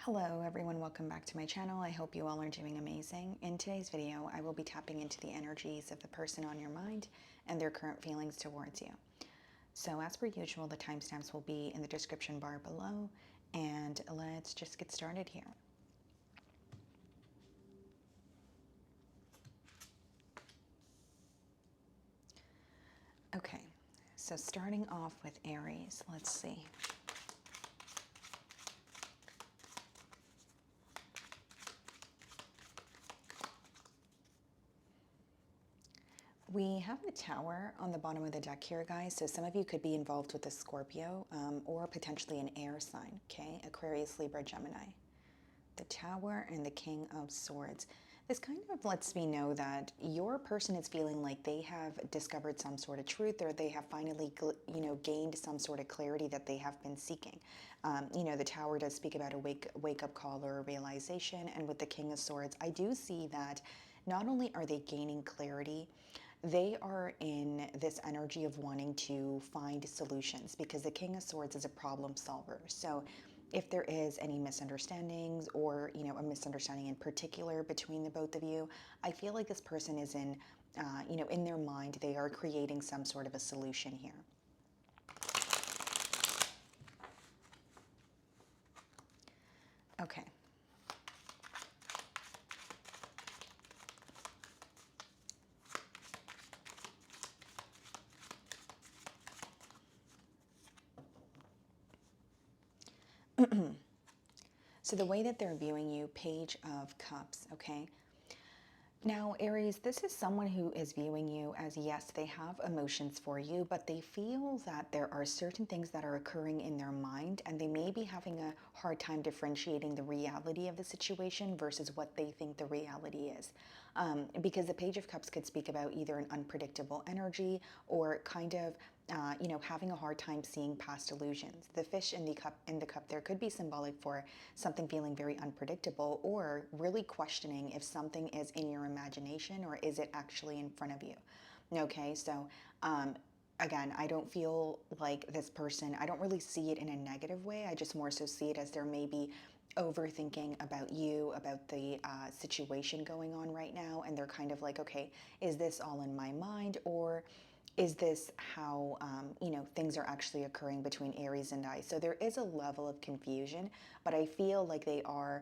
Hello everyone, welcome back to my channel. I hope you all are doing amazing. In today's video, I will be tapping into the energies of the person on your mind and their current feelings towards you. So as per usual, the timestamps will be in the description bar below, and let's just get started here. Okay, so starting off with Aries, let's see. We have the Tower on the bottom of the deck here, guys. So some of you could be involved with a Scorpio or potentially an air sign, okay? Aquarius, Libra, Gemini. The Tower and the King of Swords. This kind of lets me know that your person is feeling like they have discovered some sort of truth, or they have finally, gained some sort of clarity that they have been seeking. The Tower does speak about a wake-up call or a realization, and with the King of Swords, I do see that not only are they gaining clarity, they are in this energy of wanting to find solutions, because the King of Swords is a problem solver. So if there is any misunderstandings or, a misunderstanding in particular between the both of you, I feel like this person is in their mind, they are creating some sort of a solution here. Okay. So the way that they're viewing you, Page of Cups, okay? Now, Aries, this is someone who is viewing you as, yes, they have emotions for you, but they feel that there are certain things that are occurring in their mind, and they may be having a hard time differentiating the reality of the situation versus what they think the reality is. Because the Page of Cups could speak about either an unpredictable energy or kind of having a hard time seeing past illusions. The fish in the cup there could be symbolic for something feeling very unpredictable, or really questioning if something is in your imagination or is it actually in front of you. Okay, so again, I don't feel like this person, I don't really see it in a negative way. I just more so see it as there may be overthinking about you, about the situation going on right now, and they're kind of like, okay, is this all in my mind, or is this how things are actually occurring between Aries and I? So there is a level of confusion, but I feel like they are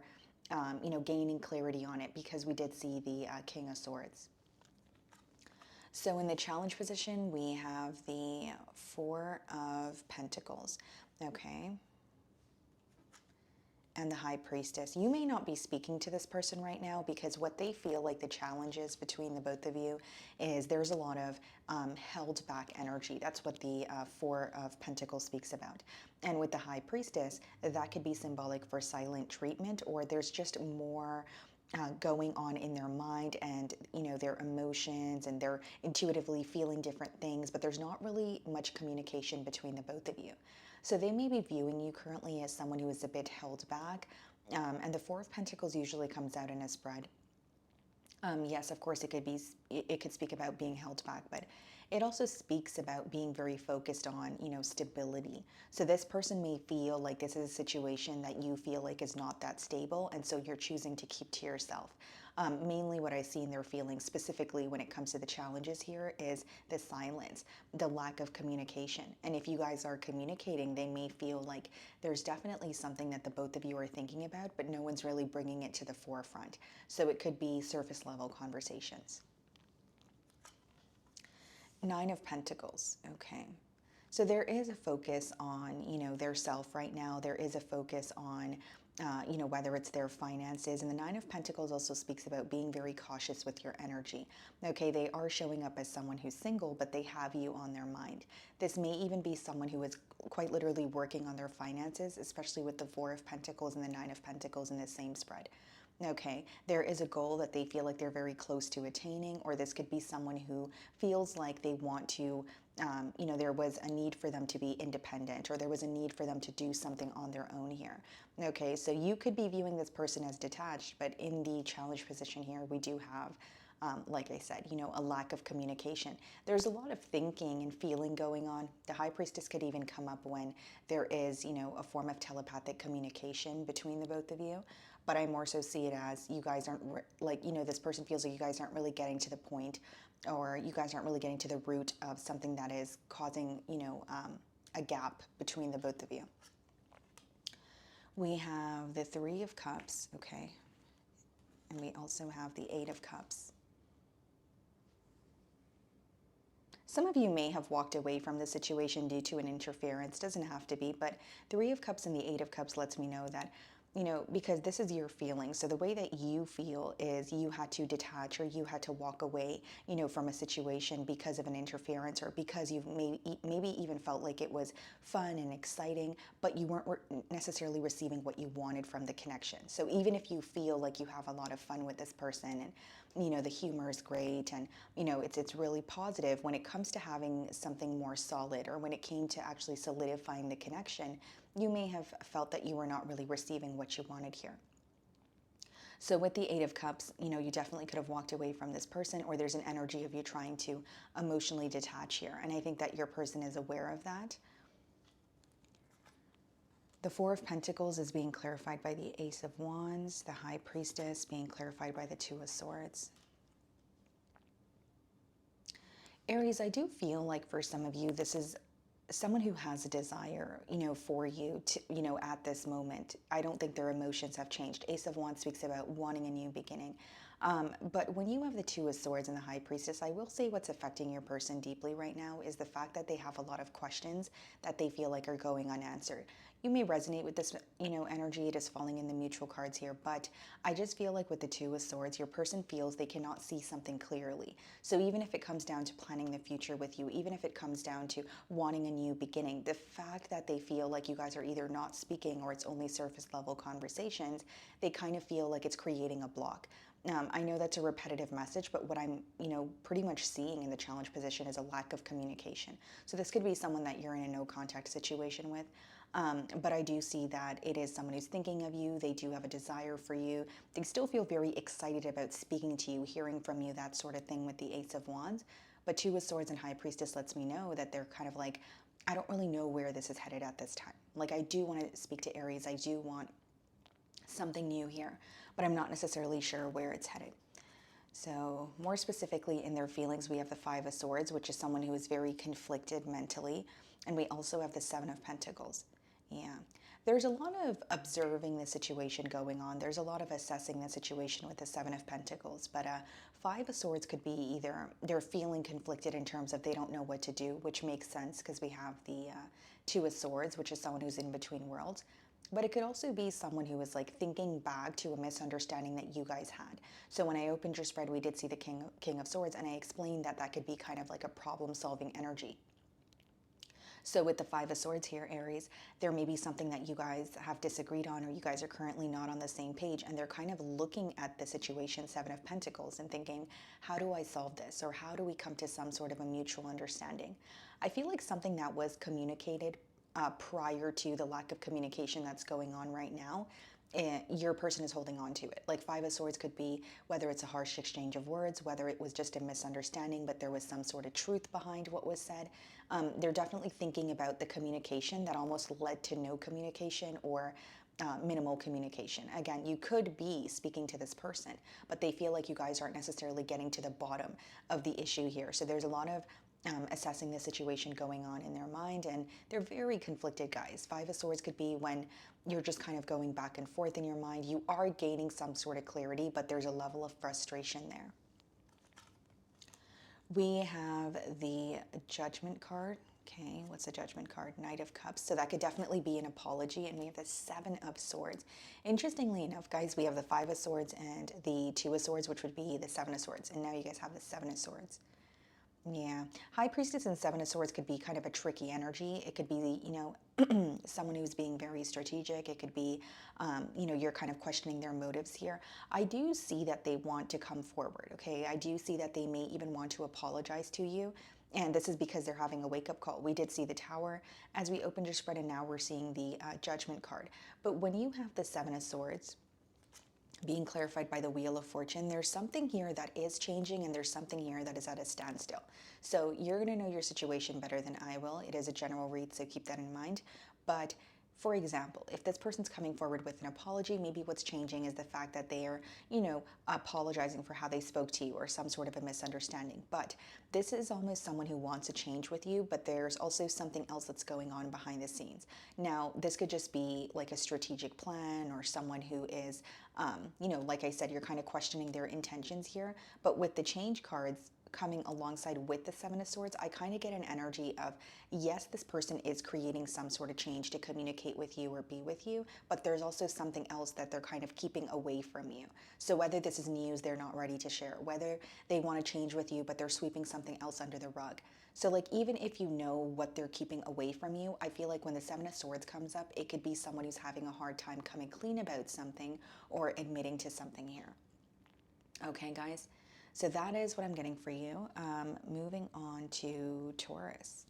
gaining clarity on it, because we did see the King of Swords. So in the challenge position, we have the Four of Pentacles, okay? And the High Priestess. You may not be speaking to this person right now, because what they feel like the challenge is between the both of you is there's a lot of held back energy. That's what the Four of Pentacles speaks about. And with the High Priestess, that could be symbolic for silent treatment, or there's just more going on in their mind, and their emotions, and they're intuitively feeling different things, but there's not really much communication between the both of you. So they may be viewing you currently as someone who is a bit held back, and the Four of Pentacles usually comes out in a spread. Yes, of course, it could speak about being held back, but it also speaks about being very focused on, stability. So this person may feel like this is a situation that you feel like is not that stable, and so you're choosing to keep to yourself. Mainly what I see in their feelings, specifically when it comes to the challenges here, is the silence, the lack of communication. And if you guys are communicating, they may feel like there's definitely something that the both of you are thinking about, but no one's really bringing it to the forefront. So it could be surface level conversations. Nine of Pentacles, okay. So there is a focus on, their self right now. There is a focus on, whether it's their finances. And the Nine of Pentacles also speaks about being very cautious with your energy. Okay, they are showing up as someone who's single, but they have you on their mind. This may even be someone who is quite literally working on their finances, especially with the Four of Pentacles and the Nine of Pentacles in the same spread. Okay, there is a goal that they feel like they're very close to attaining, or this could be someone who feels like they want to, there was a need for them to be independent, or there was a need for them to do something on their own here. Okay, so you could be viewing this person as detached, but in the challenge position here, we do have like I said, a lack of communication. There's a lot of thinking and feeling going on. The High Priestess could even come up when there is, a form of telepathic communication between the both of you. But I more so see it as you guys aren't, this person feels like you guys aren't really getting to the point, or you guys aren't really getting to the root of something that is causing, a gap between the both of you. We have the Three of Cups, okay? And we also have the Eight of Cups. Some of you may have walked away from the situation due to an interference. Doesn't have to be, but Three of Cups and the Eight of Cups lets me know that, because this is your feeling. So the way that you feel is you had to detach, or you had to walk away, from a situation because of an interference, or because you've maybe even felt like it was fun and exciting, but you weren't necessarily receiving what you wanted from the connection. So even if you feel like you have a lot of fun with this person, and the humor is great, and it's really positive, when it comes to having something more solid, or when it came to actually solidifying the connection, you may have felt that you were not really receiving what you wanted here. So with the Eight of Cups, you definitely could have walked away from this person, or there's an energy of you trying to emotionally detach here. And I think that your person is aware of that. The Four of Pentacles is being clarified by the Ace of Wands, the High Priestess being clarified by the Two of Swords. Aries, I do feel like for some of you, this is someone who has a desire, for you to, at this moment. I don't think their emotions have changed. Ace of Wands speaks about wanting a new beginning. But when you have the Two of Swords and the High Priestess, I will say what's affecting your person deeply right now is the fact that they have a lot of questions that they feel like are going unanswered. You may resonate with this, energy. It is falling in the mutual cards here, but I just feel like with the Two of Swords, your person feels they cannot see something clearly. So even if it comes down to planning the future with you, even if it comes down to wanting a new beginning, the fact that they feel like you guys are either not speaking or it's only surface level conversations, they kind of feel like it's creating a block. I know that's a repetitive message, but what I'm, pretty much seeing in the challenge position is a lack of communication. So this could be someone that you're in a no contact situation with. But I do see that it is someone who's thinking of you. They do have a desire for you. They still feel very excited about speaking to you, hearing from you, that sort of thing with the Ace of Wands. But Two of Swords and High Priestess lets me know that they're kind of like, I don't really know where this is headed at this time. Like, I do want to speak to Aries. I do want something new here, but I'm not necessarily sure where it's headed. So more specifically in their feelings, we have the Five of Swords, which is someone who is very conflicted mentally. And we also have the Seven of Pentacles. Yeah, there's a lot of observing the situation going on. There's a lot of assessing the situation with the Seven of Pentacles. But Five of Swords could be either they're feeling conflicted in terms of they don't know what to do, which makes sense because we have the Two of Swords, which is someone who's in between worlds. But it could also be someone who is like thinking back to a misunderstanding that you guys had. So when I opened your spread, we did see the King of Swords, and I explained that that could be kind of like a problem-solving energy. So with the Five of Swords here, Aries, there may be something that you guys have disagreed on, or you guys are currently not on the same page, and they're kind of looking at the situation, Seven of Pentacles, and thinking, how do I solve this? Or how do we come to some sort of a mutual understanding? I feel like something that was communicated prior to the lack of communication that's going on right now, your person is holding on to it. Like Five of Swords could be whether it's a harsh exchange of words, whether it was just a misunderstanding, but there was some sort of truth behind what was said. They're definitely thinking about the communication that almost led to no communication or minimal communication. Again, you could be speaking to this person, but they feel like you guys aren't necessarily getting to the bottom of the issue here. So there's a lot of assessing the situation going on in their mind, and they're very conflicted guys. Five of Swords could be when you're just kind of going back and forth in your mind. You are gaining some sort of clarity, but there's a level of frustration there. We have the Judgment card. Okay, what's the Judgment card? Knight of Cups. So that could definitely be an apology. And we have the Seven of Swords. Interestingly enough, guys, we have the Five of Swords and the Two of Swords, which would be the Seven of Swords. And now you guys have the Seven of Swords. Yeah, High Priestess and Seven of Swords could be kind of a tricky energy. It could be, someone who's being very strategic. It could be, you're kind of questioning their motives here. I do see that they want to come forward, okay? I do see that they may even want to apologize to you. And this is because they're having a wake-up call. We did see the Tower as we opened your spread, and now we're seeing the Judgment card. But when you have the Seven of Swords, being clarified by the Wheel of Fortune. There's something here that is changing, and there's something here that is at a standstill. So you're going to know your situation better than I will. It is a general read, so keep that in mind. But for example, if this person's coming forward with an apology, maybe what's changing is the fact that they are, apologizing for how they spoke to you or some sort of a misunderstanding. But this is almost someone who wants a change with you, but there's also something else that's going on behind the scenes. Now, this could just be like a strategic plan, or someone who is, like I said, you're kind of questioning their intentions here. But with the change cards coming alongside with the Seven of Swords, I kind of get an energy of, yes, this person is creating some sort of change to communicate with you or be with you, but there's also something else that they're kind of keeping away from you. So whether this is news they're not ready to share, whether they want to change with you, but they're sweeping something else under the rug. So like, even if you know what they're keeping away from you, I feel like when the Seven of Swords comes up, it could be someone who's having a hard time coming clean about something or admitting to something here. Okay, guys? So that is what I'm getting for you. Moving on to Taurus.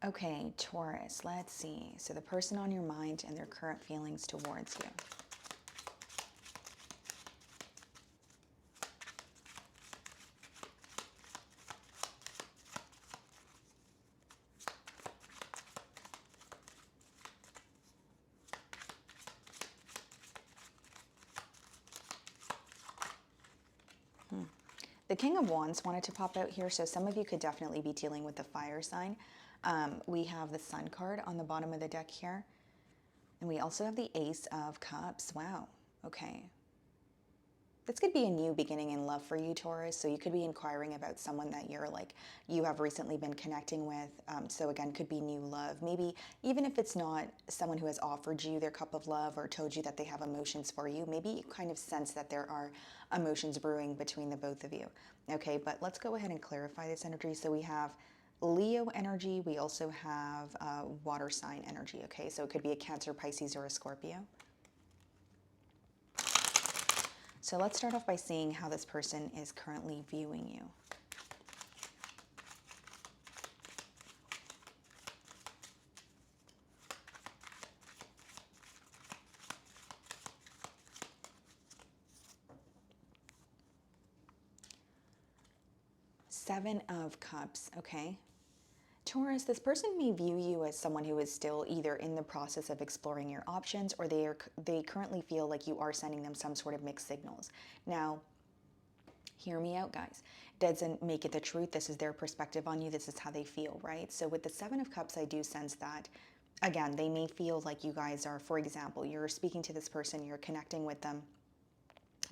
Okay, Taurus, let's see. So the person on your mind and their current feelings towards you. The King of Wands wanted to pop out here, so some of you could definitely be dealing with the fire sign. We have the Sun card on the bottom of the deck here. And we also have the Ace of Cups. Wow. Okay. This could be a new beginning in love for you, Taurus. So you could be inquiring about someone that you have recently been connecting with. So again, could be new love. Maybe even if it's not someone who has offered you their cup of love or told you that they have emotions for you, maybe you kind of sense that there are emotions brewing between the both of you. Okay, but let's go ahead and clarify this energy. So we have Leo energy. We also have water sign energy. Okay, so it could be a Cancer, Pisces, or a Scorpio. So let's start off by seeing how this person is currently viewing you. Seven of Cups, okay? Taurus, this person may view you as someone who is still either in the process of exploring your options, or they currently feel like you are sending them some sort of mixed signals. Now, hear me out, guys. Doesn't make it the truth. This is their perspective on you. This is how they feel, right? So with the Seven of Cups, I do sense that, again, they may feel like you guys are, for example, you're speaking to this person, you're connecting with them,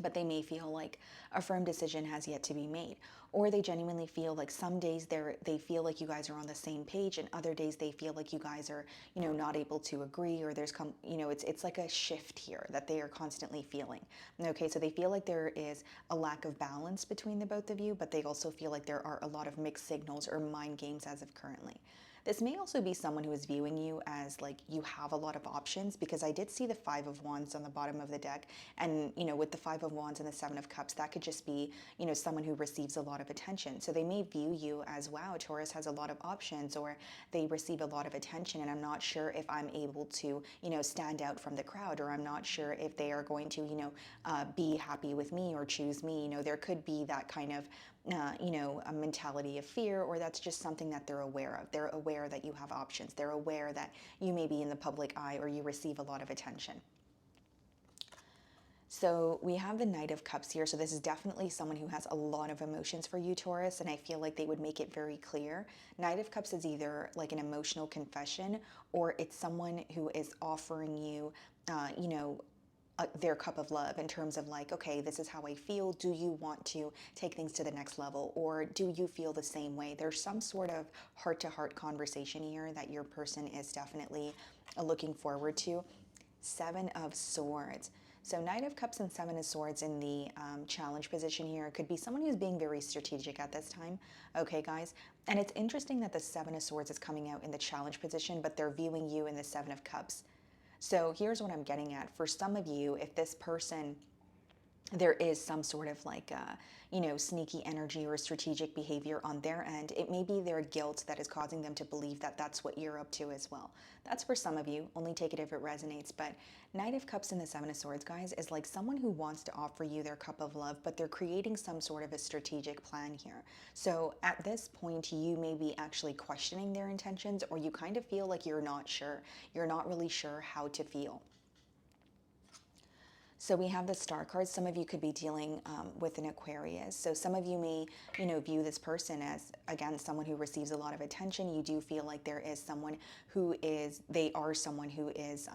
but they may feel like a firm decision has yet to be made. Or they genuinely feel like some days they feel like you guys are on the same page, and other days they feel like you guys are, not able to agree, or it's like a shift here that they are constantly feeling. Okay, so they feel like there is a lack of balance between the both of you, but they also feel like there are a lot of mixed signals or mind games as of currently. This may also be someone who is viewing you as like you have a lot of options, because I did see the Five of Wands on the bottom of the deck. And, with the Five of Wands and the Seven of Cups, that could just be, someone who receives a lot of attention. So they may view you as, wow, Taurus has a lot of options, or they receive a lot of attention, and I'm not sure if I'm able to, stand out from the crowd, or I'm not sure if they are going to, be happy with me or choose me. There could be that kind of a mentality of fear, or that's just something that they're aware of. They're aware that you have options. They're aware that you may be in the public eye, or you receive a lot of attention. So we have the Knight of Cups here. So this is definitely someone who has a lot of emotions for you, Taurus, and I feel like they would make it very clear. Knight of Cups is either like an emotional confession, or it's someone who is offering you, their cup of love, in terms of like, okay, this is how I feel. Do you want to take things to the next level, or do you feel the same way? There's some sort of heart-to-heart conversation here that your person is definitely looking forward to. Seven of Swords. So Knight of Cups and Seven of Swords in the challenge position here could be someone who's being very strategic at this time. Okay, guys? And it's interesting that the Seven of Swords is coming out in the challenge position, but they're viewing you in the Seven of Cups. So here's what I'm getting at. For some of you, if this person, there is some sort of like, sneaky energy or strategic behavior on their end, it may be their guilt that is causing them to believe that that's what you're up to as well. That's for some of you. Only take it if it resonates. But Knight of Cups and the Seven of Swords, guys, is like someone who wants to offer you their cup of love, but they're creating some sort of a strategic plan here. So at this point, you may be actually questioning their intentions, or you kind of feel like you're not sure. You're not really sure how to feel. So we have the Star card. Some of you could be dealing with an Aquarius. So some of you may, view this person as, again, someone who receives a lot of attention. You do feel like there is someone who is, they are someone who is,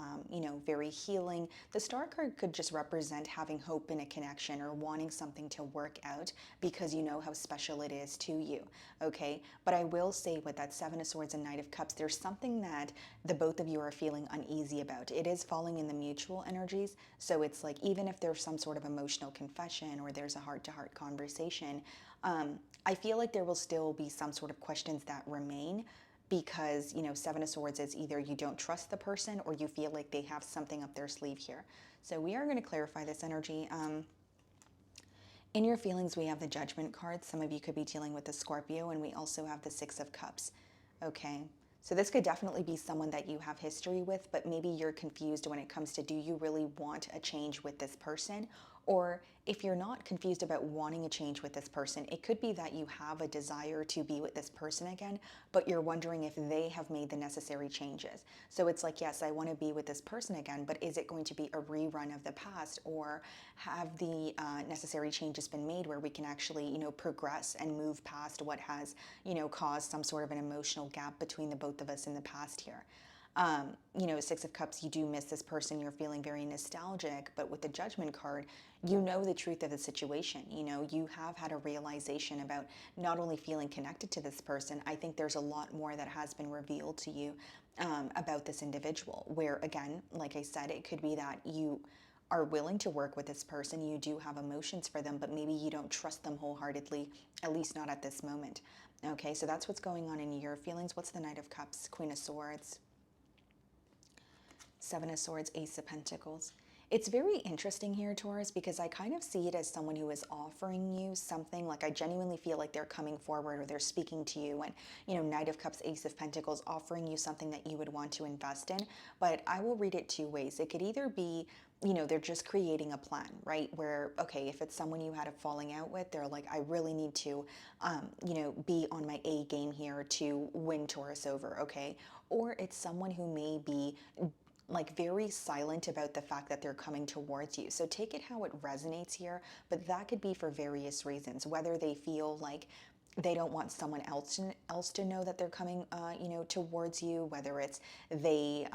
very healing. The Star card could just represent having hope in a connection or wanting something to work out because you know how special it is to you, okay? But I will say with that Seven of Swords and Knight of Cups, there's something that the both of you are feeling uneasy about. It is falling in the mutual energies. So it's like, even if there's some sort of emotional confession or there's a heart-to-heart conversation, I feel like there will still be some sort of questions that remain because, Seven of Swords is either you don't trust the person or you feel like they have something up their sleeve here. So we are going to clarify this energy. In your feelings, we have the Judgment card. Some of you could be dealing with the Scorpio, and we also have the Six of Cups. Okay. So this could definitely be someone that you have history with, but maybe you're confused when it comes to, do you really want a change with this person? Or if you're not confused about wanting a change with this person, it could be that you have a desire to be with this person again, but you're wondering if they have made the necessary changes. So it's like, yes, I want to be with this person again, but is it going to be a rerun of the past, or have the necessary changes been made where we can actually, progress and move past what has, caused some sort of an emotional gap between the both of us in the past here? Six of Cups, you do miss this person. You're feeling very nostalgic, but with the Judgment card, you know the truth of the situation. You have had a realization about not only feeling connected to this person. I think there's a lot more that has been revealed to you about this individual, where, again, like I said, it could be that you are willing to work with this person. You do have emotions for them, but maybe you don't trust them wholeheartedly, at least not at this moment. Okay, so that's what's going on in your feelings. What's the Knight of Cups, Queen of Swords, Seven of Swords, Ace of Pentacles? It's very interesting here, Taurus, because I kind of see it as someone who is offering you something. Like, I genuinely feel like they're coming forward or they're speaking to you, and, Knight of Cups, Ace of Pentacles, offering you something that you would want to invest in. But I will read it two ways. It could either be, they're just creating a plan, right? Where, okay, if it's someone you had a falling out with, they're like, I really need to, be on my A game here to win Taurus over, okay? Or it's someone who may be like very silent about the fact that they're coming towards you. So take it how it resonates here, but that could be for various reasons, whether they feel like they don't want someone else to know that they're coming, towards you, whether it's they,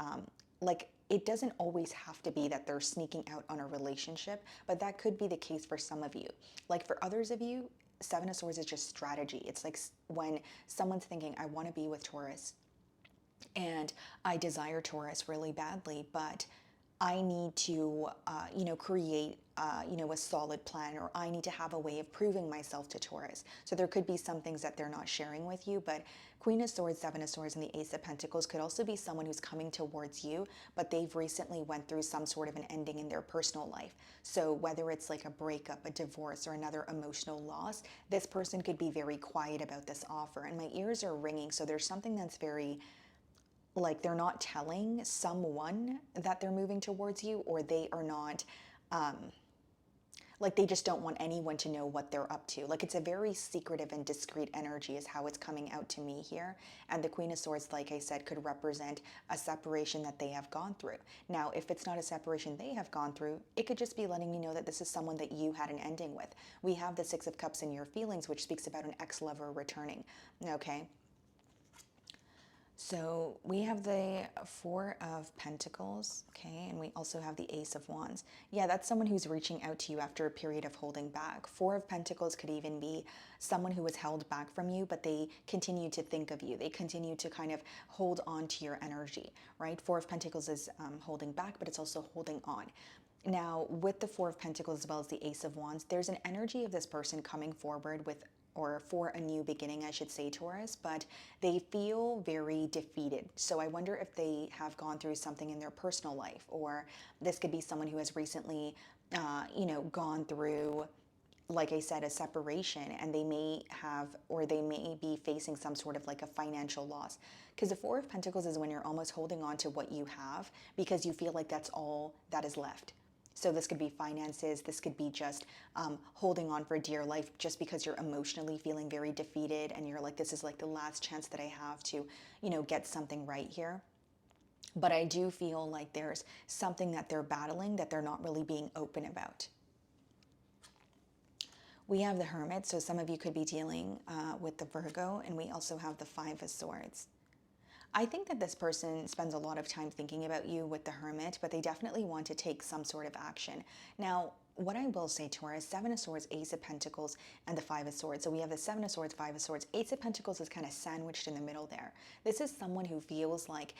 it doesn't always have to be that they're sneaking out on a relationship, but that could be the case for some of you. Like for others of you, Seven of Swords is just strategy. It's like when someone's thinking, I want to be with Taurus, and I desire Taurus really badly, but I need to, create, a solid plan, or I need to have a way of proving myself to Taurus. So there could be some things that they're not sharing with you, but Queen of Swords, Seven of Swords, and the Ace of Pentacles could also be someone who's coming towards you, but they've recently went through some sort of an ending in their personal life. So whether it's like a breakup, a divorce, or another emotional loss, this person could be very quiet about this offer. And my ears are ringing, so there's something that's very, like, they're not telling someone that they're moving towards you, or they are not, like, they just don't want anyone to know what they're up to. Like, it's a very secretive and discreet energy is how it's coming out to me here. And the Queen of Swords, like I said, could represent a separation that they have gone through. Now, if it's not a separation they have gone through, it could just be letting me know that this is someone that you had an ending with. We have the Six of Cups in your feelings, which speaks about an ex-lover returning, okay? So we have the Four of Pentacles, okay, and we also have the Ace of Wands. Yeah, that's someone who's reaching out to you after a period of holding back. Four of Pentacles could even be someone who was held back from you, but they continue to think of you. They continue to kind of hold on to your energy, right? Four of Pentacles is holding back, but it's also holding on. Now, with the Four of Pentacles as well as the Ace of Wands, there's an energy of this person coming forward with, or for a new beginning, I should say, Taurus, but they feel very defeated. So I wonder if they have gone through something in their personal life, or this could be someone who has recently, gone through, like I said, a separation, and they may have, or they may be facing some sort of like a financial loss. Because the Four of Pentacles is when you're almost holding on to what you have because you feel like that's all that is left. So this could be finances, this could be just holding on for dear life just because you're emotionally feeling very defeated and you're like, this is like the last chance that I have to, get something right here. But I do feel like there's something that they're battling that they're not really being open about. We have the Hermit, so some of you could be dealing with the Virgo, and we also have the Five of Swords. I think that this person spends a lot of time thinking about you with the Hermit, but they definitely want to take some sort of action. Now, what I will say, Taurus, Seven of Swords, Ace of Pentacles, and the Five of Swords. So we have the Seven of Swords, Five of Swords. Ace of Pentacles is kind of sandwiched in the middle there. This is someone who feels like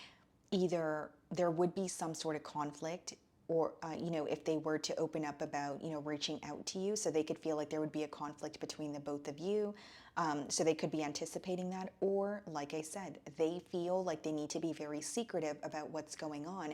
either there would be some sort of conflict, or, if they were to open up about, reaching out to you, so they could feel like there would be a conflict between the both of you. So they could be anticipating that, or like I said, they feel like they need to be very secretive about what's going on,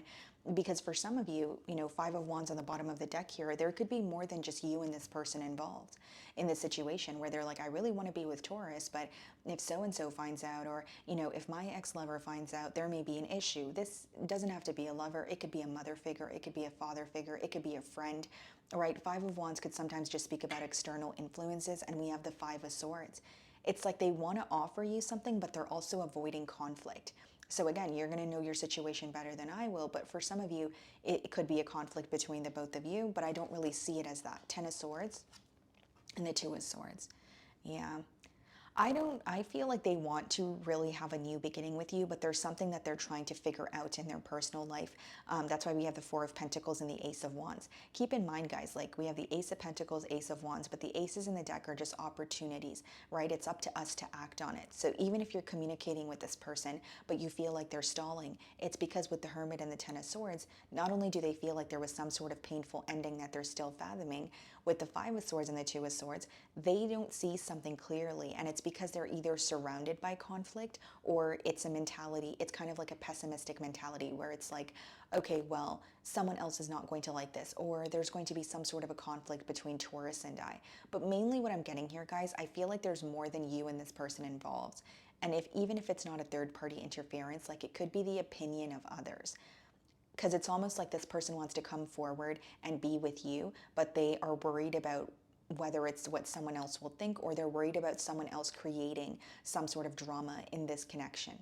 because for some of you, Five of Wands on the bottom of the deck here, there could be more than just you and this person involved in this situation where they're like, I really want to be with Taurus, but if so-and-so finds out, or, if my ex-lover finds out, there may be an issue. This doesn't have to be a lover. It could be a mother figure. It could be a father figure. It could be a friend. All right, Five of Wands could sometimes just speak about external influences, and we have the Five of Swords. It's like they want to offer you something, but they're also avoiding conflict. So again, you're going to know your situation better than I will, but for some of you, it could be a conflict between the both of you, but I don't really see it as that. Ten of Swords and the Two of Swords. Yeah. I feel like they want to really have a new beginning with you, but there's something that they're trying to figure out in their personal life. That's why we have the Four of Pentacles and the Ace of Wands. Keep in mind, guys, like we have the Ace of Pentacles, Ace of Wands, but the aces in the deck are just opportunities, right? It's up to us to act on it. So even if you're communicating with this person, but you feel like they're stalling, it's because with the Hermit and the Ten of Swords, not only do they feel like there was some sort of painful ending that they're still fathoming, with the Five of Swords and the Two of Swords, they don't see something clearly, and it's because they're either surrounded by conflict, or it's a mentality, it's kind of like a pessimistic mentality where it's like, okay, well, someone else is not going to like this, or there's going to be some sort of a conflict between Taurus and I. But mainly what I'm getting here, guys, I feel like there's more than you and this person involved. And even if it's not a third-party interference, like it could be the opinion of others. Because it's almost like this person wants to come forward and be with you, but they are worried about whether it's what someone else will think, or they're worried about someone else creating some sort of drama in this connection.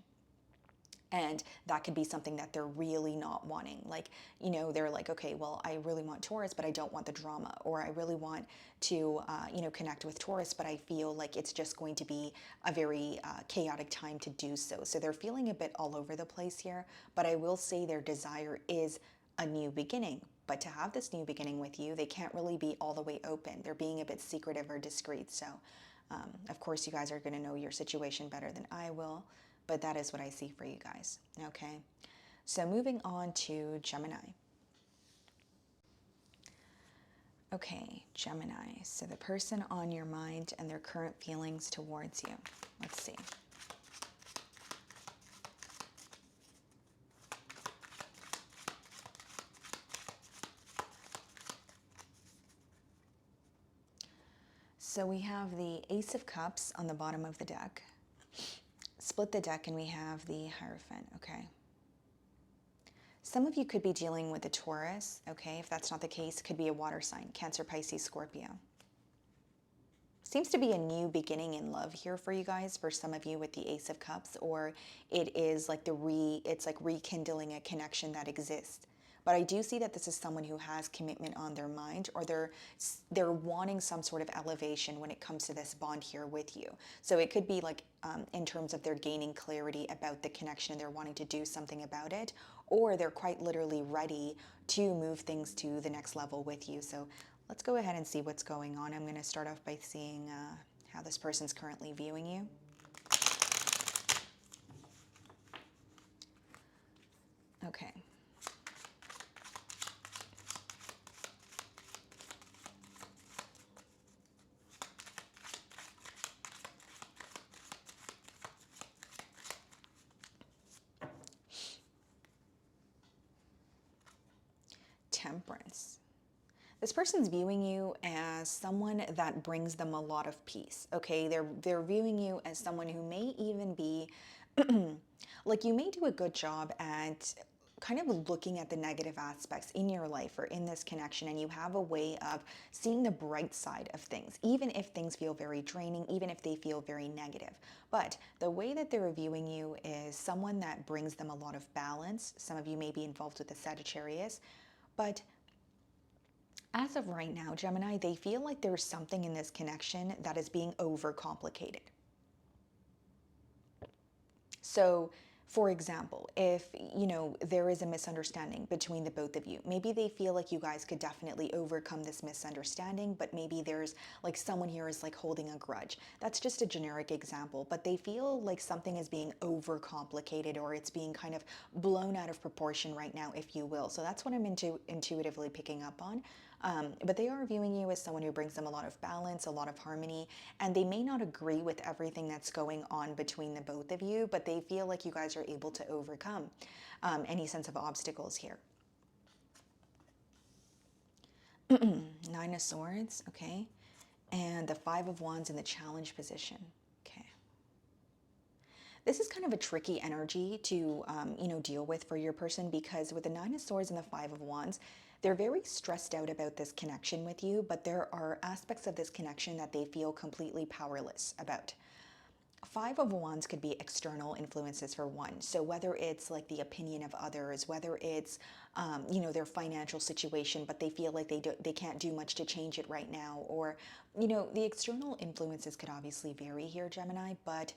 And that could be something that they're really not wanting. Like, they're like, okay, well, I really want Taurus, but I don't want the drama. Or I really want to, connect with Taurus, but I feel like it's just going to be a very chaotic time to do so. So they're feeling a bit all over the place here. But I will say their desire is a new beginning. But to have this new beginning with you, they can't really be all the way open. They're being a bit secretive or discreet. So, of course, you guys are going to know your situation better than I will. But that is what I see for you guys, okay? So moving on to Gemini. Okay, Gemini. So the person on your mind and their current feelings towards you. Let's see. So we have the Ace of Cups on the bottom of the deck. Split the deck and we have the Hierophant, okay? Some of you could be dealing with a Taurus, okay? If that's not the case, it could be a water sign, Cancer, Pisces, Scorpio. Seems to be a new beginning in love here for you guys, for some of you with the Ace of Cups, or it is like it's like rekindling a connection that exists. But I do see that this is someone who has commitment on their mind, or they're wanting some sort of elevation when it comes to this bond here with you. So it could be like in terms of they're gaining clarity about the connection and they're wanting to do something about it, or they're quite literally ready to move things to the next level with you. So let's go ahead and see what's going on. I'm going to start off by seeing how this person's currently viewing you. Okay. Temperance. This person's viewing you as someone that brings them a lot of peace, okay? They're viewing you as someone who may even be like, you may do a good job at kind of looking at the negative aspects in your life or in this connection, and you have a way of seeing the bright side of things, even if things feel very draining, even if they feel very negative. But the way that they're viewing you is someone that brings them a lot of balance. Some of you may be involved with the Sagittarius, but as of right now, Gemini, they feel like there's something in this connection that is being overcomplicated. So, for example, if, there is a misunderstanding between the both of you, maybe they feel like you guys could definitely overcome this misunderstanding, but maybe there's like someone here is like holding a grudge. That's just a generic example, but they feel like something is being overcomplicated, or it's being kind of blown out of proportion right now, if you will. So that's what I'm intuitively picking up on. But they are viewing you as someone who brings them a lot of balance, a lot of harmony, and they may not agree with everything that's going on between the both of you, but they feel like you guys are able to overcome any sense of obstacles here. Nine of Swords, okay, and the Five of Wands in the challenge position. Okay. This is kind of a tricky energy to, deal with for your person, because with the Nine of Swords and the Five of Wands, they're very stressed out about this connection with you, but there are aspects of this connection that they feel completely powerless about. Five of Wands could be external influences for one. So whether it's like the opinion of others, whether it's, their financial situation, but they feel like they can't do much to change it right now, or, the external influences could obviously vary here, Gemini, but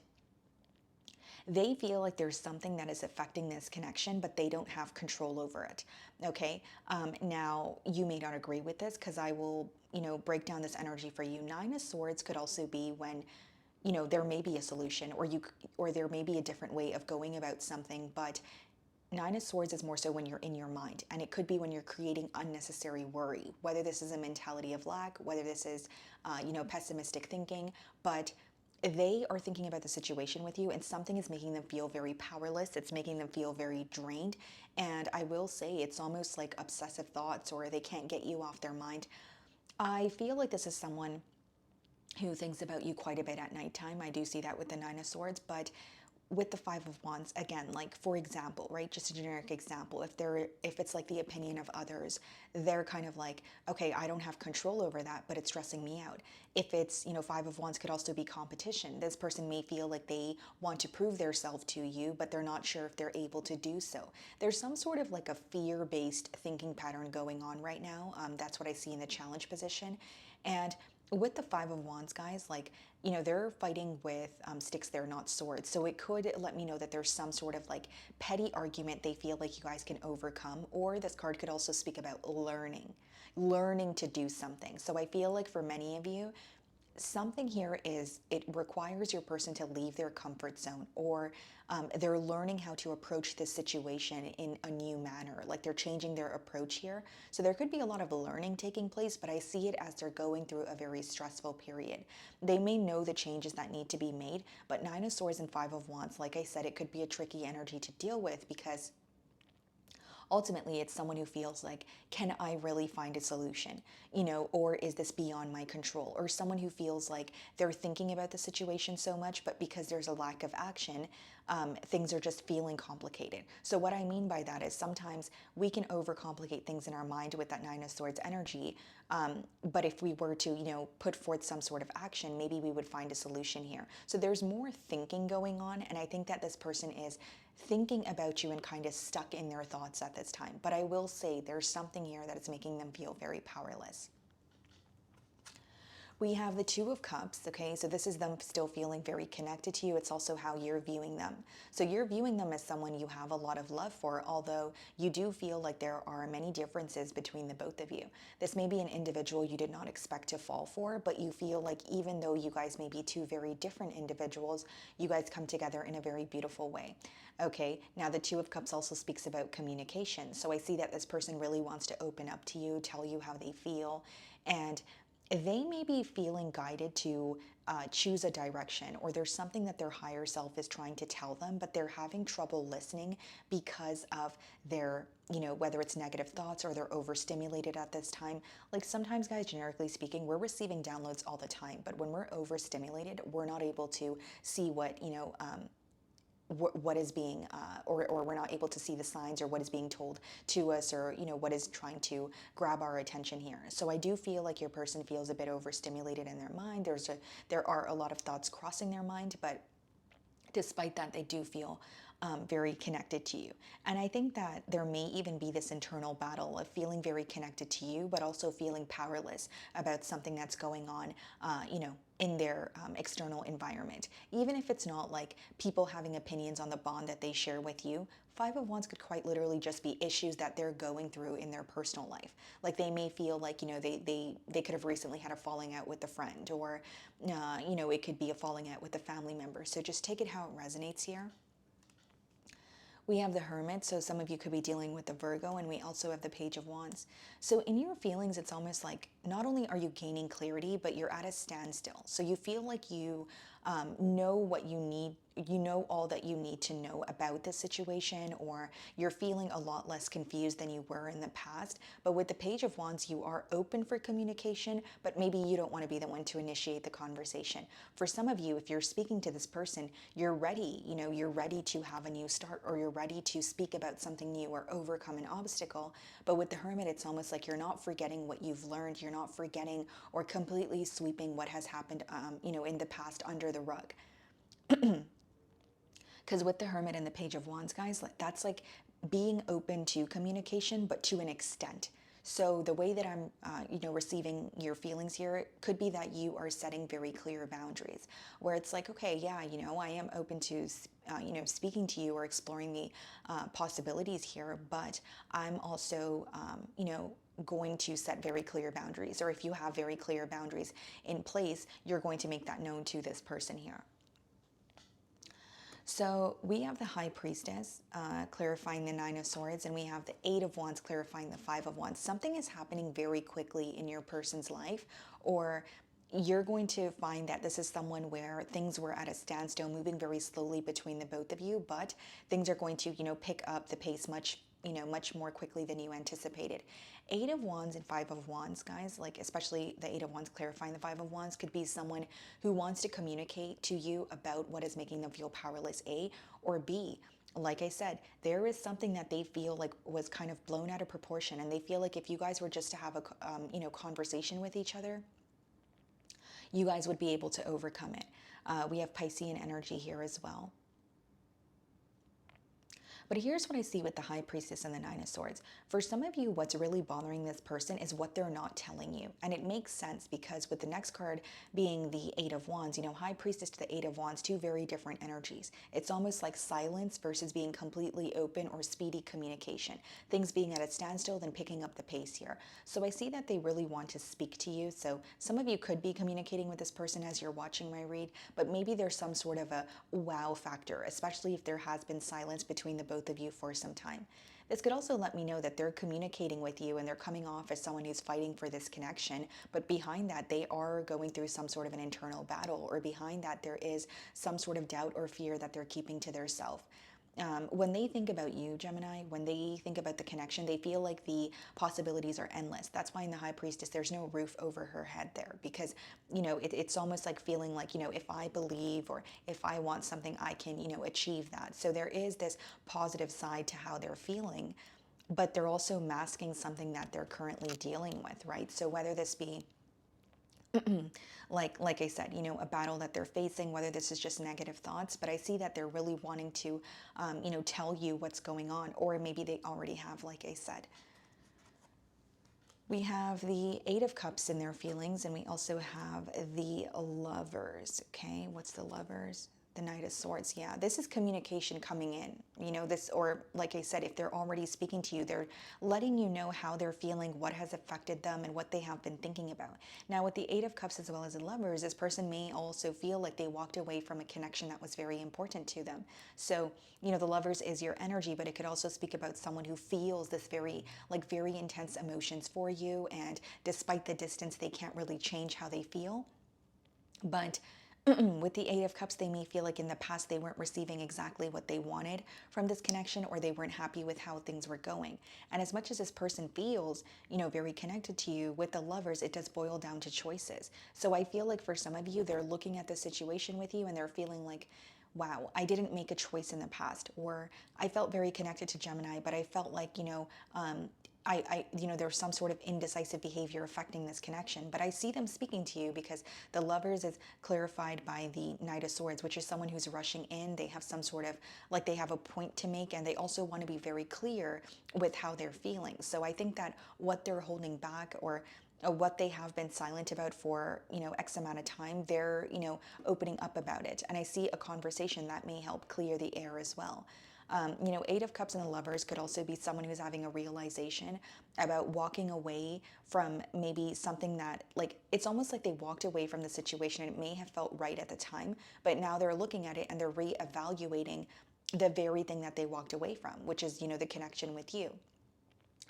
they feel like there's something that is affecting this connection, but they don't have control over it. Okay. Now, you may not agree with this, because I will, break down this energy for you. Nine of Swords could also be when, there may be a solution, or there may be a different way of going about something, but Nine of Swords is more so when you're in your mind, and it could be when you're creating unnecessary worry, whether this is a mentality of lack, whether this is, pessimistic thinking, but they are thinking about the situation with you, and something is making them feel very powerless. It's making them feel very drained. And I will say it's almost like obsessive thoughts, or they can't get you off their mind. I feel like this is someone who thinks about you quite a bit at nighttime. I do see that with the Nine of Swords, but with the Five of Wands, again, like, for example, right, just a generic example, if it's like the opinion of others, they're kind of like, okay, I don't have control over that, but it's stressing me out. If it's, Five of Wands could also be competition. This person may feel like they want to prove themselves to you, but they're not sure if they're able to do so. There's some sort of like a fear-based thinking pattern going on right now. That's what I see in the challenge position. And with the Five of Wands, guys, like, they're fighting with sticks, they're not swords. So it could let me know that there's some sort of like petty argument they feel like you guys can overcome. Or this card could also speak about learning to do something. So I feel like for many of you, something here is it requires your person to leave their comfort zone, or they're learning how to approach this situation in a new manner. Like, they're changing their approach here. So there could be a lot of learning taking place, but I see it as they're going through a very stressful period. They may know the changes that need to be made, but Nine of Swords and Five of Wands, like I said, it could be a tricky energy to deal with, because ultimately it's someone who feels like, can I really find a solution? Or is this beyond my control? Or someone who feels like they're thinking about the situation so much, but because there's a lack of action, things are just feeling complicated. So what I mean by that is sometimes we can overcomplicate things in our mind with that Nine of Swords energy. But if we were to, put forth some sort of action, maybe we would find a solution here. So there's more thinking going on. And I think that this person is thinking about you and kind of stuck in their thoughts at this time. But I will say there's something here that is making them feel very powerless. We have the Two of Cups, okay? So this is them still feeling very connected to you. It's also how you're viewing them. So you're viewing them as someone you have a lot of love for, although you do feel like there are many differences between the both of you. This may be an individual you did not expect to fall for, but you feel like even though you guys may be two very different individuals, you guys come together in a very beautiful way. Okay, now the Two of Cups also speaks about communication. So I see that this person really wants to open up to you, tell you how they feel, and they may be feeling guided to choose a direction, or there's something that their higher self is trying to tell them, but they're having trouble listening because of their, whether it's negative thoughts or they're overstimulated at this time. Like sometimes, guys, generically speaking, we're receiving downloads all the time, but when we're overstimulated, we're not able to see what is being, or we're not able to see the signs or what is being told to us, or what is trying to grab our attention here. So I do feel like your person feels a bit overstimulated in their mind. There are a lot of thoughts crossing their mind, but despite that, they do feel very connected to you. And I think that there may even be this internal battle of feeling very connected to you, but also feeling powerless about something that's going on, in their external environment. Even if it's not like people having opinions on the bond that they share with you, Five of Wands could quite literally just be issues that they're going through in their personal life. Like they may feel like, they could have recently had a falling out with a friend, or, it could be a falling out with a family member. So just take it how it resonates here. We have the Hermit, so some of you could be dealing with the Virgo, and we also have the Page of Wands. So in your feelings, it's almost like not only are you gaining clarity, but you're at a standstill. So you feel like you know what you need, all that you need to know about the situation, or you're feeling a lot less confused than you were in the past. But with the Page of Wands, you are open for communication, but maybe you don't want to be the one to initiate the conversation. For some of you, if you're speaking to this person, you're ready, you're ready to have a new start, or you're ready to speak about something new or overcome an obstacle. But with the Hermit, it's almost like you're not forgetting what you've learned. You're not forgetting or completely sweeping what has happened, in the past under the rug. Because with the Hermit and the Page of Wands, guys, that's like being open to communication, but to an extent. So the way that I'm, receiving your feelings here, it could be that you are setting very clear boundaries, where it's like, okay, yeah, I am open to, speaking to you or exploring the possibilities here, but I'm also, going to set very clear boundaries. Or if you have very clear boundaries in place, you're going to make that known to this person here. So we have the High Priestess clarifying the Nine of Swords, and we have the Eight of Wands clarifying the Five of Wands. Something is happening very quickly in your person's life, or you're going to find that this is someone where things were at a standstill, moving very slowly between the both of you, but things are going to, pick up the pace much more quickly than you anticipated. Eight of Wands and Five of Wands, guys, like especially the Eight of Wands clarifying the Five of Wands, could be someone who wants to communicate to you about what is making them feel powerless, A, or B. Like I said, there is something that they feel like was kind of blown out of proportion, and they feel like if you guys were just to have a, conversation with each other, you guys would be able to overcome it. We have Piscean energy here as well. But here's what I see with the High Priestess and the Nine of Swords. For some of you, what's really bothering this person is what they're not telling you. And it makes sense because with the next card being the Eight of Wands, High Priestess to the Eight of Wands, two very different energies. It's almost like silence versus being completely open or speedy communication. Things being at a standstill, then picking up the pace here. So I see that they really want to speak to you. So some of you could be communicating with this person as you're watching my read, but maybe there's some sort of a wow factor, especially if there has been silence between the both of you for some time. This could also let me know that they're communicating with you and they're coming off as someone who's fighting for this connection, but behind that they are going through some sort of an internal battle, or behind that there is some sort of doubt or fear that they're keeping to their self. When they think about you, Gemini, when they think about the connection, they feel like the possibilities are endless. That's why in the High Priestess, there's no roof over her head there, because, it's almost like feeling like, if I believe or if I want something, I can, achieve that. So there is this positive side to how they're feeling, but they're also masking something that they're currently dealing with, right? So whether this be like I said, a battle that they're facing, whether this is just negative thoughts, but I see that they're really wanting to, tell you what's going on, or maybe they already have, like I said. We have the Eight of Cups in their feelings, and we also have the Lovers, okay? What's the Lovers? The Knight of Swords, yeah. This is communication coming in. You know, this, or like I said, if they're already speaking to you, they're letting you know how they're feeling, what has affected them, and what they have been thinking about. Now, with the Eight of Cups as well as the Lovers, this person may also feel like they walked away from a connection that was very important to them. So, you know, the Lovers is your energy, but it could also speak about someone who feels this very, like, very intense emotions for you, and despite the distance, they can't really change how they feel. But with the Eight of Cups, they may feel like in the past they weren't receiving exactly what they wanted from this connection, or they weren't happy with how things were going. And as much as this person feels, you know, very connected to you, with the Lovers, it does boil down to choices. So I feel like for some of you, they're looking at the situation with you and they're feeling like, wow, I didn't make a choice in the past, or I felt very connected to Gemini, but I felt like, you know, you know, there's some sort of indecisive behavior affecting this connection. But I see them speaking to you because the Lovers is clarified by the Knight of Swords, which is someone who's rushing in. They have some sort of, like, they have a point to make, and they also want to be very clear with how they're feeling. So I think that what they're holding back, or what they have been silent about for, you know, X amount of time, they're, you know, opening up about it. And I see a conversation that may help clear the air as well. You know, Eight of Cups and the Lovers could also be someone who's having a realization about walking away from maybe something that, like, it's almost like they walked away from the situation and it may have felt right at the time, but now they're looking at it and they're reevaluating the very thing that they walked away from, which is, you know, the connection with you.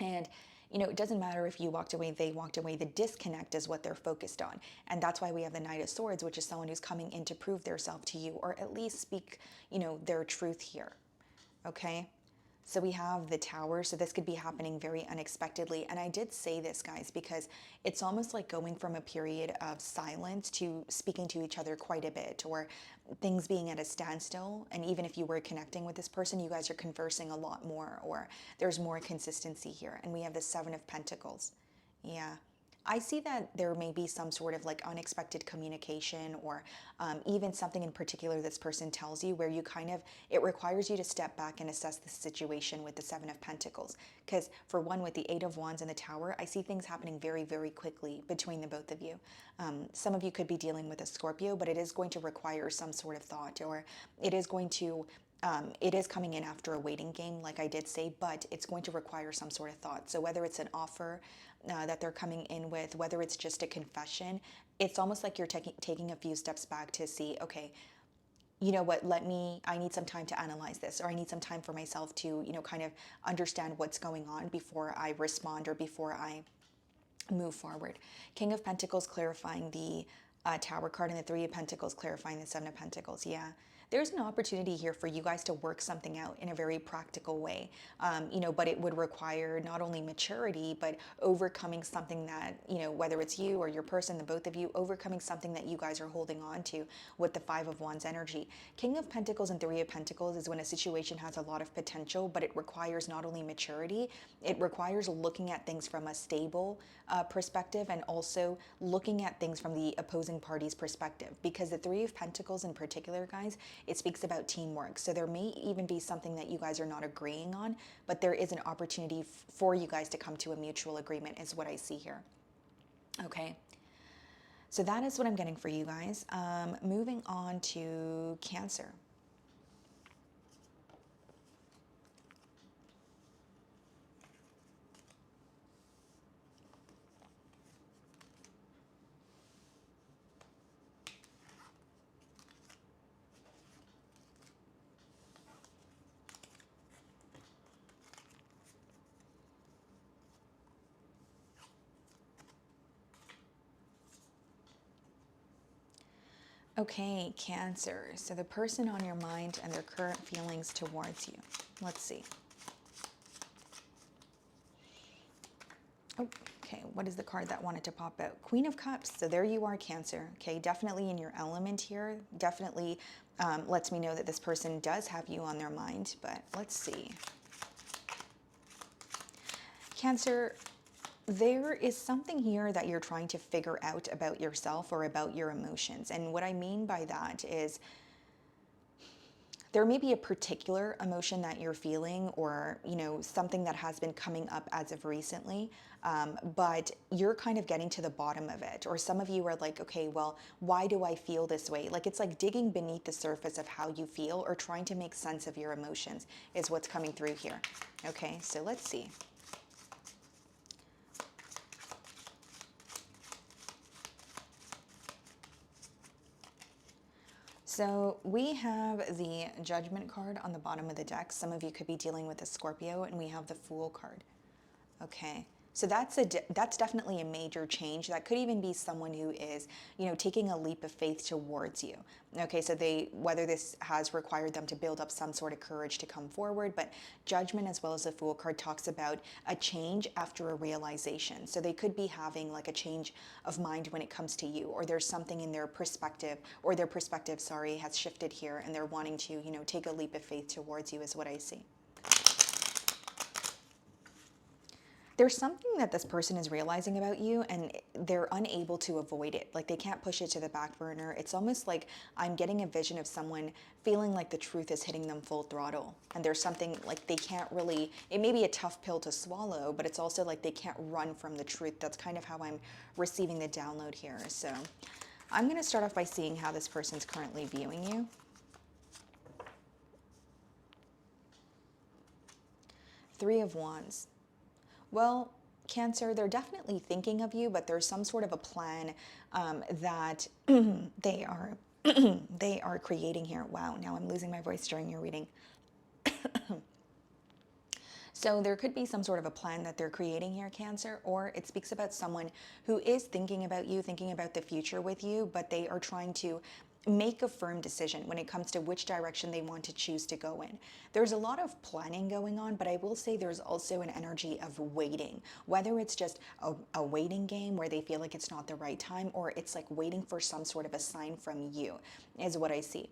And, you know, it doesn't matter if you walked away, they walked away, the disconnect is what they're focused on. And that's why we have the Knight of Swords, which is someone who's coming in to prove their self to you, or at least speak, you know, their truth here. Okay, so we have the Tower, so this could be happening very unexpectedly. And I did say this, guys, because it's almost like going from a period of silence to speaking to each other quite a bit, or things being at a standstill. And even if you were connecting with this person, you guys are conversing a lot more, or there's more consistency here. And we have the Seven of Pentacles. Yeah. I see that there may be some sort of like unexpected communication, or even something in particular this person tells you where you kind of, it requires you to step back and assess the situation with the Seven of Pentacles. Because for one, with the Eight of Wands and the Tower, I see things happening very, very quickly between the both of you. Some of you could be dealing with a Scorpio, but it is going to require some sort of thought, or it is going to it is coming in after a waiting game, like I did say, but it's going to require some sort of thought. So whether it's an offer that they're coming in with, whether it's just a confession, it's almost like you're taking a few steps back to see, okay, you know what, I need some time to analyze this, or I need some time for myself to, you know, kind of understand what's going on before I respond, or before I move forward. King of Pentacles clarifying the Tower card, and the Three of Pentacles clarifying the Seven of Pentacles. Yeah. There's an opportunity here for you guys to work something out in a very practical way, you know, but it would require not only maturity, but overcoming something that, you know, whether it's you or your person, the both of you, overcoming something that you guys are holding on to with the Five of Wands energy. King of Pentacles and Three of Pentacles is when a situation has a lot of potential, but it requires not only maturity, it requires looking at things from a stable perspective, and also looking at things from the opposing party's perspective. Because the Three of Pentacles in particular, guys, it speaks about teamwork. So there may even be something that you guys are not agreeing on, but there is an opportunity for you guys to come to a mutual agreement, is what I see here. Okay. So that is what I'm getting for you guys. Moving on to Cancer. Okay, Cancer. So the person on your mind and their current feelings towards you. Let's see. Oh, okay, what is the card that wanted to pop out? Queen of Cups. So there you are, Cancer. Okay, definitely in your element here. Definitely lets me know that this person does have you on their mind, but let's see. Cancer, there is something here that you're trying to figure out about yourself, or about your emotions. And what I mean by that is There may be a particular emotion that you're feeling, or, you know, something that has been coming up as of recently, but you're kind of getting to the bottom of it. Or some of you are like, okay, well, why do I feel this way? Like, it's like digging beneath the surface of how you feel, or trying to make sense of your emotions is what's coming through here. Okay, so let's see. So we have the Judgment card on the bottom of the deck. Some of you could be dealing with a Scorpio, and we have the Fool card. Okay, so that's definitely a major change. That could even be someone who is, you know, taking a leap of faith towards you. Okay, so whether this has required them to build up some sort of courage to come forward, but Judgment as well as the Fool card talks about a change after a realization. So they could be having like a change of mind when it comes to you, or there's something in their perspective, or their perspective, sorry, has shifted here, and they're wanting to, you know, take a leap of faith towards you is what I see. There's something that this person is realizing about you, and they're unable to avoid it. Like, they can't push it to the back burner. It's almost like I'm getting a vision of someone feeling like the truth is hitting them full throttle. And there's something like they can't really, it may be a tough pill to swallow, but it's also like they can't run from the truth. That's kind of how I'm receiving the download here. So I'm going to start off by seeing how this person's currently viewing you. Three of Wands. Well, Cancer, they're definitely thinking of you, but there's some sort of a plan that they are they are creating here. Wow, now I'm losing my voice during your reading. So there could be some sort of a plan that they're creating here, Cancer, or it speaks about someone who is thinking about you, thinking about the future with you, but they are trying to make a firm decision when it comes to which direction they want to choose to go in. There's a lot of planning going on, but I will say there's also an energy of waiting, whether it's just a waiting game where they feel like it's not the right time, or it's like waiting for some sort of a sign from you, is what I see.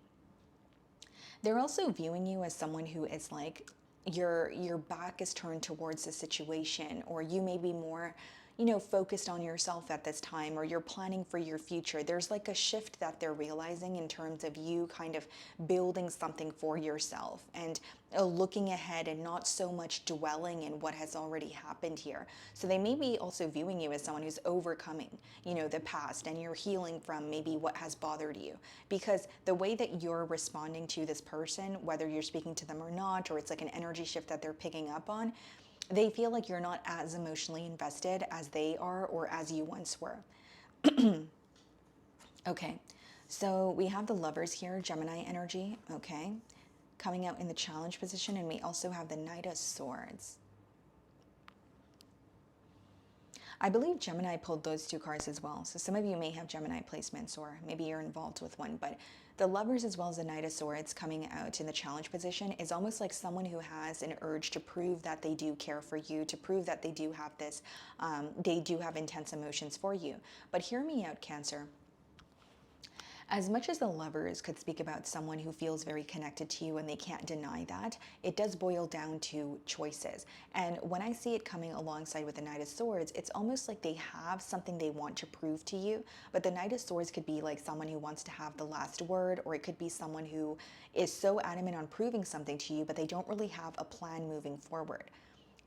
They're also viewing you as someone who is like, your back is turned towards the situation, or you may be more, you know, focused on yourself at this time, or you're planning for your future. There's like a shift that they're realizing in terms of you kind of building something for yourself, and looking ahead and not so much dwelling in what has already happened here. So they may be also viewing you as someone who's overcoming, you know, the past, and you're healing from maybe what has bothered you. Because the way that you're responding to this person, whether you're speaking to them or not, or it's like an energy shift that they're picking up on, they feel like you're not as emotionally invested as they are, or as you once were. Okay, so we have the Lovers here, Gemini energy, okay, coming out in the challenge position, and we also have the Knight of Swords. I believe Gemini pulled those two cards as well. So some of you may have Gemini placements, or maybe you're involved with one, but the Lovers as well as the Knight of Swords coming out in the challenge position is almost like someone who has an urge to prove that they do care for you, to prove that they do have this, they do have intense emotions for you. But hear me out, Cancer. As much as the Lovers could speak about someone who feels very connected to you and they can't deny that, it does boil down to choices. And when I see it coming alongside with the Knight of Swords, it's almost like they have something they want to prove to you. But the Knight of Swords could be like someone who wants to have the last word, or it could be someone who is so adamant on proving something to you, but they don't really have a plan moving forward.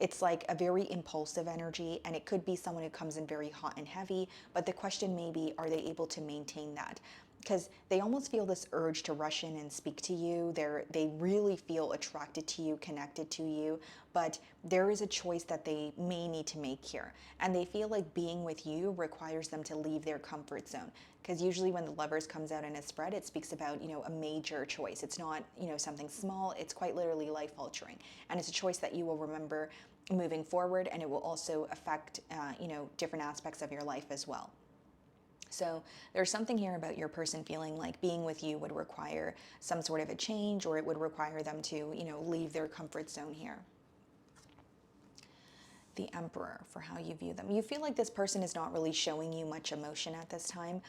It's like a very impulsive energy, and it could be someone who comes in very hot and heavy, but the question may be, are they able to maintain that? Because they almost feel this urge to rush in and speak to you. They really feel attracted to you, connected to you, but there is a choice that they may need to make here. And they feel like being with you requires them to leave their comfort zone. Because usually when the Lovers comes out in a spread, it speaks about, you know, a major choice. It's not, you know, something small. It's quite literally life-altering. And it's a choice that you will remember moving forward, and it will also affect, you know, different aspects of your life as well. So there's something here about your person feeling like being with you would require some sort of a change, or it would require them to, you know, leave their comfort zone here. The Emperor, for how you view them. You feel like this person is not really showing you much emotion at this time.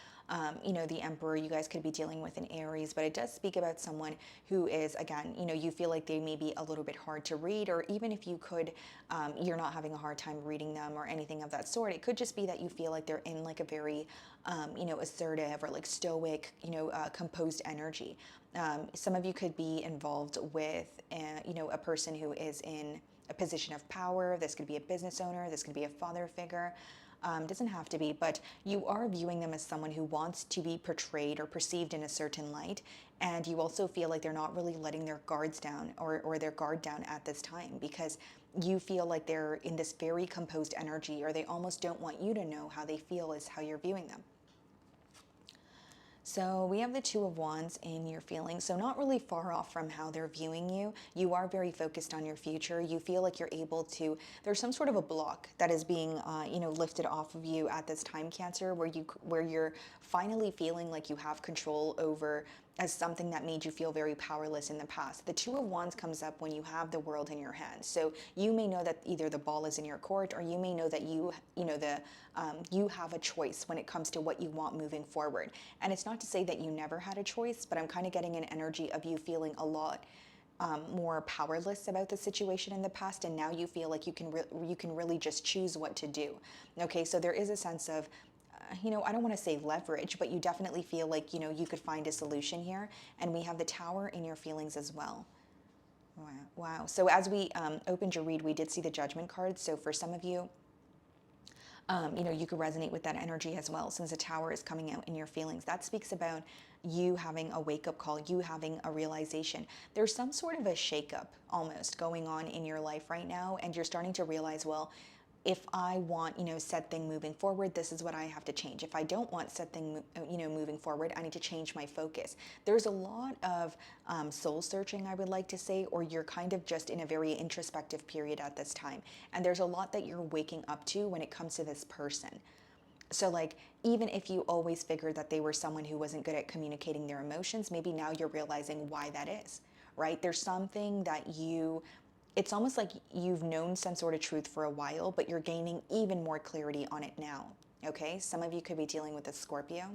You know, the Emperor, you guys could be dealing with an Aries, but it does speak about someone who is, again, you know, you feel like they may be a little bit hard to read, or even if you could, you're not having a hard time reading them or anything of that sort. It could just be that you feel like they're in like a very, you know, assertive or like stoic, you know, composed energy. Some of you could be involved with, you know, a person who is in a position of power. This could be a business owner. This could be a father figure. Doesn't have to be, but you are viewing them as someone who wants to be portrayed or perceived in a certain light. And you also feel like they're not really letting their guards down or their guard down at this time, because you feel like they're in this very composed energy, or they almost don't want you to know how they feel is how you're viewing them. So we have the Two of Wands in your feelings. So not really far off from how they're viewing you. You are very focused on your future. You feel like you're able to, there's some sort of a block that is being, you know, lifted off of you at this time, Cancer, where you're finally feeling like you have control over as something that made you feel very powerless in the past. The Two of Wands comes up when you have the world in your hands. So you may know that either the ball is in your court, or you may know that you have a choice when it comes to what you want moving forward. And it's not to say that you never had a choice, but I'm kind of getting an energy of you feeling a lot more powerless about the situation in the past, and now you feel like you can really just choose what to do. Okay, so there is a sense of, you know, I don't want to say leverage, but you definitely feel like, you know, you could find a solution here. And we have the Tower in your feelings as well. Wow. Wow. So as we opened your read, we did see the Judgment card. So for some of you, you know, you could resonate with that energy as well, since the Tower is coming out in your feelings. That speaks about you having a wake-up call, you having a realization. There's some sort of a shakeup almost going on in your life right now, and you're starting to realize, well, if I want, you know, said thing moving forward, this is what I have to change. If I don't want said thing, you know, moving forward, I need to change my focus. There's a lot of soul searching, I would like to say, or you're kind of just in a very introspective period at this time. And there's a lot that you're waking up to when it comes to this person. So like, even if you always figured that they were someone who wasn't good at communicating their emotions, maybe now you're realizing why that is, right? There's something that it's almost like you've known some sort of truth for a while, but you're gaining even more clarity on it now. Okay, some of you could be dealing with a Scorpio.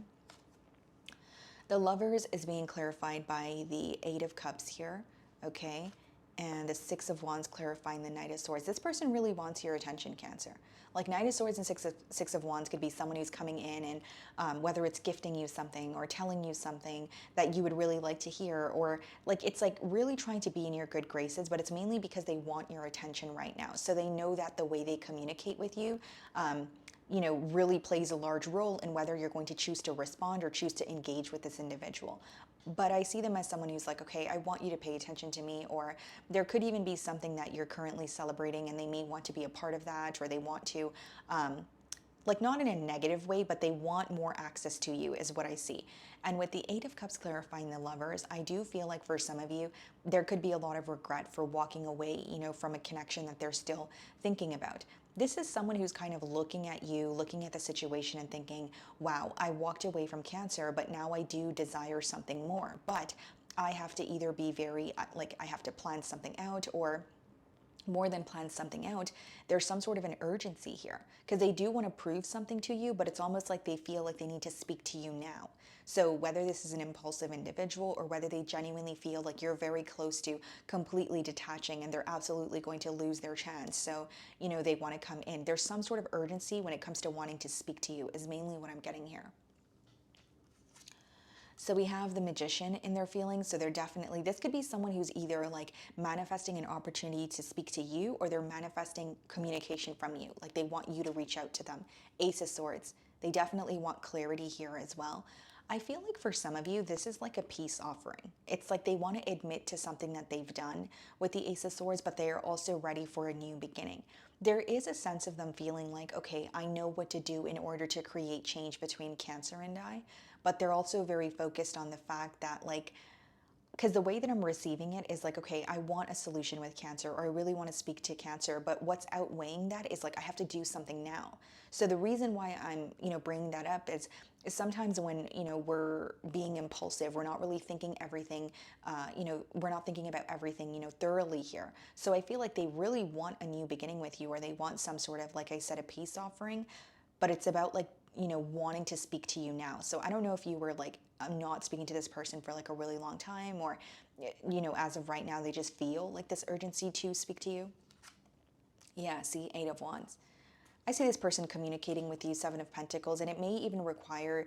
The Lovers is being clarified by the Eight of Cups here, okay? And the Six of Wands clarifying the Knight of Swords. This person really wants your attention, Cancer. Like Knight of Swords and Six of Wands could be someone who's coming in and whether it's gifting you something or telling you something that you would really like to hear, or like it's like really trying to be in your good graces, but it's mainly because they want your attention right now. So they know that the way they communicate with you, you know, really plays a large role in whether you're going to choose to respond or choose to engage with this individual. But I see them as someone who's like, okay, I want you to pay attention to me, or there could even be something that you're currently celebrating and they may want to be a part of that, or they want to, like not in a negative way, but they want more access to you is what I see. And with the Eight of Cups clarifying the Lovers, I do feel like for some of you, there could be a lot of regret for walking away, you know, from a connection that they're still thinking about. This is someone who's kind of looking at you, looking at the situation and thinking, wow, I walked away from Cancer, but now I do desire something more. But I have to either be very, like, I have to plan something out, or more than plan something out, there's some sort of an urgency here, because they do want to prove something to you, but it's almost like they feel like they need to speak to you now. So whether this is an impulsive individual or whether they genuinely feel like you're very close to completely detaching and they're absolutely going to lose their chance, so, you know, they want to come in. There's some sort of urgency when it comes to wanting to speak to you is mainly what I'm getting here. So we have the Magician in their feelings. So they're definitely, this could be someone who's either like manifesting an opportunity to speak to you, or they're manifesting communication from you. Like they want you to reach out to them. Ace of Swords. They definitely want clarity here as well. I feel like for some of you, this is like a peace offering. It's like they want to admit to something that they've done with the Ace of Swords, but they are also ready for a new beginning. There is a sense of them feeling like, okay, I know what to do in order to create change between Cancer and I, but they're also very focused on the fact that, like, because the way that I'm receiving it is like, okay, I want a solution with Cancer, or I really want to speak to Cancer, but what's outweighing that is like, I have to do something now. So the reason why I'm, bringing that up is sometimes when, we're being impulsive, we're not really thinking everything, we're not thinking about everything, thoroughly here. So I feel like they really want a new beginning with you, or they want some sort of, like I said, a peace offering, but it's about like, wanting to speak to you now. So I don't know if you were like, I'm not speaking to this person for like a really long time, or, as of right now, they just feel like this urgency to speak to you. Yeah, see, Eight of Wands. I see this person communicating with you, Seven of Pentacles, and it may even require,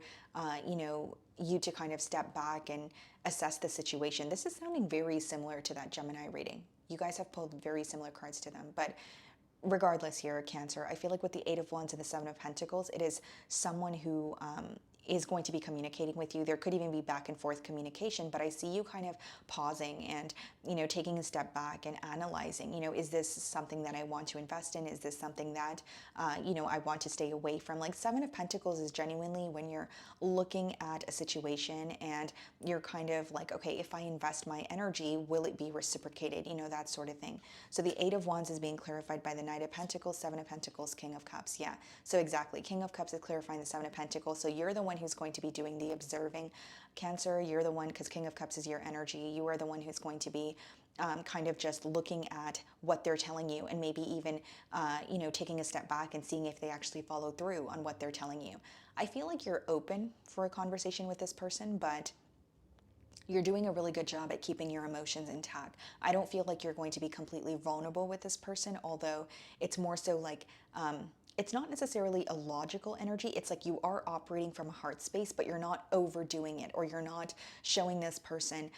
you to kind of step back and assess the situation. This is sounding very similar to that Gemini reading. You guys have pulled very similar cards to them, but regardless here, Cancer, I feel like with the Eight of Wands and the Seven of Pentacles, it is someone who is going to be communicating with you. There could even be back and forth communication, but I see you kind of pausing and, taking a step back and analyzing, is this something that I want to invest in? Is this something that, I want to stay away from? Like Seven of Pentacles is genuinely when you're looking at a situation and you're kind of like, okay, if I invest my energy, will it be reciprocated? That sort of thing. So the Eight of Wands is being clarified by the Knight of Pentacles, Seven of Pentacles, King of Cups. Yeah, so exactly. King of Cups is clarifying the Seven of Pentacles. So you're the one who's going to be doing the observing. Cancer, you're the one, because King of Cups is your energy. You are the one who's going to be kind of just looking at what they're telling you, and maybe even, taking a step back and seeing if they actually follow through on what they're telling you. I feel like you're open for a conversation with this person, but you're doing a really good job at keeping your emotions intact. I don't feel like you're going to be completely vulnerable with this person, although it's more so like, it's not necessarily a logical energy. It's like you are operating from a heart space, but you're not overdoing it, or you're not showing this person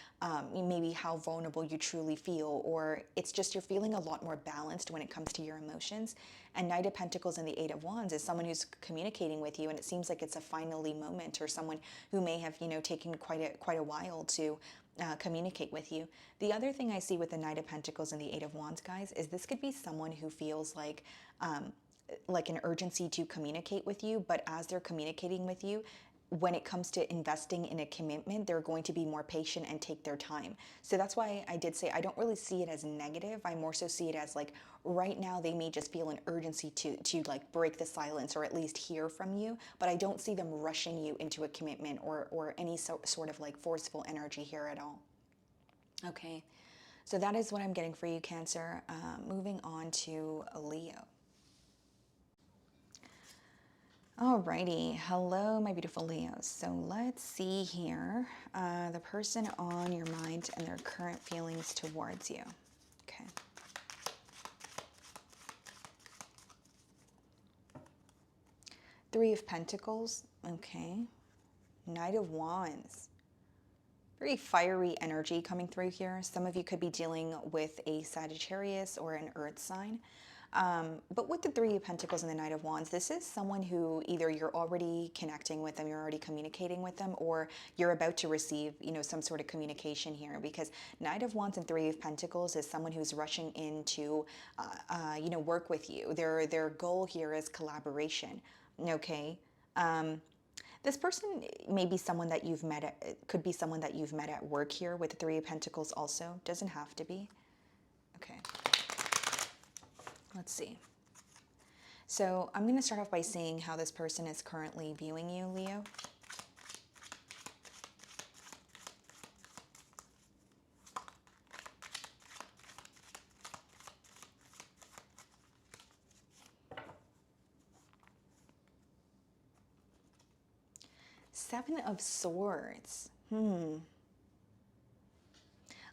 maybe how vulnerable you truly feel, or it's just you're feeling a lot more balanced when it comes to your emotions. And Knight of Pentacles and the Eight of Wands is someone who's communicating with you, and it seems like it's a finally moment, or someone who may have, taken quite a while to communicate with you. The other thing I see with the Knight of Pentacles and the Eight of Wands, guys, is this could be someone who feels like an urgency to communicate with you, but as they're communicating with you, when it comes to investing in a commitment, they're going to be more patient and take their time. So that's why I did say I don't really see it as negative. I more so see it as like right now they may just feel an urgency to like break the silence, or at least hear from you, but I don't see them rushing you into a commitment or any sort of like forceful energy here at all. Okay, so that is what I'm getting for you, Cancer. Moving on to Leo. Alrighty, hello my beautiful Leos. So let's see here, the person on your mind and their current feelings towards you. Okay. Three of Pentacles, okay. Knight of Wands. Very fiery energy coming through here. Some of you could be dealing with a Sagittarius or an Earth sign. But with the Three of Pentacles and the Knight of Wands, this is someone who either you're already connecting with them, you're already communicating with them, or you're about to receive, some sort of communication here, because Knight of Wands and Three of Pentacles is someone who's rushing in to, work with you. Their goal here is collaboration, okay? This person may be someone that you've met could be someone that you've met at work here with the Three of Pentacles also. Doesn't have to be. Okay. Let's see. So I'm going to start off by seeing how this person is currently viewing you, Leo. Seven of Swords.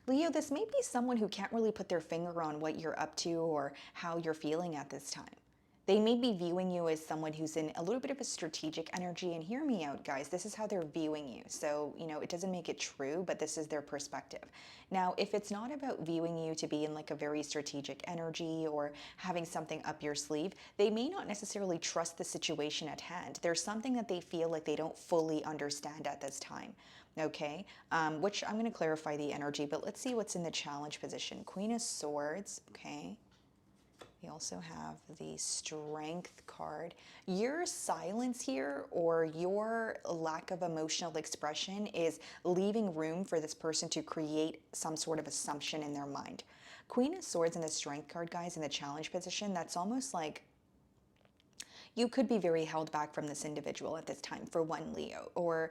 Leo, this may be someone who can't really put their finger on what you're up to or how you're feeling at this time. They may be viewing you as someone who's in a little bit of a strategic energy, and hear me out, guys. This is how they're viewing you. So, it doesn't make it true, but this is their perspective. Now, if it's not about viewing you to be in like a very strategic energy or having something up your sleeve, they may not necessarily trust the situation at hand. There's something that they feel like they don't fully understand at this time. Okay, which I'm going to clarify the energy, but let's see what's in the challenge position. Queen of Swords, okay. We also have the Strength card. Your silence here, or your lack of emotional expression, is leaving room for this person to create some sort of assumption in their mind. Queen of Swords and the Strength card, guys, in the challenge position, that's almost like you could be very held back from this individual at this time, for one, Leo. Or,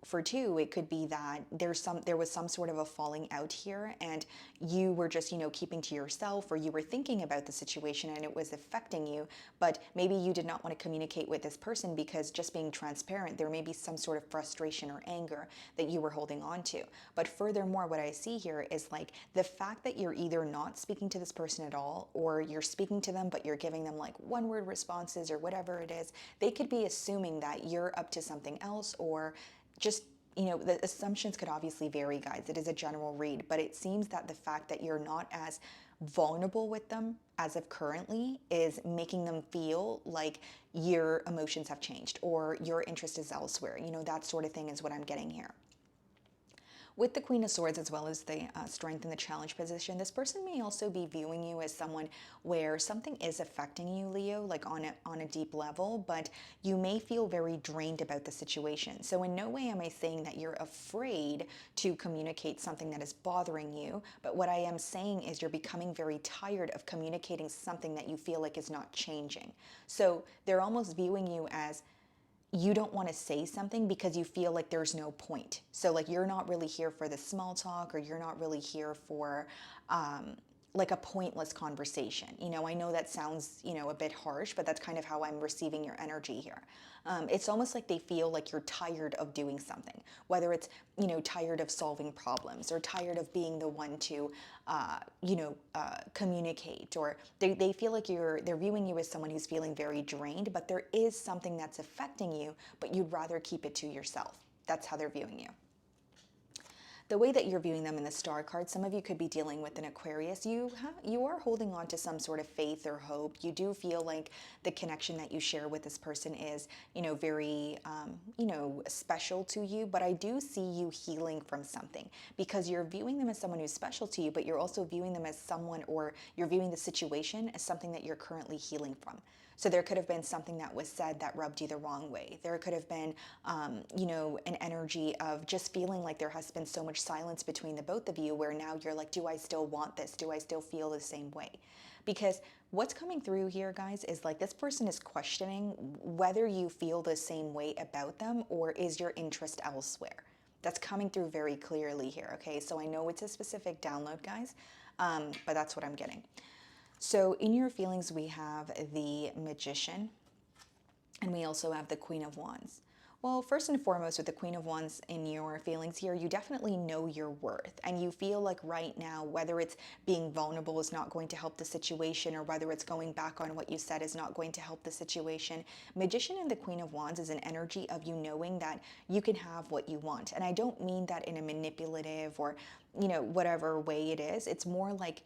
for two, it could be that there was some sort of a falling out here, and you were just, keeping to yourself, or you were thinking about the situation and it was affecting you, but maybe you did not want to communicate with this person because, just being transparent, there may be some sort of frustration or anger that you were holding on to. But furthermore, what I see here is like the fact that you're either not speaking to this person at all, or you're speaking to them but you're giving them like one word responses or whatever it is. They could be assuming that you're up to something else, or just, the assumptions could obviously vary, guys. It is a general read, but it seems that the fact that you're not as vulnerable with them as of currently is making them feel like your emotions have changed or your interest is elsewhere. That sort of thing is what I'm getting here. With the Queen of Swords, as well as the Strength and the challenge position, this person may also be viewing you as someone where something is affecting you, Leo, like on a deep level, but you may feel very drained about the situation. So in no way am I saying that you're afraid to communicate something that is bothering you, but what I am saying is you're becoming very tired of communicating something that you feel like is not changing. So they're almost viewing you as, you don't want to say something because you feel like there's no point. So like you're not really here for the small talk, or you're not really here for like a pointless conversation. I know that sounds, a bit harsh, but that's kind of how I'm receiving your energy here. It's almost like they feel like you're tired of doing something, whether it's, tired of solving problems, or tired of being the one to, communicate, or they feel like they're viewing you as someone who's feeling very drained, but there is something that's affecting you, but you'd rather keep it to yourself. That's how they're viewing you. The way that you're viewing them in the Star card, some of you could be dealing with an Aquarius. You are holding on to some sort of faith or hope. You do feel like the connection that you share with this person is, very, special to you. But I do see you healing from something, because you're viewing them as someone who's special to you, but you're also viewing them as someone, or you're viewing the situation as something that you're currently healing from. So there could have been something that was said that rubbed you the wrong way. There could have been, an energy of just feeling like there has been so much silence between the both of you, where now you're like, do I still want this? Do I still feel the same way? Because what's coming through here, guys, is like this person is questioning whether you feel the same way about them, or is your interest elsewhere. That's coming through very clearly here, okay? So I know it's a specific download, guys, but that's what I'm getting. So in your feelings, we have the Magician, and we also have the Queen of Wands. Well, first and foremost, with the Queen of Wands in your feelings here, you definitely know your worth, and you feel like right now, whether it's being vulnerable is not going to help the situation, or whether it's going back on what you said is not going to help the situation. Magician and the Queen of Wands is an energy of you knowing that you can have what you want. And I don't mean that in a manipulative or, whatever way it is. It's more like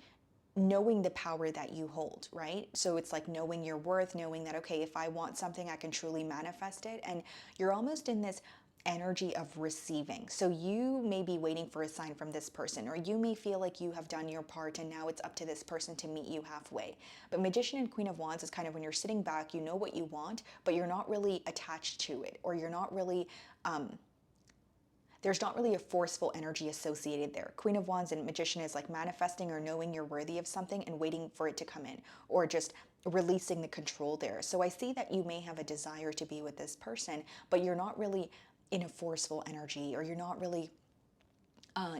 knowing the power that you hold, right? So it's like knowing your worth, knowing that, okay, if I want something, I can truly manifest it. And you're almost in this energy of receiving. So you may be waiting for a sign from this person, or you may feel like you have done your part and now it's up to this person to meet you halfway. But Magician and Queen of Wands is kind of when you're sitting back, you know what you want, but you're not really attached to it, or you're not really, there's not really a forceful energy associated there. Queen of Wands and Magician is like manifesting or knowing you're worthy of something and waiting for it to come in, or just releasing the control there. So I see that you may have a desire to be with this person, but you're not really in a forceful energy, or you're not really,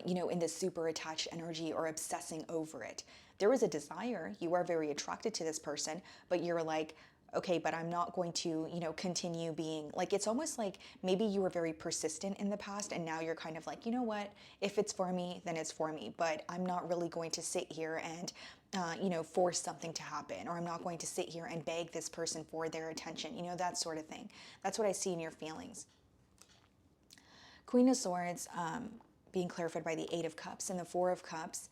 in this super attached energy or obsessing over it. There is a desire. You are very attracted to this person, but you're like, okay, but I'm not going to, continue being like, it's almost like maybe you were very persistent in the past, and now you're kind of like, you know what, if it's for me, then it's for me, but I'm not really going to sit here and, force something to happen, or I'm not going to sit here and beg this person for their attention, that sort of thing. That's what I see in your feelings. Queen of Swords, being clarified by the Eight of Cups, and the Four of Cups,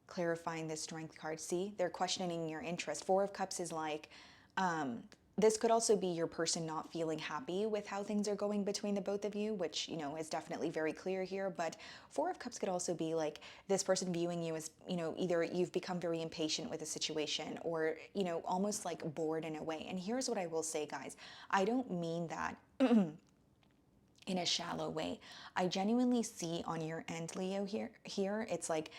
clarifying the Strength card. See, they're questioning your interest. Four of Cups is like, This could also be your person not feeling happy with how things are going between the both of you, which, you know, is definitely very clear here. But Four of Cups could also be like this person viewing you as, you know, either you've become very impatient with a situation or, you know, almost like bored in a way. And here's what I will say, guys. I don't mean that in a shallow way. I genuinely see on your end, Leo, here it's like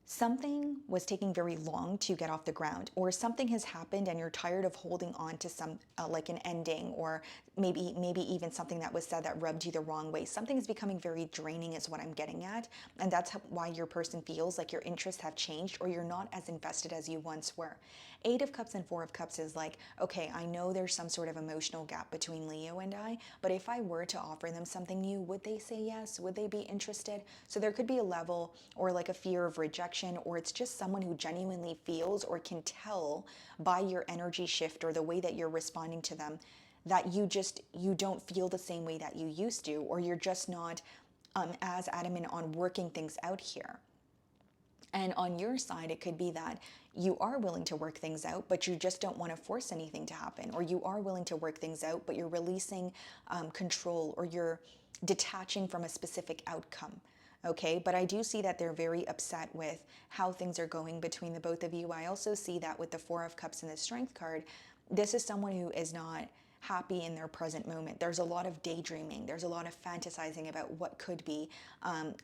something was taking very long to get off the ground, or something has happened and you're tired of holding on to some like an ending, or maybe even something that was said that rubbed you the wrong way. Something is becoming very draining is what I'm getting at, and that's why your person feels like your interests have changed or you're not as invested as you once were. Eight of Cups and Four of Cups is like, okay, I know there's some sort of emotional gap between Leo and I, but if I were to offer them something new, would they say yes? Would they be interested? So there could be a level or like a fear of rejection, or it's just someone who genuinely feels or can tell by your energy shift or the way that you're responding to them that you don't feel the same way that you used to, or you're just not as adamant on working things out here. And on your side, it could be that you are willing to work things out, but you just don't want to force anything to happen. Or you are willing to work things out, but you're releasing control, or you're detaching from a specific outcome. Okay, but I do see that they're very upset with how things are going between the both of you. I also see that with the Four of Cups and the Strength card, this is someone who is not happy in their present moment. There's a lot of daydreaming. There's a lot of fantasizing about what could be.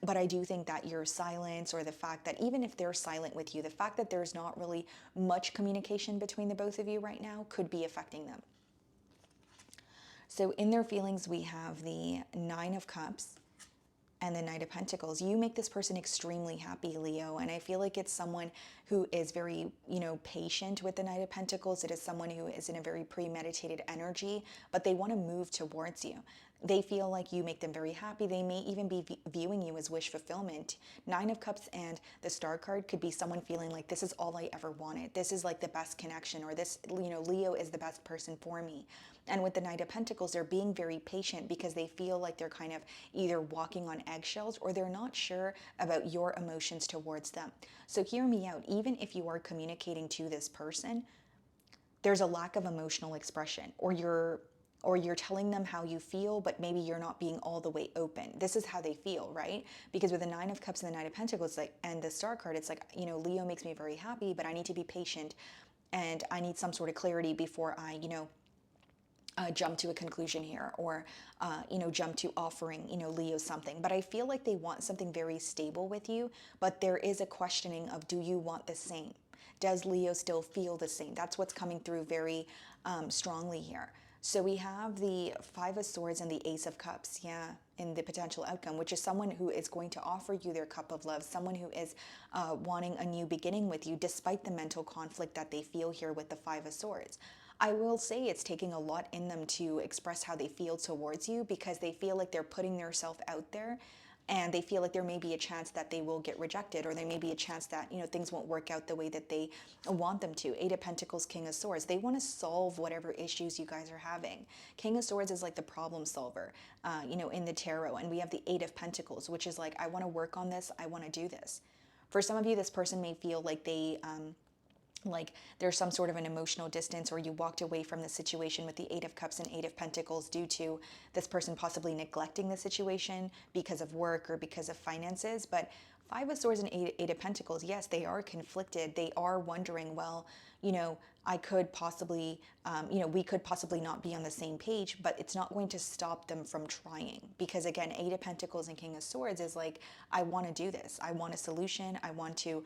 But I do think that your silence, or the fact that even if they're silent with you, the fact that there's not really much communication between the both of you right now could be affecting them. So in their feelings, we have the Nine of Cups and the Knight of Pentacles. You make this person extremely happy, Leo, and I feel like it's someone who is very, you know, patient with the Knight of Pentacles. It is someone who is in a very premeditated energy, but they want to move towards you. They feel like you make them very happy. They may even be viewing you as wish fulfillment. Nine of Cups and the Star card could be someone feeling like this is all I ever wanted. This is like the best connection, or this, you know, Leo is the best person for me. And with the Knight of Pentacles, they're being very patient because they feel like they're kind of either walking on eggshells, or they're not sure about your emotions towards them. So hear me out. Even if you are communicating to this person, there's a lack of emotional expression, or you're telling them how you feel, but maybe you're not being all the way open. This is how they feel, right? Because with the Nine of Cups and the Knight of Pentacles, like, and the Star card, it's like, you know, Leo makes me very happy, but I need to be patient, and I need some sort of clarity before I, you know, jump to a conclusion here, or you know, jump to offering, you know, Leo something. But I feel like they want something very stable with you, but there is a questioning of, do you want the same? Does Leo still feel the same? That's what's coming through very strongly here. So we have the Five of Swords and the Ace of Cups, yeah, in the potential outcome, which is someone who is going to offer you their cup of love, someone who is wanting a new beginning with you, despite the mental conflict that they feel here with the Five of Swords. I will say it's taking a lot in them to express how they feel towards you, because they feel like they're putting themselves out there, and they feel like there may be a chance that they will get rejected, or there may be a chance that, you know, things won't work out the way that they want them to. Eight of Pentacles, King of Swords. They want to solve whatever issues you guys are having. King of Swords is like the problem solver, you know, in the tarot. And we have the Eight of Pentacles, which is like, I want to work on this. I want to do this. For some of you, this person may feel like they, like there's some sort of an emotional distance, or you walked away from the situation with the Eight of Cups and Eight of Pentacles due to this person possibly neglecting the situation because of work or because of finances. But Five of Swords and Eight of Pentacles, yes, they are conflicted. They are wondering, well, you know, I could possibly, you know, we could possibly not be on the same page, but it's not going to stop them from trying. Because again, Eight of Pentacles and King of Swords is like, I want to do this. I want a solution. I want to,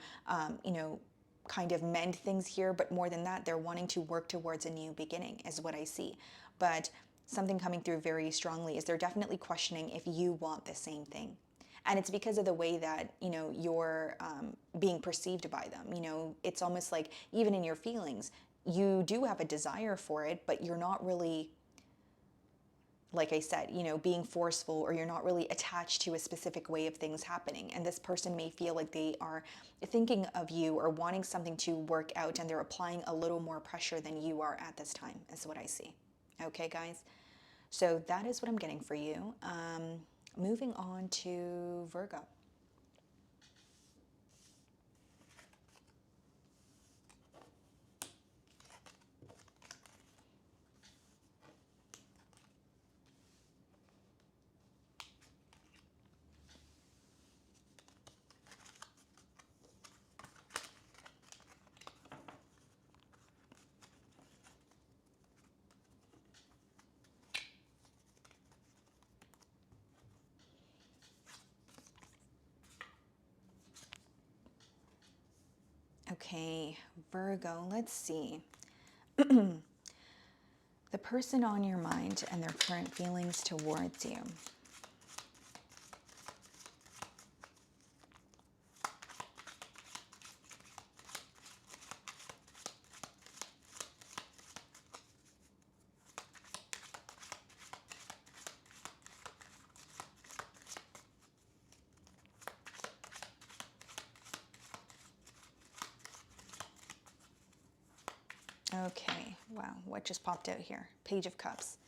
you know, kind of mend things here, but more than that, they're wanting to work towards a new beginning is what I see. But something coming through very strongly is they're definitely questioning if you want the same thing. And it's because of the way that, you know, you're being perceived by them. You know, it's almost like even in your feelings, you do have a desire for it, but you're not really, like I said, you know, being forceful, or you're not really attached to a specific way of things happening. And this person may feel like they are thinking of you or wanting something to work out, and they're applying a little more pressure than you are at this time, is what I see. Okay, guys? So that is what I'm getting for you. Moving on to Virgo. Okay, Virgo, let's see. The person on your mind and their current feelings towards you. Okay, wow, what just popped out here? Page of Cups.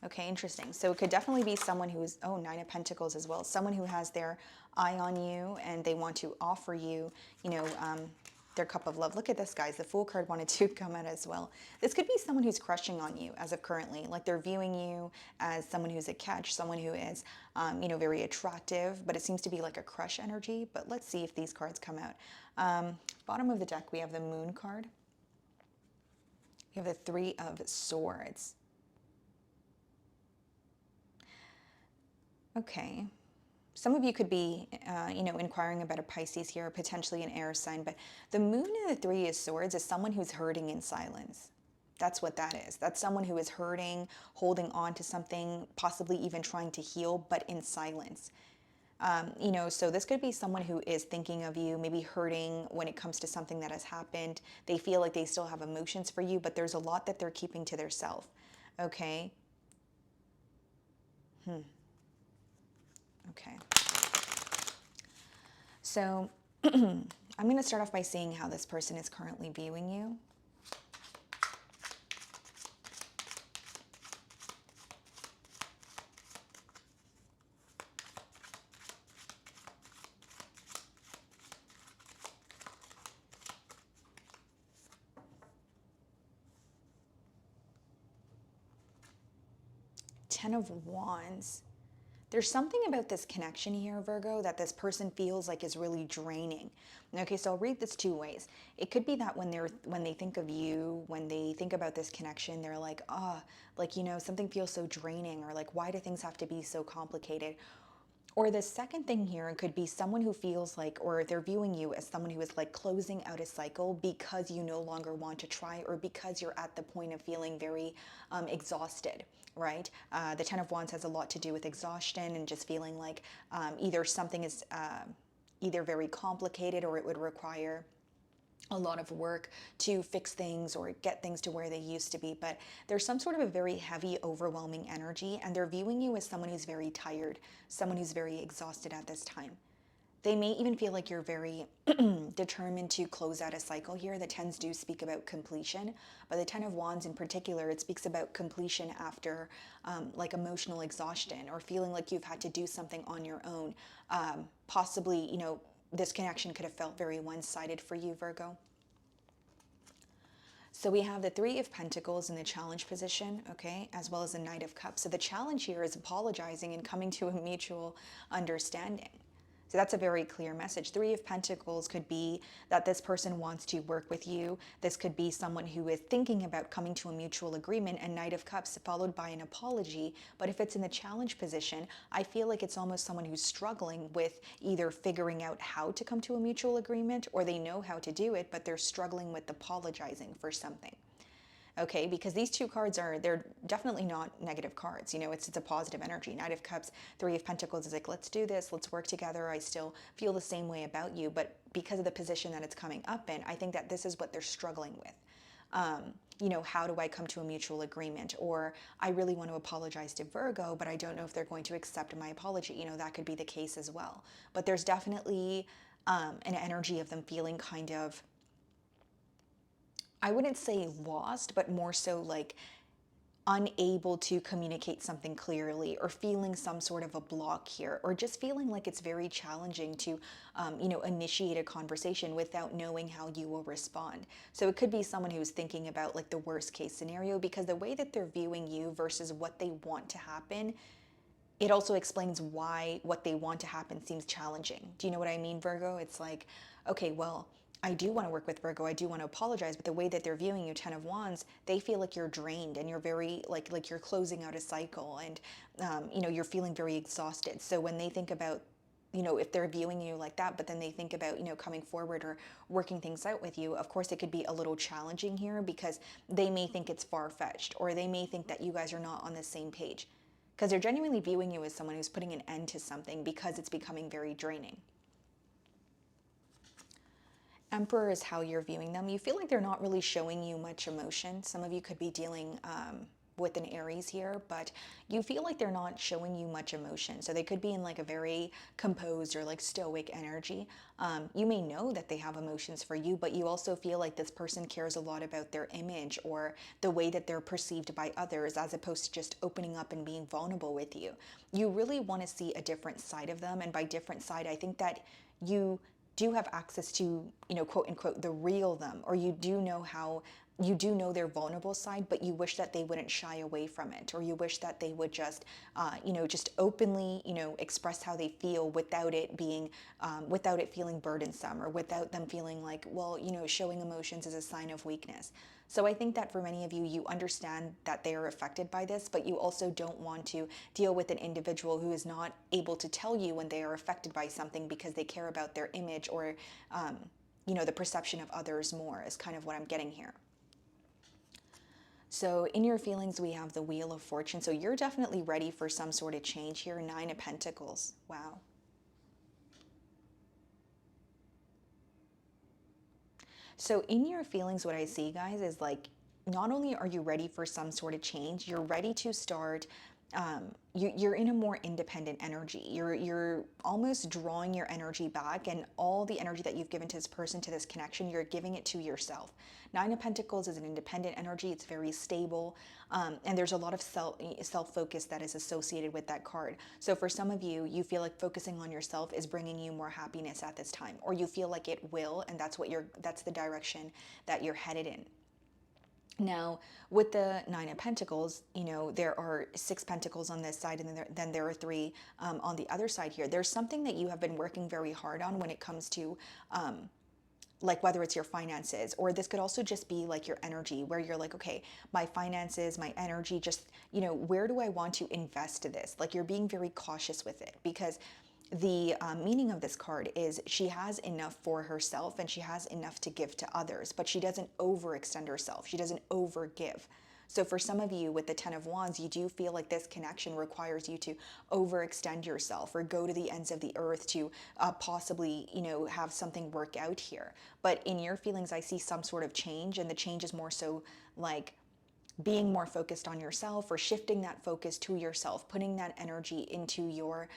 Okay, interesting. So it could definitely be someone who is, oh, Nine of Pentacles as well. Someone who has their eye on you and they want to offer you, you know, their cup of love. Look at this, guys. The Fool card wanted to come out as well. This could be someone who's crushing on you as of currently. Like they're viewing you as someone who's a catch, someone who is, you know, very attractive, but it seems to be like a crush energy. But let's see if these cards come out. Bottom of the deck, we have the Moon card. We have the Three of Swords. Okay. Some of you could be, you know, inquiring about a Pisces here, potentially an air sign, but the Moon and the Three of Swords is someone who's hurting in silence. That's what that is. That's someone who is hurting, holding on to something, possibly even trying to heal, but in silence. You know, so this could be someone who is thinking of you, maybe hurting when it comes to something that has happened. They feel like they still have emotions for you, but there's a lot that they're keeping to themselves. Okay. Okay. So I'm going to start off by seeing how this person is currently viewing you. Ten of Wands. There's something about this connection here, Virgo, that this person feels like is really draining. Okay, so I'll read this two ways. It could be that when they think of you, when they think about this connection, they're like, oh, like, you know, something feels so draining, or like, why do things have to be so complicated? Or the second thing here could be someone who feels like, or they're viewing you as someone who is like closing out a cycle because you no longer want to try, or because you're at the point of feeling very exhausted, right? The Ten of Wands has a lot to do with exhaustion and just feeling like either something is either very complicated, or it would require a lot of work to fix things or get things to where they used to be. But there's some sort of a very heavy, overwhelming energy, and they're viewing you as someone who's very tired, someone who's very exhausted at this time. They may even feel like you're very determined to close out a cycle here. The tens do speak about completion, but the Ten of Wands in particular, it speaks about completion after like emotional exhaustion, or feeling like you've had to do something on your own. Possibly, you know, this connection could have felt very one-sided for you, Virgo. So we have the Three of Pentacles in the challenge position, okay, as well as the Knight of Cups. So the challenge here is apologizing and coming to a mutual understanding. So that's a very clear message. Three of Pentacles could be that this person wants to work with you. This could be someone who is thinking about coming to a mutual agreement, and Knight of Cups followed by an apology. But if it's in the challenge position, I feel like it's almost someone who's struggling with either figuring out how to come to a mutual agreement, or they know how to do it, but they're struggling with apologizing for something. Okay, because these two cards they're definitely not negative cards. You know, it's a positive energy. Knight of Cups, Three of Pentacles is like, let's do this, let's work together. I still feel the same way about you, but because of the position that it's coming up in, I think that this is what they're struggling with. You know, how do I come to a mutual agreement? Or I really want to apologize to Virgo, but I don't know if they're going to accept my apology. You know, that could be the case as well. But there's definitely an energy of them feeling kind of, I wouldn't say lost, but more so like unable to communicate something clearly, or feeling some sort of a block here, or just feeling like it's very challenging to, you know, initiate a conversation without knowing how you will respond. So it could be someone who's thinking about like the worst case scenario, because the way that they're viewing you versus what they want to happen, it also explains why what they want to happen seems challenging. Do you know what I mean, Virgo? It's like, okay, well, I do want to work with Virgo, I do want to apologize, but the way that they're viewing you, Ten of Wands, they feel like you're drained and you're very, like you're closing out a cycle, and, you know, you're feeling very exhausted. So when they think about if they're viewing you like that, but then they think about, coming forward or working things out with you, of course it could be a little challenging here because they may think it's far-fetched, or they may think that you guys are not on the same page, because they're genuinely viewing you as someone who's putting an end to something because it's becoming very draining. Emperor is how you're viewing them. You feel like they're not really showing you much emotion. Some of you could be dealing with an Aries here, but you feel like they're not showing you much emotion. So they could be in like a very composed or like stoic energy. You may know that they have emotions for you, but you also feel like this person cares a lot about their image or the way that they're perceived by others, as opposed to just opening up and being vulnerable with you. You really want to see a different side of them. And by different side, I think that you do have access to, quote unquote, the real them, or you do know their vulnerable side, but you wish that they wouldn't shy away from it, or you wish that they would just, just openly, express how they feel without it being, without it feeling burdensome, or without them feeling like, well, showing emotions is a sign of weakness. So I think that for many of you, you understand that they are affected by this, but you also don't want to deal with an individual who is not able to tell you when they are affected by something because they care about their image or, the perception of others more, is kind of what I'm getting here. So in your feelings, we have the Wheel of Fortune. So you're definitely ready for some sort of change here. 9 of Pentacles. Wow. So in your feelings, what I see, guys, is like, not only are you ready for some sort of change, you're ready to start, you're in a more independent energy. You're almost drawing your energy back, and all the energy that you've given to this person, to this connection, you're giving it to yourself. 9 of Pentacles is an independent energy. It's very stable, and there's a lot of self-focus that is associated with that card. So for some of you, you feel like focusing on yourself is bringing you more happiness at this time, or you feel like it will, and that's the direction that you're headed in. Now, with the 9 of Pentacles, there are 6 Pentacles on this side, and then there are 3 on the other side here. There's something that you have been working very hard on when it comes to, like, whether it's your finances, or this could also just be like your energy, where you're like, okay, my finances, my energy, just, where do I want to invest this? Like, you're being very cautious with it, because the meaning of this card is she has enough for herself and she has enough to give to others, but she doesn't overextend herself. She doesn't overgive. So for some of you with the 10 of Wands, you do feel like this connection requires you to overextend yourself or go to the ends of the earth to possibly, have something work out here. But in your feelings, I see some sort of change, and the change is more so like being more focused on yourself, or shifting that focus to yourself, putting that energy into your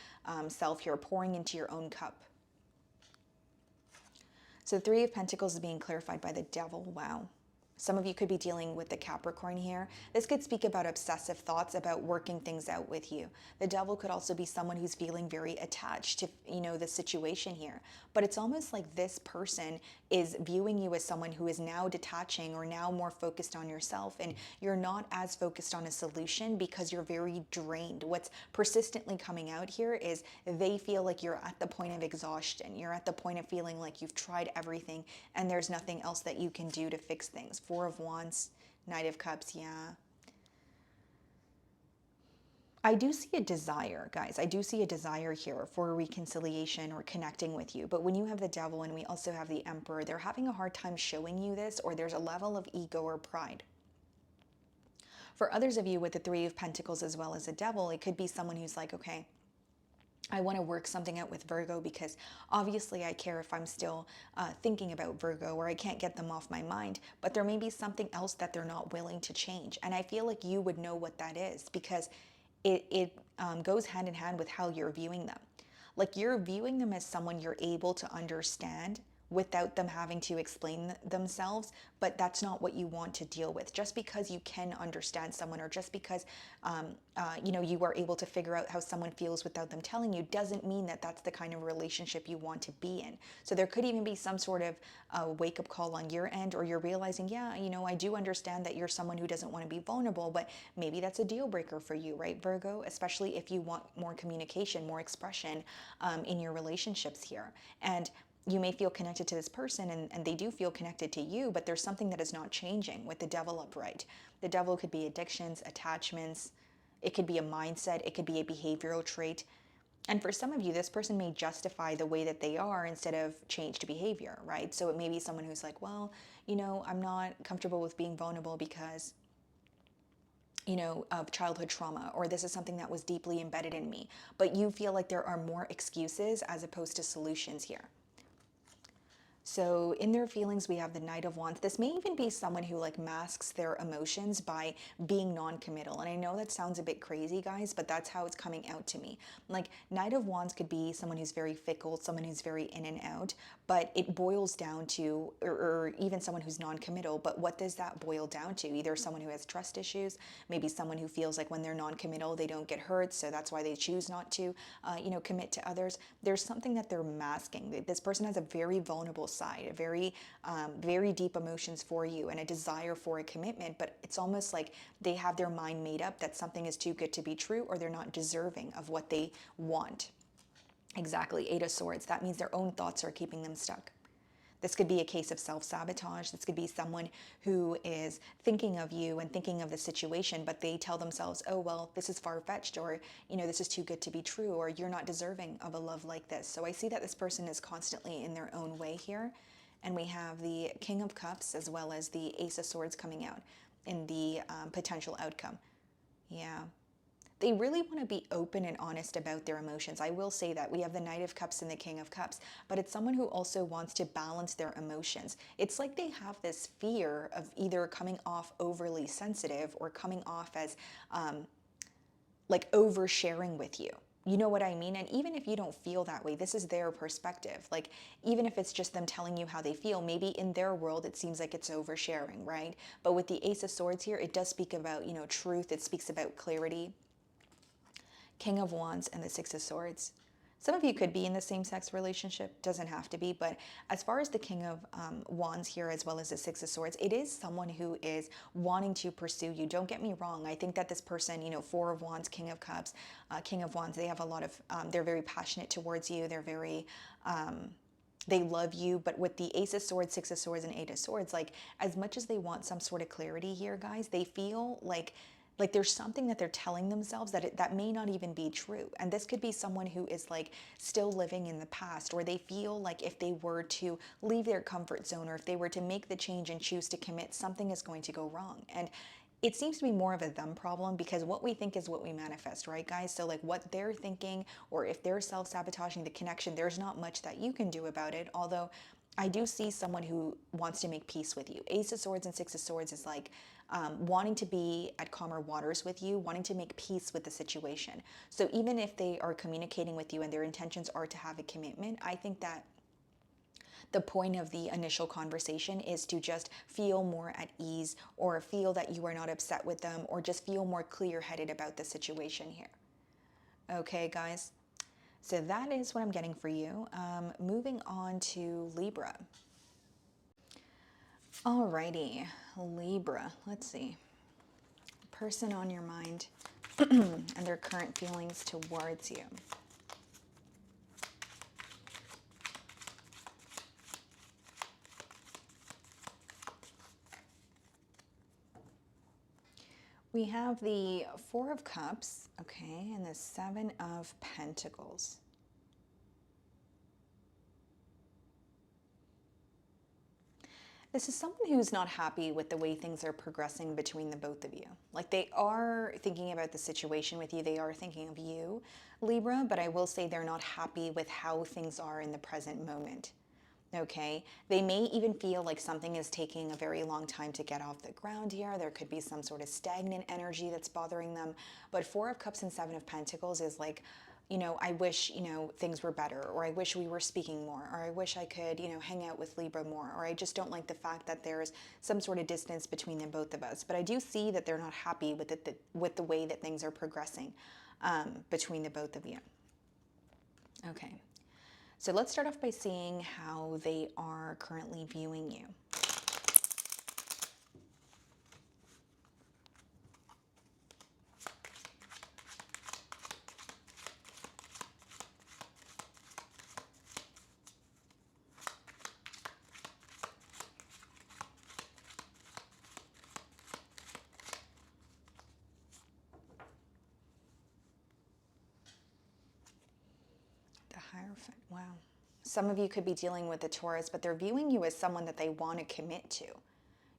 self here, pouring into your own cup. So 3 of Pentacles is being clarified by the Devil. Wow. Some of you could be dealing with the Capricorn here. This could speak about obsessive thoughts about working things out with you. The Devil could also be someone who's feeling very attached to, the situation here. But it's almost like this person is viewing you as someone who is now detaching, or now more focused on yourself, and you're not as focused on a solution because you're very drained. What's persistently coming out here is they feel like you're at the point of exhaustion. You're at the point of feeling like you've tried everything and there's nothing else that you can do to fix things. 4 of Wands, Knight of Cups, yeah. I do see a desire, guys. I do see a desire here for reconciliation or connecting with you. But when you have the Devil and we also have the Emperor, they're having a hard time showing you this, or there's a level of ego or pride. For others of you with the 3 of Pentacles as well as the Devil, it could be someone who's like, okay, I want to work something out with Virgo because obviously I care if I'm still thinking about Virgo, or I can't get them off my mind, but there may be something else that they're not willing to change. And I feel like you would know what that is, because it goes hand in hand with how you're viewing them. Like, you're viewing them as someone you're able to understand without them having to explain themselves, but that's not what you want to deal with. Just because you can understand someone, or just because you are able to figure out how someone feels without them telling you, doesn't mean that that's the kind of relationship you want to be in. So there could even be some sort of wake-up call on your end, or you're realizing, yeah, I do understand that you're someone who doesn't want to be vulnerable, but maybe that's a deal breaker for you, right, Virgo? Especially if you want more communication, more expression in your relationships here. And you may feel connected to this person, and they do feel connected to you, but there's something that is not changing with the Devil upright. The Devil could be addictions, attachments. It could be a mindset. It could be a behavioral trait. And for some of you, this person may justify the way that they are instead of changed behavior, right? So it may be someone who's like, well, I'm not comfortable with being vulnerable because, of childhood trauma, or this is something that was deeply embedded in me. But you feel like there are more excuses as opposed to solutions here. So in their feelings, we have the Knight of Wands. This may even be someone who like masks their emotions by being non-committal. And I know that sounds a bit crazy, guys, but that's how it's coming out to me. Like Knight of Wands could be someone who's very fickle, someone who's very in and out, but it boils down to, or even someone who's non-committal. But what does that boil down to? Either someone who has trust issues, maybe someone who feels like when they're non-committal, they don't get hurt. So that's why they choose not to, commit to others. There's something that they're masking. This person has a very vulnerable side, a very deep emotions for you and a desire for a commitment, but it's almost like they have their mind made up that something is too good to be true, or they're not deserving of what they want. Exactly, Eight of Swords. That means their own thoughts are keeping them stuck. This could be a case of self-sabotage. This could be someone who is thinking of you and thinking of the situation, but they tell themselves, oh, well, this is far-fetched, or, this is too good to be true, or you're not deserving of a love like this. So I see that this person is constantly in their own way here. And we have the King of Cups as well as the Ace of Swords coming out in the potential outcome. Yeah. They really want to be open and honest about their emotions. I will say that. We have the Knight of Cups and the King of Cups, but it's someone who also wants to balance their emotions. It's like they have this fear of either coming off overly sensitive or coming off as like oversharing with you. You know what I mean? And even if you don't feel that way, this is their perspective. Like, even if it's just them telling you how they feel, maybe in their world, it seems like it's oversharing, right? But with the Ace of Swords here, it does speak about, truth. It speaks about clarity. King of Wands and the Six of Swords. Some of you could be in the same-sex relationship, doesn't have to be, but as far as the King of Wands here as well as the Six of Swords, it is someone who is wanting to pursue you. Don't get me wrong. I think that this person, Four of Wands, King of Cups, King of Wands, they have a lot of, they're very passionate towards you. They're very, they love you. But with the Ace of Swords, Six of Swords, and Eight of Swords, like as much as they want some sort of clarity here, guys, they feel like there's something that they're telling themselves that may not even be true. And this could be someone who is like still living in the past, or they feel like if they were to leave their comfort zone, or if they were to make the change and choose to commit, something is going to go wrong. And it seems to be more of a them problem, because what we think is what we manifest, right, guys? So like what they're thinking, or if they're self-sabotaging the connection, there's not much that you can do about it. Although I do see someone who wants to make peace with you. Ace of Swords and Six of Swords is like wanting to be at calmer waters with you, wanting to make peace with the situation. So even if they are communicating with you and their intentions are to have a commitment, I think that the point of the initial conversation is to just feel more at ease, or feel that you are not upset with them, or just feel more clear-headed about the situation here. Okay, guys? So that is what I'm getting for you. Moving on to Libra. Alrighty, Libra. Let's see. Person on your mind and their current feelings towards you. We have the Four of Cups, okay, and the Seven of Pentacles. This is someone who's not happy with the way things are progressing between the both of you. Like, they are thinking about the situation with you. They are thinking of you, Libra, but I will say they're not happy with how things are in the present moment. Okay, they may even feel like something is taking a very long time to get off the ground here. There could be some sort of stagnant energy that's bothering them. But Four of Cups and Seven of Pentacles is like, I wish, things were better, or I wish we were speaking more, or I wish I could, hang out with Libra more, or I just don't like the fact that there's some sort of distance between the both of us. But I do see that they're not happy with it, with the way that things are progressing between the both of you. Okay. So let's start off by seeing how they are currently viewing you. Hierophant. Wow. Some of you could be dealing with a Taurus, but they're viewing you as someone that they want to commit to.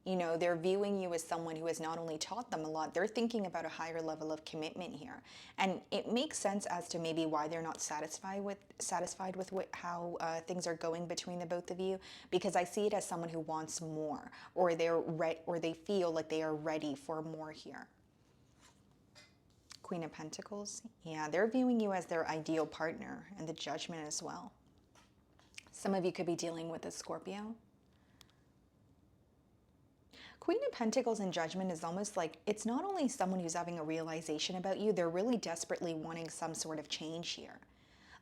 You know, they're viewing you as someone who has not only taught them a lot, they're thinking about a higher level of commitment here. And it makes sense as to maybe why they're not satisfied with how things are going between the both of you, because I see it as someone who wants more, or they feel like they are ready for more here. Queen of Pentacles. Yeah, they're viewing you as their ideal partner, and the Judgment as well. Some of you could be dealing with a Scorpio. Queen of Pentacles and Judgment is almost like it's not only someone who's having a realization about you, they're really desperately wanting some sort of change here.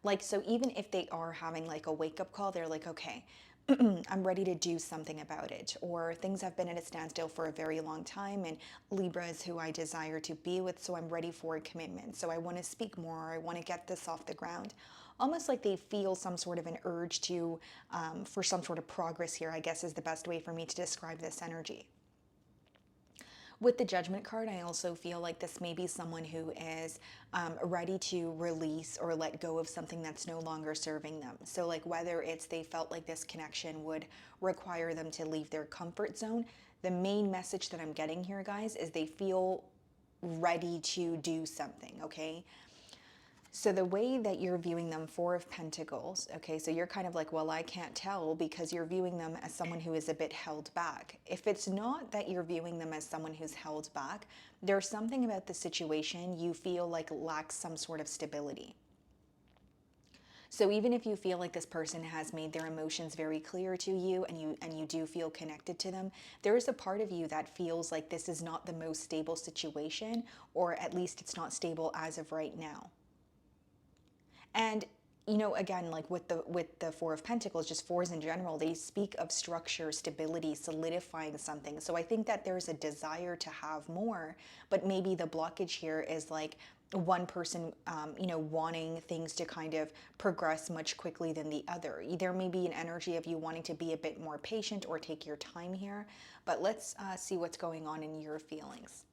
Like, so even if they are having like a wake-up call, they're like, okay, I'm ready to do something about it. Or things have been at a standstill for a very long time, and Libra is who I desire to be with, so I'm ready for a commitment. So I want to speak more, I want to get this off the ground. Almost like they feel some sort of an urge to, for some sort of progress here, I guess is the best way for me to describe this energy. With the Judgment card, I also feel like this may be someone who is ready to release or let go of something that's no longer serving them. So like whether it's they felt like this connection would require them to leave their comfort zone, the main message that I'm getting here, guys, is they feel ready to do something, okay? So the way that you're viewing them, Four of Pentacles, okay, so you're kind of like, well, I can't tell, because you're viewing them as someone who is a bit held back. If it's not that you're viewing them as someone who's held back, there's something about the situation you feel like lacks some sort of stability. So even if you feel like this person has made their emotions very clear to you, and you do feel connected to them, there is a part of you that feels like this is not the most stable situation, or at least it's not stable as of right now. And, you know, again, like with the Four of Pentacles, just fours in general, they speak of structure, stability, solidifying something. So I think that there's a desire to have more, but maybe the blockage here is like one person, you know, wanting things to kind of progress much quickly than the other. There may be an energy of you wanting to be a bit more patient or take your time here, but let's see what's going on in your feelings.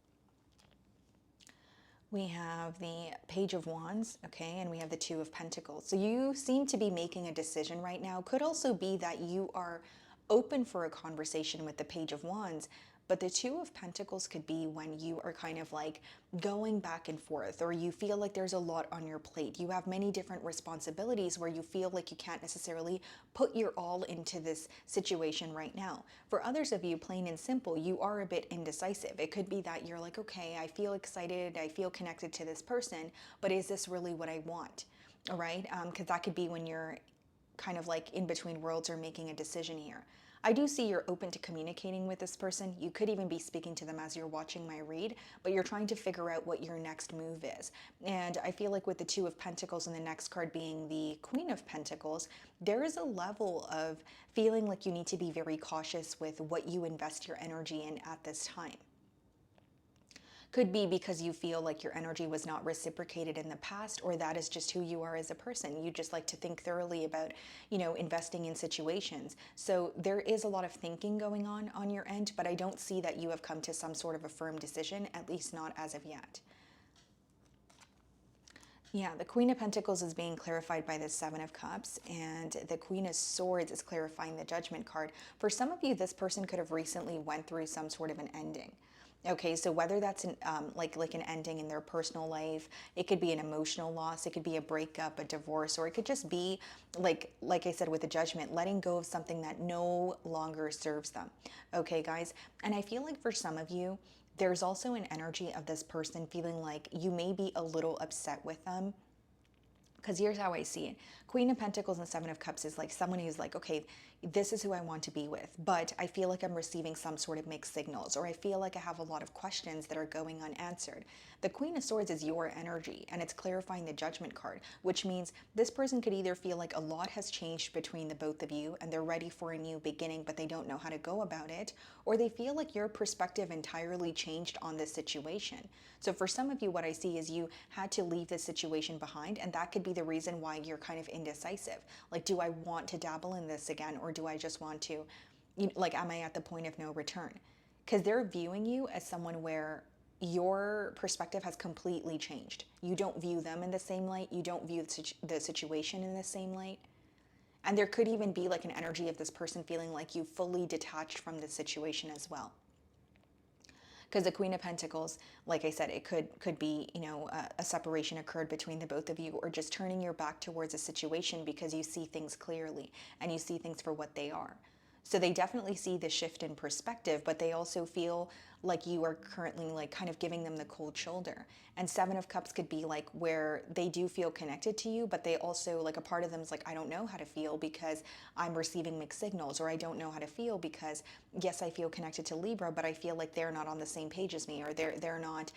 We have the Page of Wands, okay, and we have the Two of Pentacles. So you seem to be making a decision right now. Could also be that you are open for a conversation with the Page of Wands, but the Two of Pentacles could be when you are kind of like going back and forth, or you feel like there's a lot on your plate. You have many different responsibilities where you feel like you can't necessarily put your all into this situation right now. For others of you, plain and simple, you are a bit indecisive. It could be that you're like, okay, I feel excited, I feel connected to this person, but is this really what I want? All right, because that could be when you're kind of like in between worlds or making a decision here. I do see you're open to communicating with this person. You could even be speaking to them as you're watching my read, but you're trying to figure out what your next move is. And I feel like with the Two of Pentacles and the next card being the Queen of Pentacles, there is a level of feeling like you need to be very cautious with what you invest your energy in at this time. Could be because you feel like your energy was not reciprocated in the past, or that is just who you are as a person. You just like to think thoroughly about, you know, investing in situations. So there is a lot of thinking going on your end, but I don't see that you have come to some sort of a firm decision, at least not as of yet. Yeah, the Queen of Pentacles is being clarified by the Seven of Cups, and the Queen of Swords is clarifying the Judgment card. For some of you, this person could have recently went through some sort of an ending. Okay, so whether that's an, like an ending in their personal life, it could be an emotional loss, it could be a breakup, a divorce, or it could just be, like I said with the Judgment, letting go of something that no longer serves them. Okay, guys? And I feel like for some of you, there's also an energy of this person feeling like you may be a little upset with them. Because here's how I see it. Queen of Pentacles and Seven of Cups is like someone who's like, okay, this is who I want to be with, but I feel like I'm receiving some sort of mixed signals, or I feel like I have a lot of questions that are going unanswered. The Queen of Swords is your energy, and it's clarifying the Judgment card, which means this person could either feel like a lot has changed between the both of you and they're ready for a new beginning, but they don't know how to go about it, or they feel like your perspective entirely changed on this situation. So for some of you, what I see is you had to leave this situation behind, and that could be the reason why you're kind of indecisive. Like, do I want to dabble in this again, or do I just want to, like, am I at the point of no return? Because they're viewing you as someone where your perspective has completely changed. You don't view them in the same light. You don't view the situation in the same light. And there could even be like an energy of this person feeling like you fully detached from the situation as well. Because the Queen of Pentacles, like I said, it could be, you know, a separation occurred between the both of you, or just turning your back towards a situation because you see things clearly and you see things for what they are. So they definitely see the shift in perspective, but they also feel like you are currently like kind of giving them the cold shoulder. And Seven of Cups could be like where they do feel connected to you, but they also, like, a part of them is like, I don't know how to feel because I'm receiving mixed signals, or I don't know how to feel because, yes, I feel connected to Libra, but I feel like they're not on the same page as me, or they're not,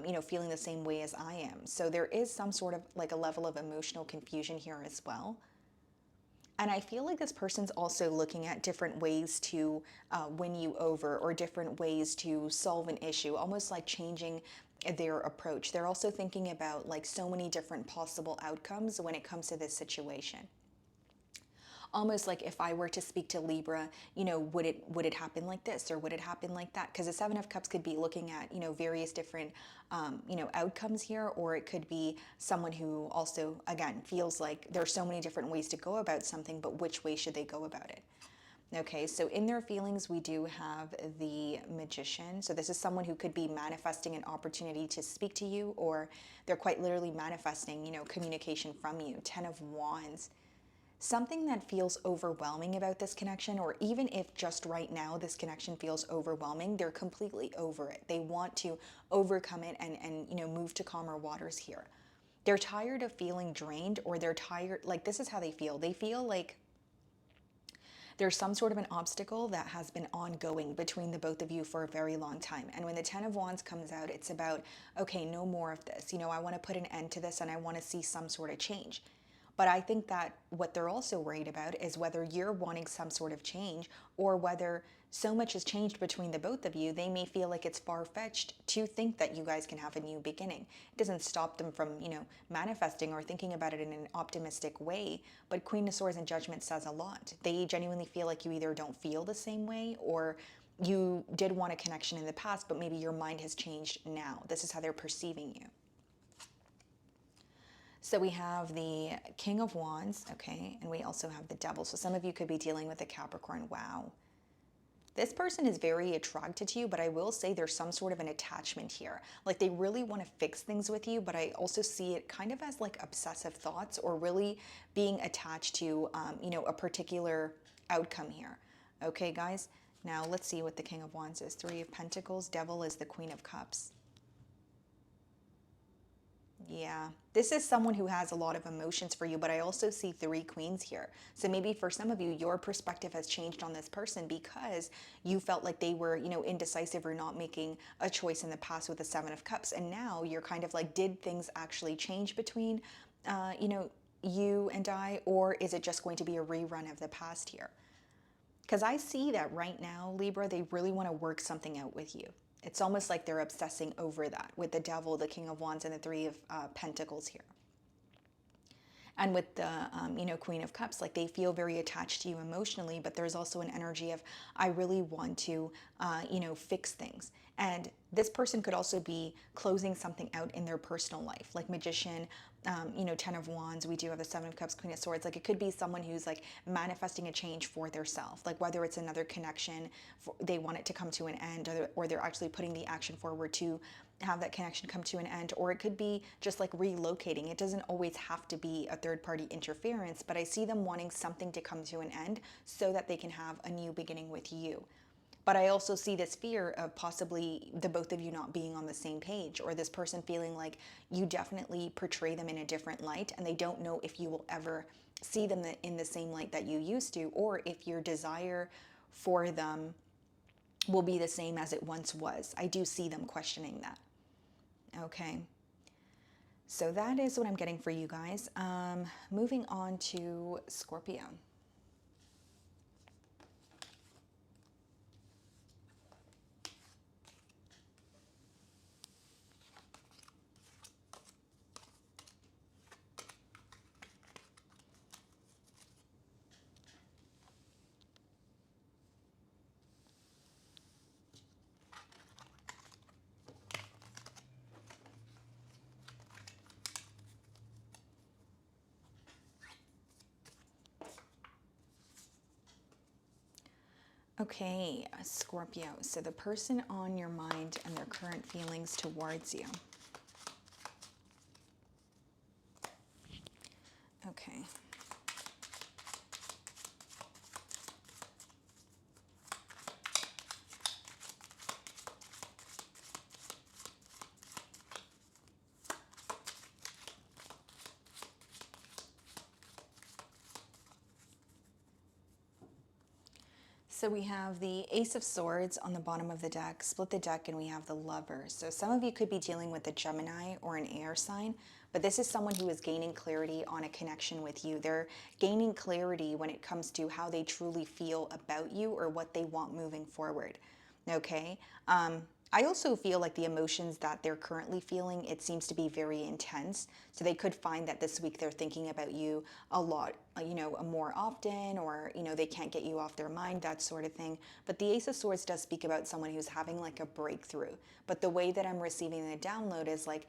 you know, feeling the same way as I am. So there is some sort of like a level of emotional confusion here as well. And I feel like this person's also looking at different ways to win you over, or different ways to solve an issue, almost like changing their approach. They're also thinking about like so many different possible outcomes when it comes to this situation. Almost like, if I were to speak to Libra, you know, would it happen like this, or would it happen like that? Because the Seven of Cups could be looking at, you know, various different, you know, outcomes here, or it could be someone who also, again, feels like there's so many different ways to go about something, but which way should they go about it? Okay, so in their feelings, we do have the Magician. So this is someone who could be manifesting an opportunity to speak to you, or they're quite literally manifesting, you know, communication from you. Ten of Wands. Something that feels overwhelming about this connection, or even if just right now this connection feels overwhelming, they're completely over it. They want to overcome it and you know, move to calmer waters here. They're tired of feeling drained, or they're tired, like, this is how they feel. They feel like there's some sort of an obstacle that has been ongoing between the both of you for a very long time. And when the Ten of Wands comes out, it's about, okay, no more of this. You know, I want to put an end to this, and I want to see some sort of change. But I think that what they're also worried about is whether you're wanting some sort of change, or whether so much has changed between the both of you, they may feel like it's far-fetched to think that you guys can have a new beginning. It doesn't stop them from, you know, manifesting or thinking about it in an optimistic way. But Queen of Swords and Judgment says a lot. They genuinely feel like you either don't feel the same way, or you did want a connection in the past, but maybe your mind has changed now. This is how they're perceiving you. So we have the King of Wands, okay, and we also have the Devil. So some of you could be dealing with a Capricorn. Wow. This person is very attracted to you, but I will say there's some sort of an attachment here. Like, they really want to fix things with you, but I also see it kind of as like obsessive thoughts, or really being attached to, you know, a particular outcome here. Okay, guys? Now let's see what the King of Wands is. Three of Pentacles. Devil is the Queen of Cups. Yeah, this is someone who has a lot of emotions for you, but I also see three queens here. So maybe for some of you, your perspective has changed on this person because you felt like they were, you know, indecisive or not making a choice in the past with the Seven of Cups. And now you're kind of like, did things actually change between, you know, you and I, or is it just going to be a rerun of the past here? Because I see that right now, Libra, they really want to work something out with you. It's almost like they're obsessing over that with the Devil, the King of Wands, and the Three of Pentacles here. And with the, you know, Queen of Cups, like, they feel very attached to you emotionally, but there's also an energy of, I really want to, you know, fix things. And this person could also be closing something out in their personal life, like Magician, you know, Ten of Wands. We do have the Seven of Cups, Queen of Swords. Like, it could be someone who's like manifesting a change for their self, like whether it's another connection, they want it to come to an end, or they're actually putting the action forward to have that connection come to an end, or it could be just like relocating. It doesn't always have to be a third-party interference, but I see them wanting something to come to an end so that they can have a new beginning with you. But I also see this fear of possibly the both of you not being on the same page, or this person feeling like you definitely portray them in a different light, and they don't know if you will ever see them in the same light that you used to, or if your desire for them will be the same as it once was. I do see them questioning that. Okay, so that is what I'm getting for you guys. Moving on to Scorpio. Okay, Scorpio. So the person on your mind and their current feelings towards you. Okay. So we have the Ace of Swords on the bottom of the deck, split the deck, and we have the Lovers. So some of you could be dealing with a Gemini or an air sign, but this is someone who is gaining clarity on a connection with you. They're gaining clarity when it comes to how they truly feel about you or what they want moving forward. Okay? I also feel like the emotions that they're currently feeling, it seems to be very intense. So they could find that this week they're thinking about you a lot, more often, or, they can't get you off their mind, that sort of thing. But the Ace of Swords does speak about someone who's having like a breakthrough. But the way that I'm receiving the download is like,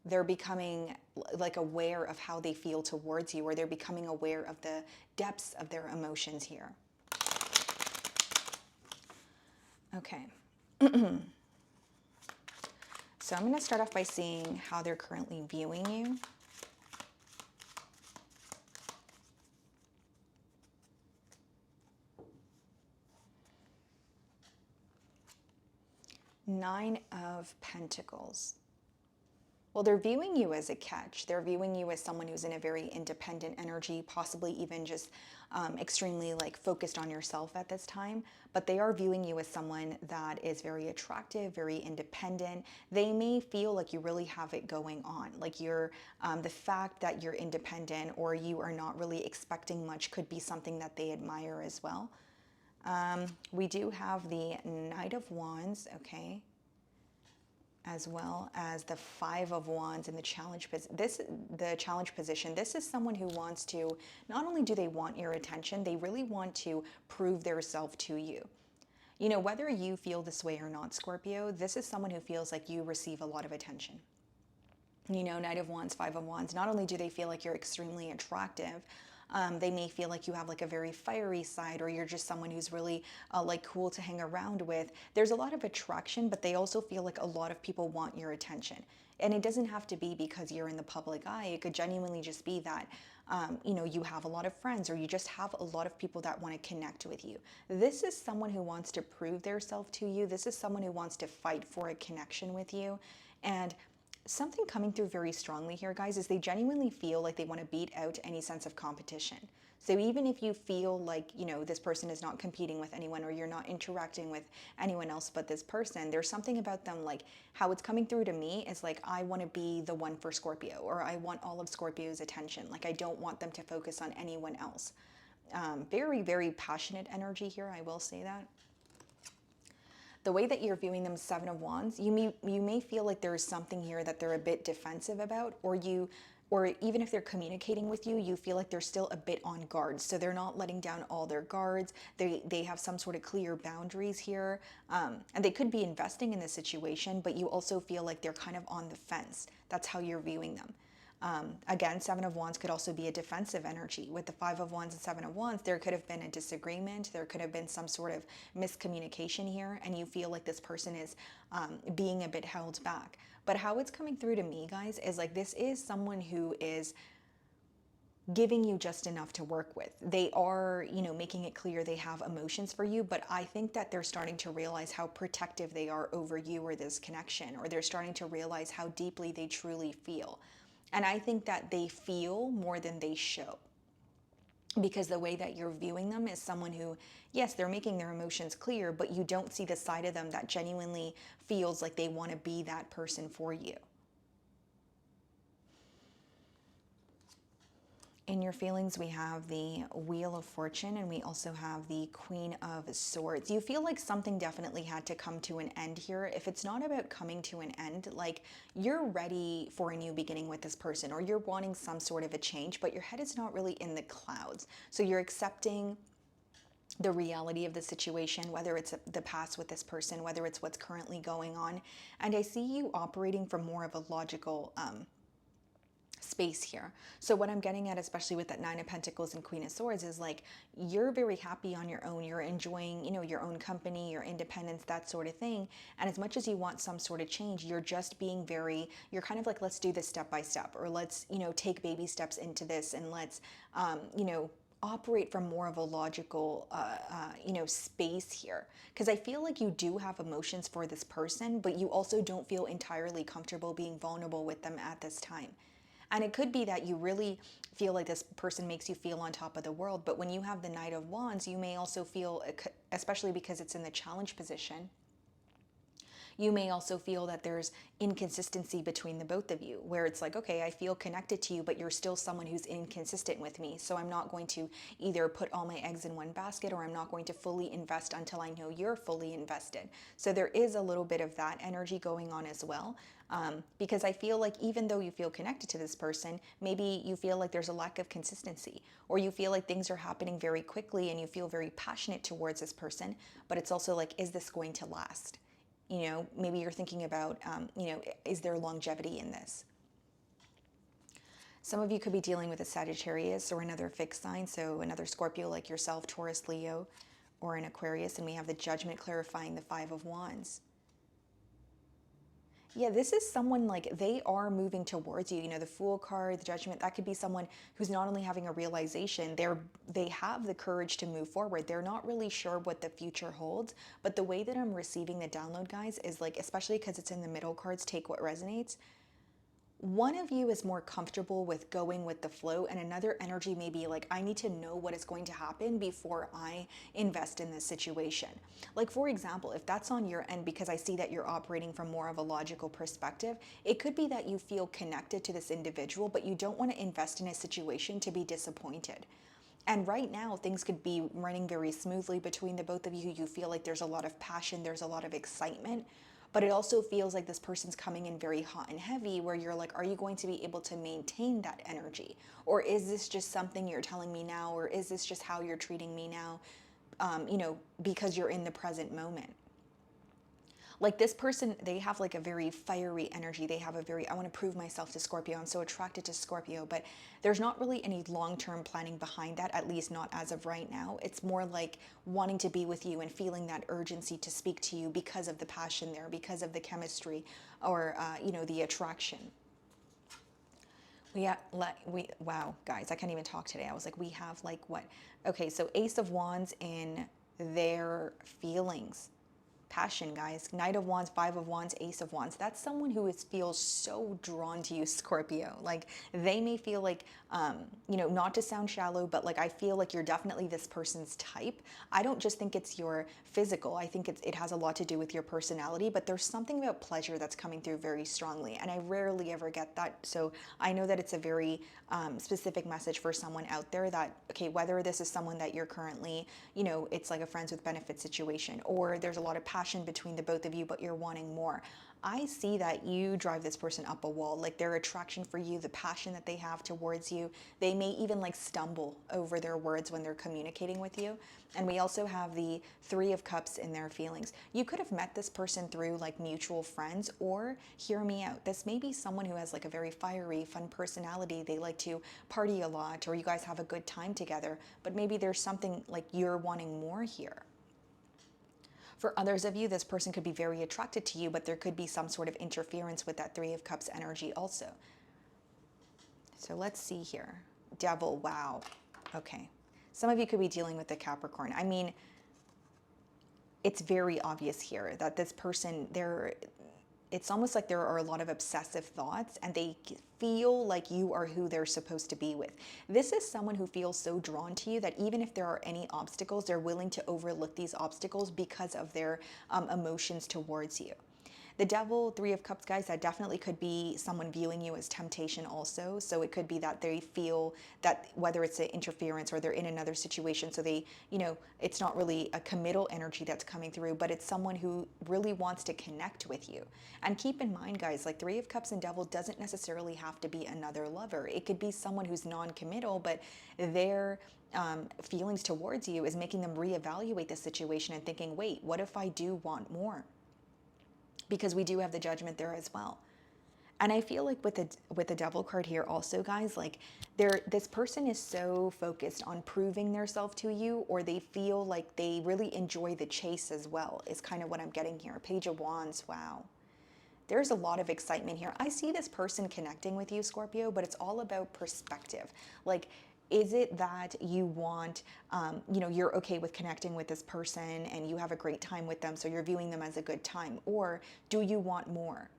they're becoming like aware of how they feel towards you, or they're becoming aware of the depths of their emotions here. Okay. So I'm going to start off by seeing how they're currently viewing you. Nine of Pentacles. Well, they're viewing you as a catch. They're viewing you as someone who's in a very independent energy, possibly even just extremely like focused on yourself at this time. But they are viewing you as someone that is very attractive, very independent. They may feel like you really have it going on. Like you're, the fact that you're independent or you are not really expecting much could be something that they admire as well. We do have the Knight of Wands, okay, as well as the Five of Wands in the challenge position. This is someone who wants to, not only do they want your attention, they really want to prove their self to you. Whether you feel this way or not, Scorpio, this is someone who feels like you receive a lot of attention. Knight of Wands, Five of Wands, not only do they feel like you're extremely attractive, they may feel like you have like a very fiery side, or you're just someone who's really like cool to hang around with. There's a lot of attraction, but they also feel like a lot of people want your attention. And it doesn't have to be because you're in the public eye. It could genuinely just be that, you have a lot of friends, or you just have a lot of people that want to connect with you. This is someone who wants to prove their self to you. This is someone who wants to fight for a connection with you. And something coming through very strongly here, guys, is they genuinely feel like they want to beat out any sense of competition. So even if you feel like, this person is not competing with anyone, or you're not interacting with anyone else but this person, there's something about them, like how it's coming through to me is like, I want to be the one for Scorpio, or I want all of Scorpio's attention. Like I don't want them to focus on anyone else. Very, very passionate energy here, I will say that. The way that you're viewing them, Seven of Wands, you may feel like there's something here that they're a bit defensive about, or even if they're communicating with you, you feel like they're still a bit on guard. So they're not letting down all their guards. They have some sort of clear boundaries here. And they could be investing in the situation, but you also feel like they're kind of on the fence. That's how you're viewing them. Again, Seven of Wands could also be a defensive energy. With the Five of Wands and Seven of Wands, there could have been a disagreement. There could have been some sort of miscommunication here, and you feel like this person is being a bit held back. But how it's coming through to me, guys, is like this is someone who is giving you just enough to work with. They are, making it clear they have emotions for you, but I think that they're starting to realize how protective they are over you or this connection, or they're starting to realize how deeply they truly feel. And I think that they feel more than they show, because the way that you're viewing them is someone who, yes, they're making their emotions clear, but you don't see the side of them that genuinely feels like they want to be that person for you. In your feelings, we have the Wheel of Fortune, and we also have the Queen of Swords. You feel like something definitely had to come to an end here. If it's not about coming to an end, like you're ready for a new beginning with this person, or you're wanting some sort of a change, but your head is not really in the clouds. So you're accepting the reality of the situation, whether it's the past with this person, whether it's what's currently going on. And I see you operating from more of a logical space here. So what I'm getting at, especially with that Nine of Pentacles and Queen of Swords, is like you're very happy on your own. You're enjoying, you know, your own company, your independence, that sort of thing. And as much as you want some sort of change, you're just being very, you're kind of like, let's do this step by step, or let's, you know, take baby steps into this, and let's, you know, operate from more of a logical, you know, space here. Because I feel like you do have emotions for this person, but you also don't feel entirely comfortable being vulnerable with them at this time. And it could be that you really feel like this person makes you feel on top of the world. But when you have the Knight of Wands, you may also feel, especially because it's in the challenge position, you may also feel that there's inconsistency between the both of you, where it's like, okay, I feel connected to you, but you're still someone who's inconsistent with me. So I'm not going to either put all my eggs in one basket, or I'm not going to fully invest until I know you're fully invested. So there is a little bit of that energy going on as well. Because I feel like even though you feel connected to this person, maybe you feel like there's a lack of consistency, or you feel like things are happening very quickly and you feel very passionate towards this person, but it's also like, is this going to last? You know, maybe you're thinking about, you know, is there longevity in this? Some of you could be dealing with a Sagittarius or another fixed sign, so another Scorpio like yourself, Taurus, Leo, or an Aquarius, and we have the Judgment clarifying the Five of Wands. Yeah, this is someone like they are moving towards you. You know, the Fool card, the Judgment, that could be someone who's not only having a realization, they have the courage to move forward. They're not really sure what the future holds, but the way that I'm receiving the download, guys, is like, especially because it's in the middle cards, take what resonates. One of you is more comfortable with going with the flow, and another energy may be like, I need to know what is going to happen before I invest in this situation. Like, for example, if that's on your end, because I see that you're operating from more of a logical perspective, it could be that you feel connected to this individual, but you don't want to invest in a situation to be disappointed. And right now, things could be running very smoothly between the both of you. You feel like there's a lot of passion, there's a lot of excitement, but it also feels like this person's coming in very hot and heavy, where you're like, are you going to be able to maintain that energy? Or is this just something you're telling me now? Or is this just how you're treating me now, you know, because you're in the present moment? Like this person, they have like a very fiery energy. They have a very, I want to prove myself to Scorpio. I'm so attracted to Scorpio, but there's not really any long-term planning behind that, at least not as of right now. It's more like wanting to be with you and feeling that urgency to speak to you because of the passion there, because of the chemistry, or, you know, the attraction. Wow, guys, I can't even talk today. I was like, we have like what? Okay, so Ace of Wands in their feelings. Passion, guys. Knight of Wands, Five of Wands, Ace of Wands. That's someone who feels so drawn to you, Scorpio. Like they may feel like, you know, not to sound shallow, but like I feel like you're definitely this person's type. I don't just think it's your physical. I think it has a lot to do with your personality, but there's something about pleasure that's coming through very strongly. And I rarely ever get that. So I know that it's a very specific message for someone out there that, okay, whether this is someone that you're currently, you know, it's like a friends with benefits situation, or there's a lot of passion between the both of you, but you're wanting more. I see that you drive this person up a wall, like their attraction for you, the passion that they have towards you. They may even like stumble over their words when they're communicating with you. And we also have the Three of Cups in their feelings. You could have met this person through like mutual friends, or hear me out, this may be someone who has like a very fiery, fun personality. They like to party a lot, or you guys have a good time together, but maybe there's something like you're wanting more here. For others of you, this person could be very attracted to you, but there could be some sort of interference with that Three of Cups energy also. So let's see here. Devil, wow. Okay. Some of you could be dealing with the Capricorn. I mean, it's very obvious here that this person, it's almost like there are a lot of obsessive thoughts, and they feel like you are who they're supposed to be with. This is someone who feels so drawn to you that even if there are any obstacles, they're willing to overlook these obstacles because of their emotions towards you. The Devil, Three of Cups, guys, that definitely could be someone viewing you as temptation also. So it could be that they feel that whether it's an interference or they're in another situation, so they, you know, it's not really a committal energy that's coming through, but it's someone who really wants to connect with you. And keep in mind, guys, like Three of Cups and Devil doesn't necessarily have to be another lover. It could be someone who's non-committal, but their feelings towards you is making them reevaluate the situation and thinking, wait, what if I do want more? Because we do have the Judgment there as well. And I feel like with the Devil card here also, guys, like this person is so focused on proving themselves to you, or they feel like they really enjoy the chase as well, is kind of what I'm getting here. Page of Wands, wow. There's a lot of excitement here. I see this person connecting with you, Scorpio, but it's all about perspective. Like, is it that you want, you know, you're okay with connecting with this person and you have a great time with them, so you're viewing them as a good time? Or do you want more?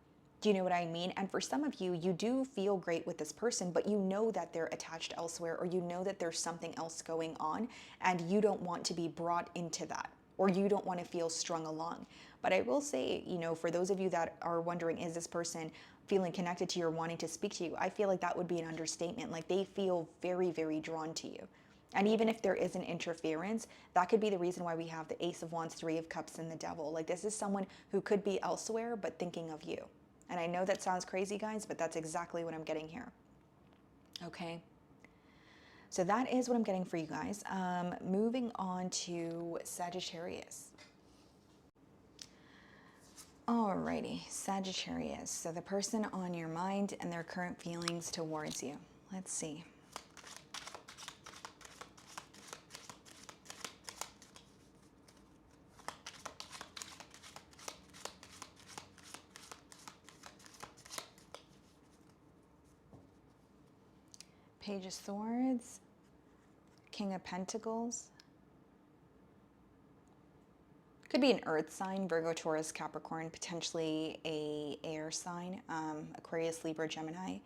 Do you know what I mean? And for some of you, you do feel great with this person, but you know that they're attached elsewhere, or you know that there's something else going on, and you don't want to be brought into that, or you don't want to feel strung along. But I will say, you know, for those of you that are wondering, is this person feeling connected to you or wanting to speak to you? I feel like that would be an understatement. Like, they feel very, very drawn to you. And even if there is an interference, that could be the reason why we have the Ace of Wands, Three of Cups, and the Devil. Like, this is someone who could be elsewhere, but thinking of you. And I know that sounds crazy, guys, but that's exactly what I'm getting here. Okay. So that is what I'm getting for you guys. Moving on to Sagittarius. Alrighty, Sagittarius. So the person on your mind and their current feelings towards you. Let's see. Page of Swords, King of Pentacles. Could be an earth sign, Virgo, Taurus, Capricorn, potentially a air sign, Aquarius, Libra, Gemini.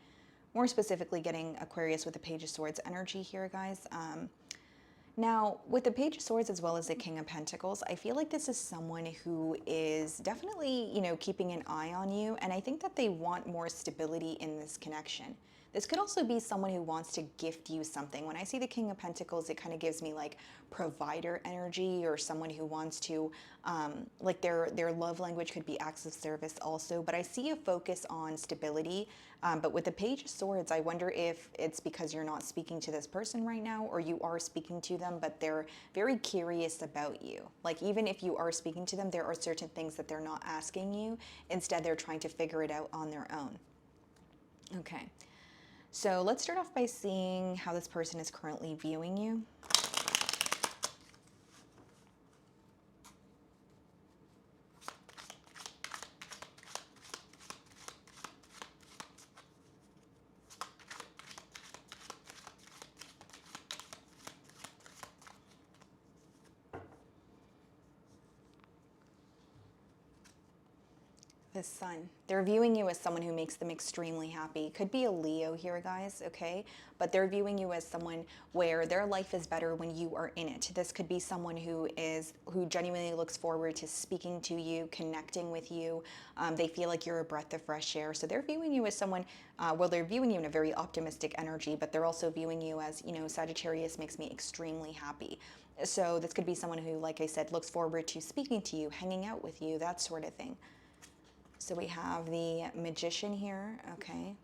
More specifically, getting Aquarius with the Page of Swords energy here, guys. Now, with the Page of Swords as well as the King of Pentacles, I feel like this is someone who is definitely, you know, keeping an eye on you, and I think that they want more stability in this connection. This could also be someone who wants to gift you something. When I see the King of Pentacles, it kind of gives me like provider energy, or someone who wants to, like their love language could be acts of service also. But I see a focus on stability. But with the Page of Swords, I wonder if it's because you're not speaking to this person right now, or you are speaking to them, but they're very curious about you. Like, even if you are speaking to them, there are certain things that they're not asking you. Instead, they're trying to figure it out on their own. Okay. So let's start off by seeing how this person is currently viewing you. The Sun. They're viewing you as someone who makes them extremely happy. Could be a Leo here, guys, okay? But they're viewing you as someone where their life is better when you are in it. This could be someone who genuinely looks forward to speaking to you, connecting with you. They feel like you're a breath of fresh air. So they're viewing you as someone, well, they're viewing you in a very optimistic energy, but they're also viewing you as, you know, Sagittarius makes me extremely happy. So this could be someone who, like I said, looks forward to speaking to you, hanging out with you, that sort of thing. So we have the Magician here, okay,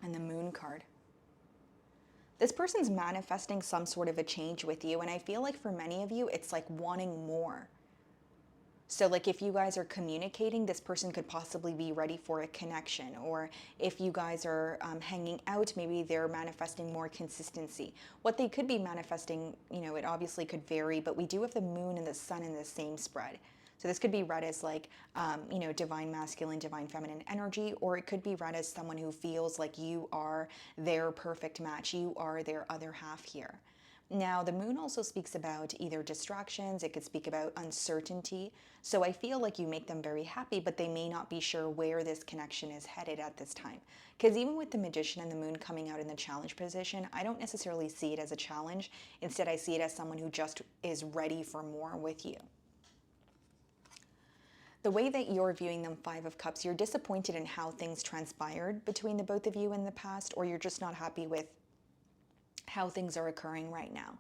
and the Moon card. This person's manifesting some sort of a change with you, and I feel like for many of you, it's like wanting more. So like if you guys are communicating, this person could possibly be ready for a connection. Or if you guys are hanging out, maybe they're manifesting more consistency. What they could be manifesting, you know, it obviously could vary, but we do have the Moon and the Sun in the same spread. So this could be read as like, you know, divine masculine, divine feminine energy, or it could be read as someone who feels like you are their perfect match. You are their other half here. Now, the Moon also speaks about either distractions. It could speak about uncertainty. So I feel like you make them very happy, but they may not be sure where this connection is headed at this time. Because even with the Magician and the Moon coming out in the challenge position, I don't necessarily see it as a challenge. Instead, I see it as someone who just is ready for more with you. The way that you're viewing them, Five of Cups, you're disappointed in how things transpired between the both of you in the past, or you're just not happy with how things are occurring right now.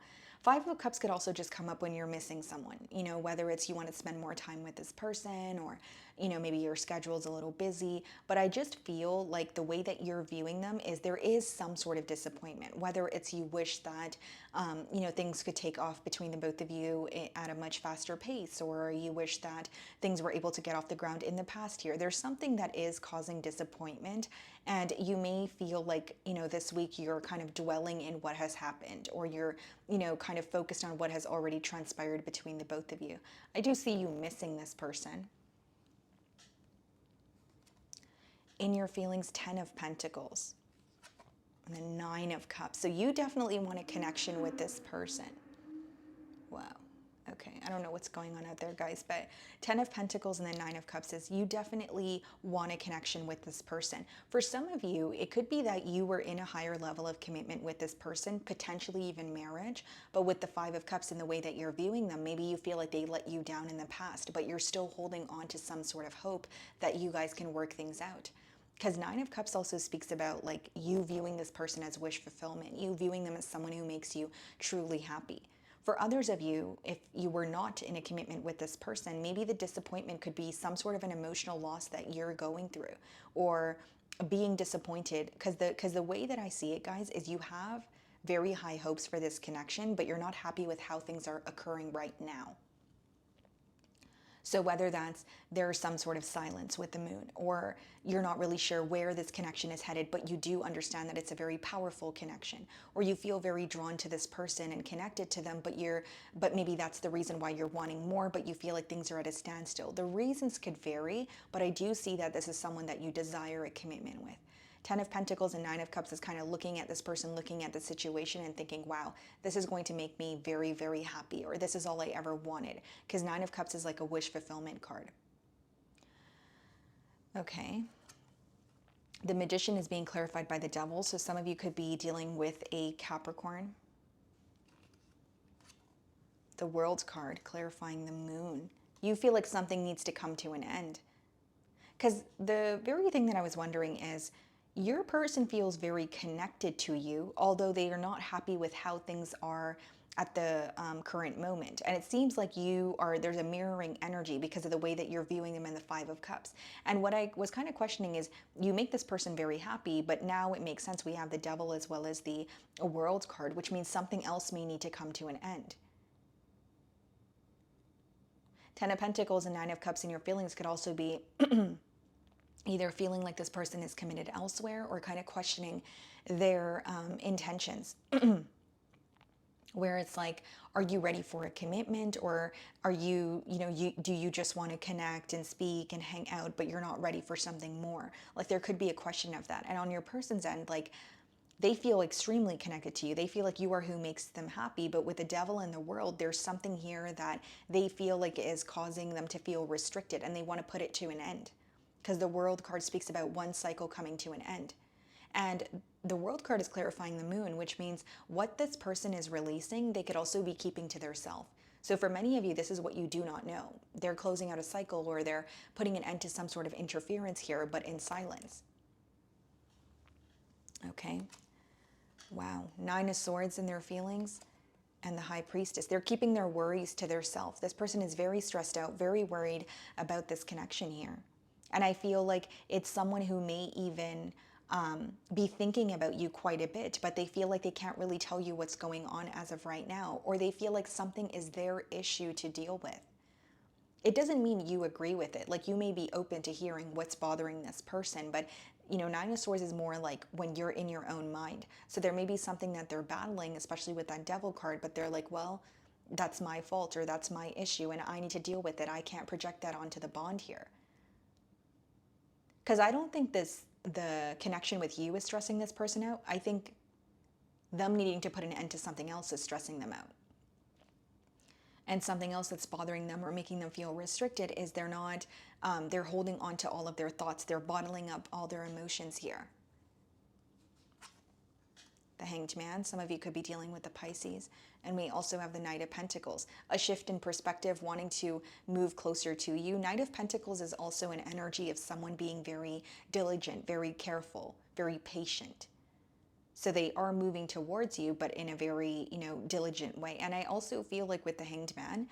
Five of Cups could also just come up when you're missing someone, you know, whether it's you want to spend more time with this person, or, you know, maybe your schedule's a little busy. But I just feel like the way that you're viewing them is there is some sort of disappointment, whether it's you wish that, you know, things could take off between the both of you at a much faster pace, or you wish that things were able to get off the ground in the past year. There's something that is causing disappointment, and you may feel like, you know, this week you're kind of dwelling in what has happened, or you're, you know, kind of focused on what has already transpired between the both of you. I do see you missing this person. In your feelings, 10 of Pentacles and the 9 of Cups. So you definitely want a connection with this person. Wow. Okay, I don't know what's going on out there, guys, but 10 of Pentacles and the 9 of Cups is you definitely want a connection with this person. For some of you, it could be that you were in a higher level of commitment with this person, potentially even marriage, but with the 5 of Cups and the way that you're viewing them, maybe you feel like they let you down in the past, but you're still holding on to some sort of hope that you guys can work things out. Because 9 of Cups also speaks about like you viewing this person as wish fulfillment, you viewing them as someone who makes you truly happy. For others of you, if you were not in a commitment with this person, maybe the disappointment could be some sort of an emotional loss that you're going through, or being disappointed. Because the way that I see it, guys, is you have very high hopes for this connection, but you're not happy with how things are occurring right now. So whether that's there's some sort of silence with the moon, or you're not really sure where this connection is headed, but you do understand that it's a very powerful connection, or you feel very drawn to this person and connected to them, but maybe that's the reason why you're wanting more, but you feel like things are at a standstill. The reasons could vary, but I do see that this is someone that you desire a commitment with. 10 of Pentacles and 9 of Cups is kind of looking at this person, looking at the situation and thinking, wow, this is going to make me very, very happy, or this is all I ever wanted. Because 9 of Cups is like a wish fulfillment card. Okay. The Magician is being clarified by the Devil. So some of you could be dealing with a Capricorn. The World card clarifying the Moon. You feel like something needs to come to an end. Because the very thing that I was wondering is, your person feels very connected to you, although they are not happy with how things are at the current moment. And it seems like there's a mirroring energy because of the way that you're viewing them in the 5 of Cups. And what I was kind of questioning is, you make this person very happy, but now it makes sense. We have the Devil as well as the World card, which means something else may need to come to an end. 10 of Pentacles and 9 of Cups in your feelings could also be either feeling like this person is committed elsewhere, or kind of questioning their intentions. Where it's like, are you ready for a commitment, or are you, do you just want to connect and speak and hang out, but you're not ready for something more? Like there could be a question of that. And on your person's end, like they feel extremely connected to you. They feel like you are who makes them happy. But with the Devil in the World, there's something here that they feel like is causing them to feel restricted, and they want to put it to an end. Because the World card speaks about one cycle coming to an end. And the World card is clarifying the Moon, which means what this person is releasing, they could also be keeping to themselves. So for many of you, this is what you do not know. They're closing out a cycle, or they're putting an end to some sort of interference here, but in silence. Okay. Wow. 9 of Swords in their feelings, and the High Priestess. They're keeping their worries to themselves. This person is very stressed out, very worried about this connection here. And I feel like it's someone who may even be thinking about you quite a bit, but they feel like they can't really tell you what's going on as of right now, or they feel like something is their issue to deal with. It doesn't mean you agree with it. Like you may be open to hearing what's bothering this person, but 9 of Swords is more like when you're in your own mind. So there may be something that they're battling, especially with that Devil card, but they're like, well, that's my fault, or that's my issue, and I need to deal with it. I can't project that onto the bond here. Because I don't think the connection with you is stressing this person out. I think them needing to put an end to something else is stressing them out. And something else that's bothering them or making them feel restricted is they're holding on to all of their thoughts. They're bottling up all their emotions here. The Hanged Man, some of you could be dealing with the Pisces. And we also have the Knight of Pentacles, a shift in perspective, wanting to move closer to you. Knight of Pentacles is also an energy of someone being very diligent, very careful, very patient. So they are moving towards you, but in a very, diligent way. And I also feel like with the Hanged Man,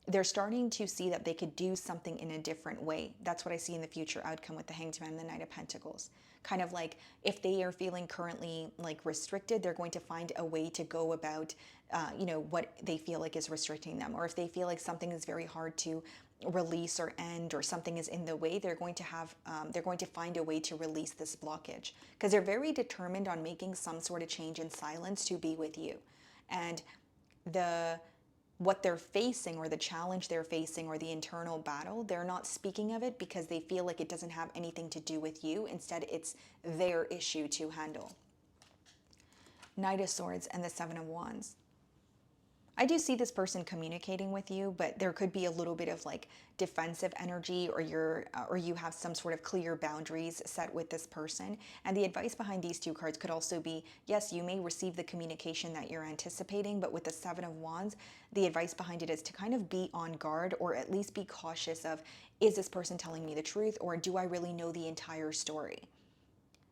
they're starting to see that they could do something in a different way. That's what I see in the future outcome with the Hanged Man and the Knight of Pentacles. Kind of like if they are feeling currently like restricted, they're going to find a way to go about, what they feel like is restricting them. Or if they feel like something is very hard to release or end, or something is in the way, they're going to find a way to release this blockage, because they're very determined on making some sort of change in silence to be with you. And what they're facing, or the challenge they're facing, or the internal battle, they're not speaking of it because they feel like it doesn't have anything to do with you. Instead, it's their issue to handle. Knight of Swords and the Seven of Wands. I do see this person communicating with you, but there could be a little bit of like defensive energy, or you have some sort of clear boundaries set with this person. And the advice behind these two cards could also be, yes, you may receive the communication that you're anticipating, but with the Seven of Wands, the advice behind it is to kind of be on guard, or at least be cautious of, is this person telling me the truth, or do I really know the entire story?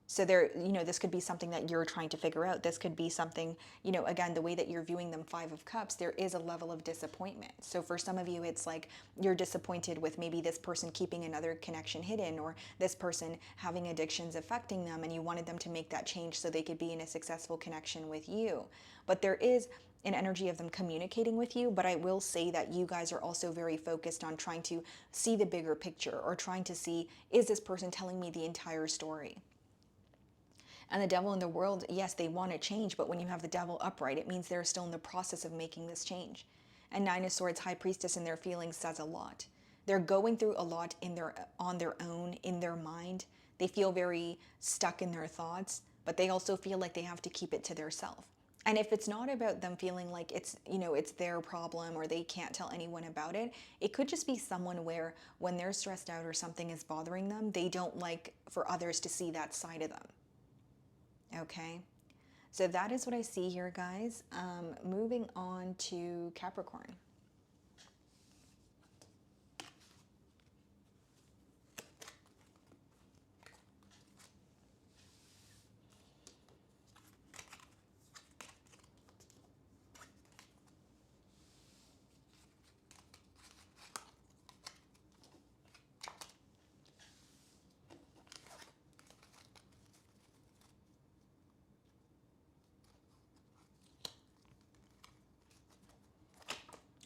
So this could be something that you're trying to figure out. This could be something, again, the way that you're viewing them, Five of Cups, there is a level of disappointment. So for some of you, it's like you're disappointed with maybe this person keeping another connection hidden, or this person having addictions affecting them, and you wanted them to make that change so they could be in a successful connection with you. But there is an energy of them communicating with you, but I will say that you guys are also very focused on trying to see the bigger picture, or trying to see, is this person telling me the entire story? And the Devil in the World, yes, they want to change, but when you have the Devil upright, it means they're still in the process of making this change. And Nine of Swords, High Priestess in their feelings, says a lot. They're going through a lot on their own, in their mind. They feel very stuck in their thoughts, but they also feel like they have to keep it to themselves. And if it's not about them feeling like it's their problem, or they can't tell anyone about it, it could just be someone where when they're stressed out or something is bothering them, they don't like for others to see that side of them. Okay, so that is what I see here, guys. Moving on to Capricorn.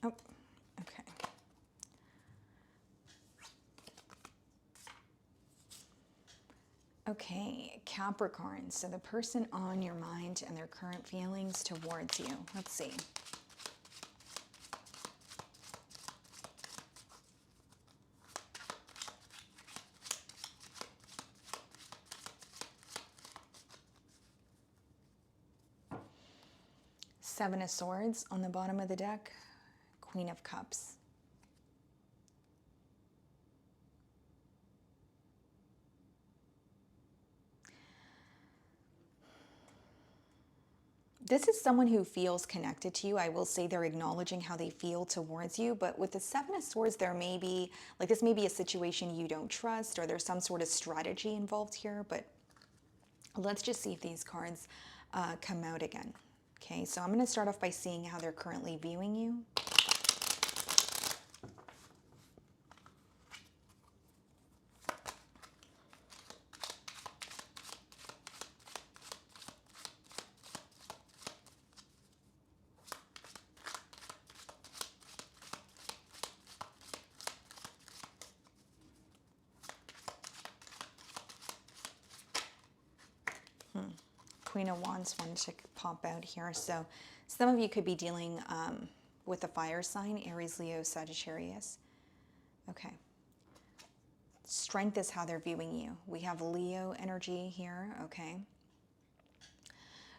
Oh, okay. Okay, Capricorn. So the person on your mind and their current feelings towards you. Let's see. Seven of Swords on the bottom of the deck. Queen of Cups. This is someone who feels connected to you. I will say they're acknowledging how they feel towards you, but with the Seven of Swords, there may be, like this may be a situation you don't trust, or there's some sort of strategy involved here, but let's just see if these cards come out again. Okay, so I'm going to start off by seeing how they're currently viewing you. Queen of Wands wanted to pop out here. So some of you could be dealing with a fire sign, Aries, Leo, Sagittarius. Okay. Strength is how they're viewing you. We have Leo energy here, okay?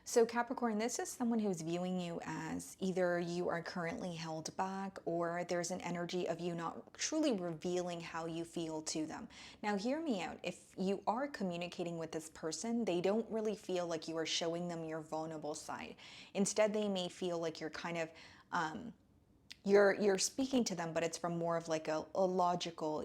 So Capricorn, this is someone who's viewing you as either you are currently held back, or there's an energy of you not truly revealing how you feel to them. Now, hear me out. If you are communicating with this person, they don't really feel like you are showing them your vulnerable side. Instead, they may feel like you're kind of, you're speaking to them, but it's from more of like a logical,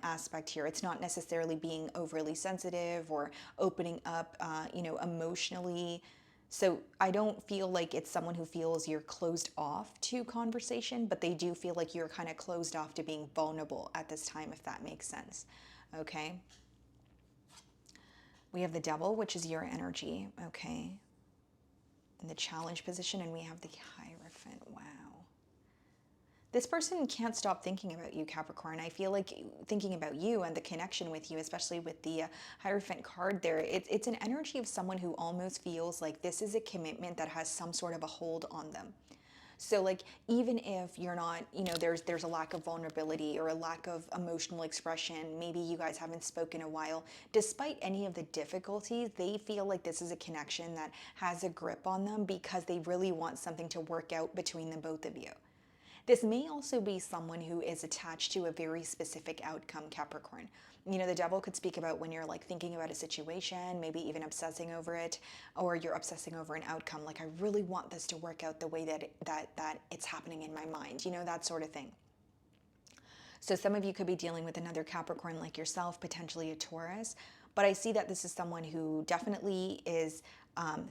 aspect here. It's not necessarily being overly sensitive or opening up, emotionally. So I don't feel like it's someone who feels you're closed off to conversation, but they do feel like you're kind of closed off to being vulnerable at this time, if that makes sense. Okay. We have the Devil, which is your energy. Okay. In the challenge position, and we have the Hierophant. Wow. This person can't stop thinking about you, Capricorn. I feel like thinking about you and the connection with you, especially with the Hierophant card there, it's an energy of someone who almost feels like this is a commitment that has some sort of a hold on them. So like, even if you're not, there's a lack of vulnerability or a lack of emotional expression, maybe you guys haven't spoken in a while, despite any of the difficulties, they feel like this is a connection that has a grip on them because they really want something to work out between the both of you. This may also be someone who is attached to a very specific outcome, Capricorn. The Devil could speak about when you're like thinking about a situation, maybe even obsessing over it, or you're obsessing over an outcome. Like, I really want this to work out the way that it's happening in my mind, that sort of thing. So some of you could be dealing with another Capricorn like yourself, potentially a Taurus. But I see that this is someone who definitely is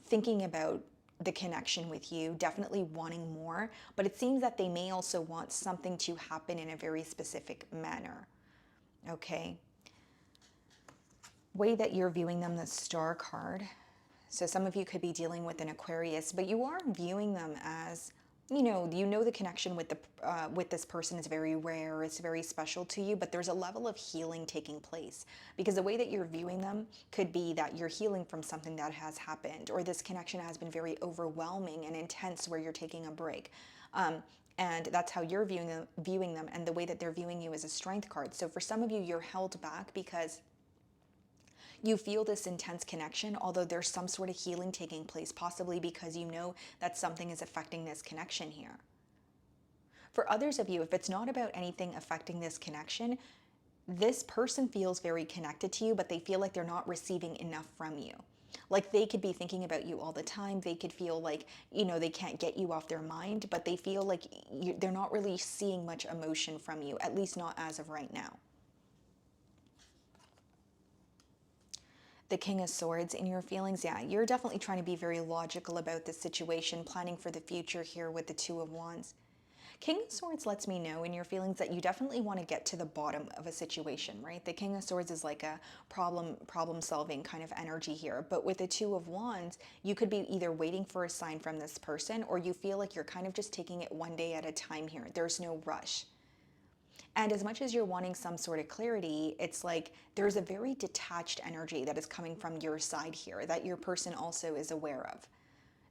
thinking about the connection with you, definitely wanting more, but it seems that they may also want something to happen in a very specific manner. Okay. Way that you're viewing them, the Star card. So some of you could be dealing with an Aquarius, but you are viewing them as, the connection with this person is very rare, it's very special to you, but there's a level of healing taking place because the way that you're viewing them could be that you're healing from something that has happened, or this connection has been very overwhelming and intense where you're taking a break. And that's how you're viewing them, and the way that they're viewing you is a Strength card. So for some of you, you're held back because you feel this intense connection, although there's some sort of healing taking place, possibly because you know that something is affecting this connection here. For others of you, if it's not about anything affecting this connection, this person feels very connected to you, but they feel like they're not receiving enough from you. Like, they could be thinking about you all the time. They could feel like, they can't get you off their mind, but they feel like they're not really seeing much emotion from you, at least not as of right now. The King of Swords in your feelings, yeah, you're definitely trying to be very logical about this situation, planning for the future here with the Two of Wands. King of Swords lets me know in your feelings that you definitely want to get to the bottom of a situation, right? The King of Swords is like a problem solving kind of energy here. But with the Two of Wands, you could be either waiting for a sign from this person, or you feel like you're kind of just taking it one day at a time here. There's no rush. And as much as you're wanting some sort of clarity, it's like there's a very detached energy that is coming from your side here that your person also is aware of.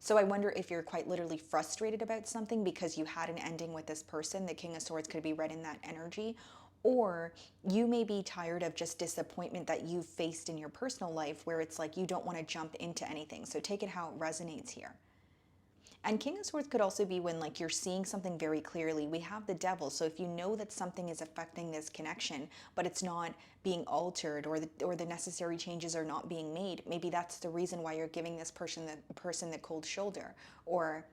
So I wonder if you're quite literally frustrated about something because you had an ending with this person. The King of Swords could be read in that energy. Or you may be tired of just disappointment that you've faced in your personal life, where it's like you don't want to jump into anything. So take it how it resonates here. And King of Swords could also be when like you're seeing something very clearly. We have the Devil. So if you know that something is affecting this connection, but it's not being altered, or the necessary changes are not being made, maybe that's the reason why you're giving this person the cold shoulder. Or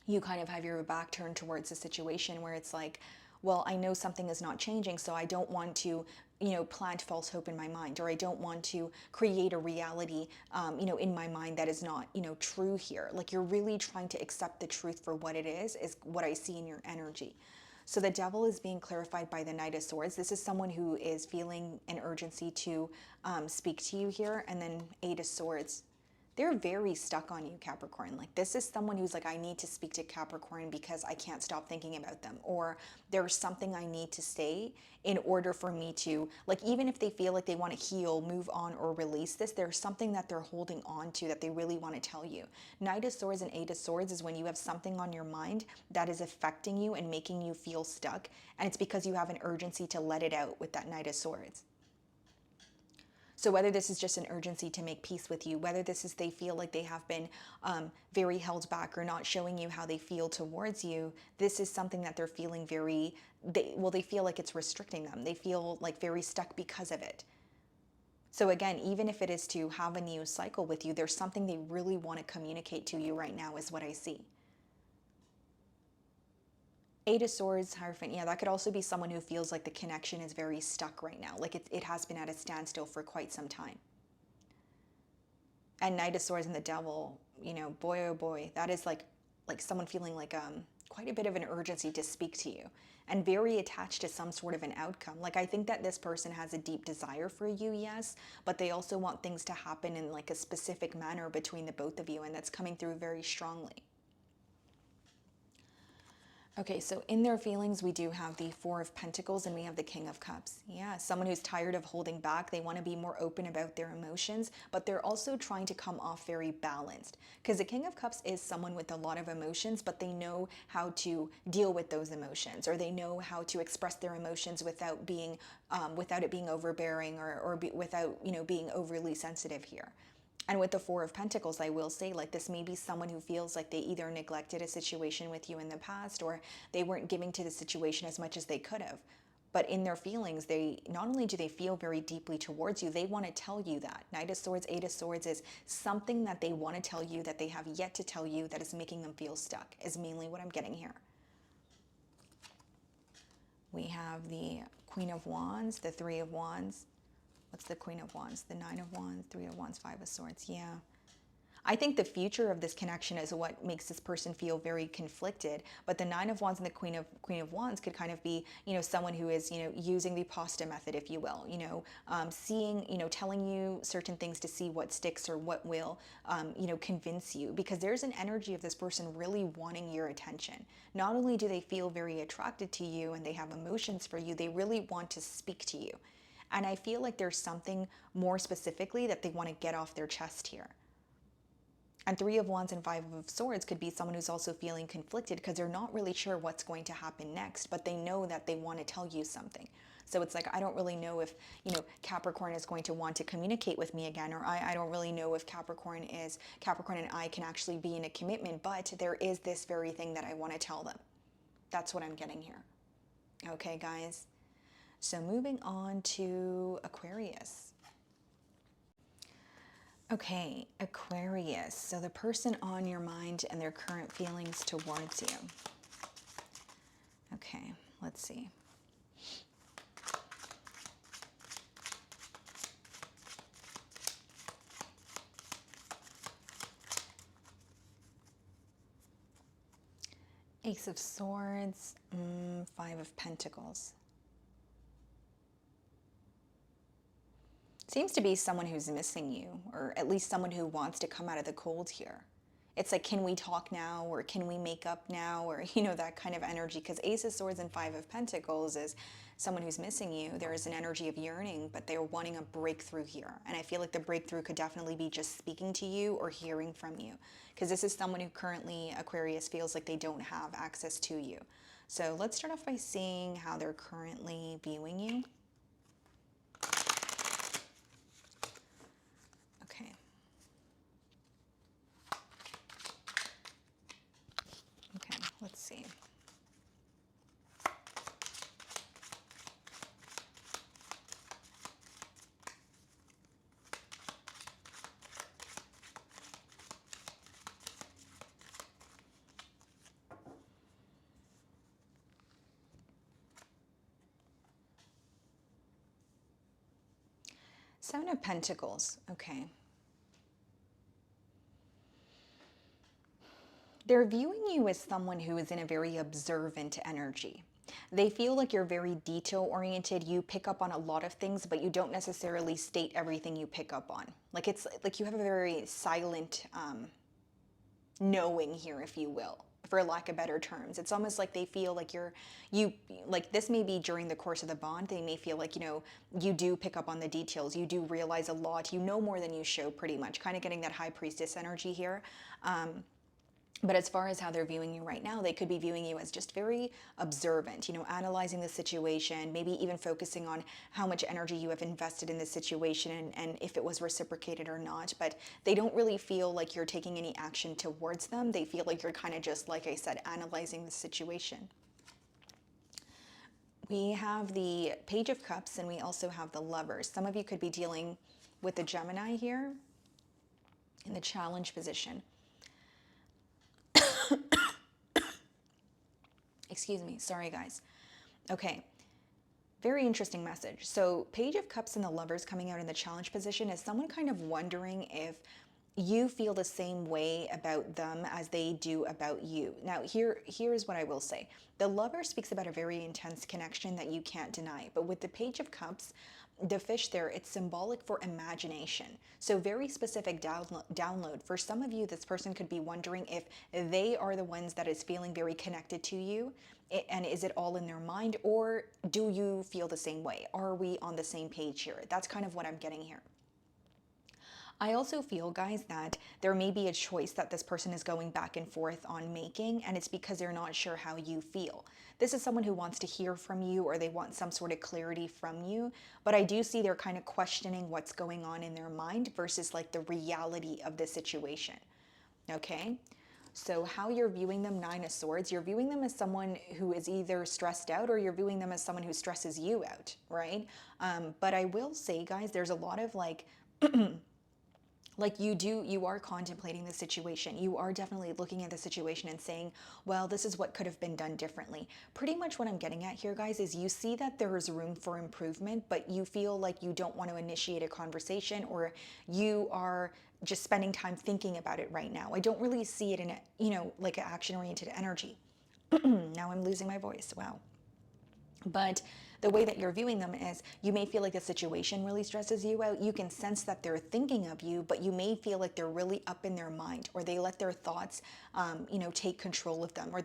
you kind of have your back turned towards the situation where it's like, well, I know something is not changing, so I don't want to, plant false hope in my mind, or I don't want to create a reality, in my mind that is not, true here. Like, you're really trying to accept the truth for what it is what I see in your energy. So the Devil is being clarified by the Knight of Swords. This is someone who is feeling an urgency to speak to you here. And then Eight of Swords. They're very stuck on you, Capricorn. Like, this is someone who's like, I need to speak to Capricorn because I can't stop thinking about them. Or there's something I need to say in order for me to, like, even if they feel like they want to heal, move on, or release this, there's something that they're holding on to that they really want to tell you. Knight of Swords and Eight of Swords is when you have something on your mind that is affecting you and making you feel stuck. And it's because you have an urgency to let it out with that Knight of Swords. So whether this is just an urgency to make peace with you, whether this is they feel like they have been very held back or not showing you how they feel towards you, this is something that they're feeling they feel like it's restricting them. They feel like very stuck because of it. So again, even if it is to have a new cycle with you, there's something they really want to communicate to you right now is what I see. Eight of Swords, Hierophant, yeah, that could also be someone who feels like the connection is very stuck right now. Like it has been at a standstill for quite some time. And Knight of Swords and the Devil, you know, boy, oh boy, that is like someone feeling like quite a bit of an urgency to speak to you and very attached to some sort of an outcome. Like I think that this person has a deep desire for you, yes, but they also want things to happen in like a specific manner between the both of you, and that's coming through very strongly. Okay, so in their feelings, we do have the Four of Pentacles and we have the King of Cups. Yeah, someone who's tired of holding back. They want to be more open about their emotions, but they're also trying to come off very balanced. Because the King of Cups is someone with a lot of emotions, but they know how to deal with those emotions, or they know how to express their emotions without being, without it being overbearing, or without, you know, being overly sensitive here. And with the Four of Pentacles, I will say, like, this may be someone who feels like they either neglected a situation with you in the past, or they weren't giving to the situation as much as they could have. But in their feelings, they not only do they feel very deeply towards you, they want to tell you that. Knight of Swords, Eight of Swords is something that they want to tell you that they have yet to tell you that is making them feel stuck, is mainly what I'm getting here. We have the Queen of Wands, the Three of Wands. What's the Queen of Wands? The Nine of Wands, Three of Wands, Five of Swords. Yeah. I think the future of this connection is what makes this person feel very conflicted. But the Nine of Wands and the Queen of Wands could kind of be, you know, someone who is, you know, using the pasta method, if you will, you know, seeing, you know, telling you certain things to see what sticks or what will, you know, convince you. Because there's an energy of this person really wanting your attention. Not only do they feel very attracted to you and they have emotions for you, they really want to speak to you. And I feel like there's something more specifically that they want to get off their chest here. And Three of Wands and Five of Swords could be someone who's also feeling conflicted because they're not really sure what's going to happen next, but they know that they want to tell you something. So it's like, I don't really know if, you know, Capricorn is going to want to communicate with me again, or I don't really know if Capricorn and I can actually be in a commitment, but there is this very thing that I want to tell them. That's what I'm getting here. Okay, guys. So moving on to Aquarius. Okay, Aquarius. So the person on your mind and their current feelings towards you. Okay, let's see. Ace of Swords, Five of Pentacles. Seems to be someone who's missing you, or at least someone who wants to come out of the cold here. It's like, can we talk now, or can we make up now, or, you know, that kind of energy. Because Ace of Swords and Five of Pentacles is someone who's missing you. There is an energy of yearning, but they're wanting a breakthrough here. And I feel like the breakthrough could definitely be just speaking to you or hearing from you. Because this is someone who currently, Aquarius, feels like they don't have access to you. So let's start off by seeing how they're currently viewing you. Okay. Okay, let's see. Seven of Pentacles, okay. They're viewing you as someone who is in a very observant energy. They feel like you're very detail-oriented. You pick up on a lot of things, but you don't necessarily state everything you pick up on. Like, it's like you have a very silent knowing here, if you will, for lack of better terms. It's almost like they feel like like, this may be during the course of the bond. They may feel like, you know, you do pick up on the details. You do realize a lot. You know more than you show, pretty much. Kind of getting that High Priestess energy here. But as far as how they're viewing you right now, they could be viewing you as just very observant, you know, analyzing the situation, maybe even focusing on how much energy you have invested in the situation, and if it was reciprocated or not. But they don't really feel like you're taking any action towards them. They feel like you're kind of just, like I said, analyzing the situation. We have the Page of Cups, and we also have the Lovers. Some of you could be dealing with the Gemini here in the challenge position. Excuse me. Sorry, guys. Okay. Very interesting message. So, Page of Cups and the Lovers coming out in the challenge position is someone kind of wondering if you feel the same way about them as they do about you. Now, here's what I will say. The Lover speaks about a very intense connection that you can't deny. But with the Page of Cups, the fish there, it's symbolic for imagination. So very specific download. For some of you, this person could be wondering if they are the ones that is feeling very connected to you. And is it all in their mind, or do you feel the same way? Are we on the same page here? That's kind of what I'm getting here. I also feel, guys, that there may be a choice that this person is going back and forth on making, and it's because they're not sure how you feel. This is someone who wants to hear from you, or they want some sort of clarity from you, but I do see they're kind of questioning what's going on in their mind versus like the reality of the situation. Okay? So how you're viewing them, Nine of Swords, you're viewing them as someone who is either stressed out, or you're viewing them as someone who stresses you out, right? But I will say, guys, there's a lot of like you are contemplating the situation. You are definitely looking at the situation and saying, well, this is what could have been done differently. Pretty much what I'm getting at here, guys, is you see that there is room for improvement, but you feel like you don't want to initiate a conversation, or you are just spending time thinking about it right now. I don't really see it in a, like an action-oriented energy. Now I'm losing my voice. Wow. But the way that you're viewing them is you may feel like the situation really stresses you out. You can sense that they're thinking of you, but you may feel like they're really up in their mind, or they let their thoughts, take control of them, or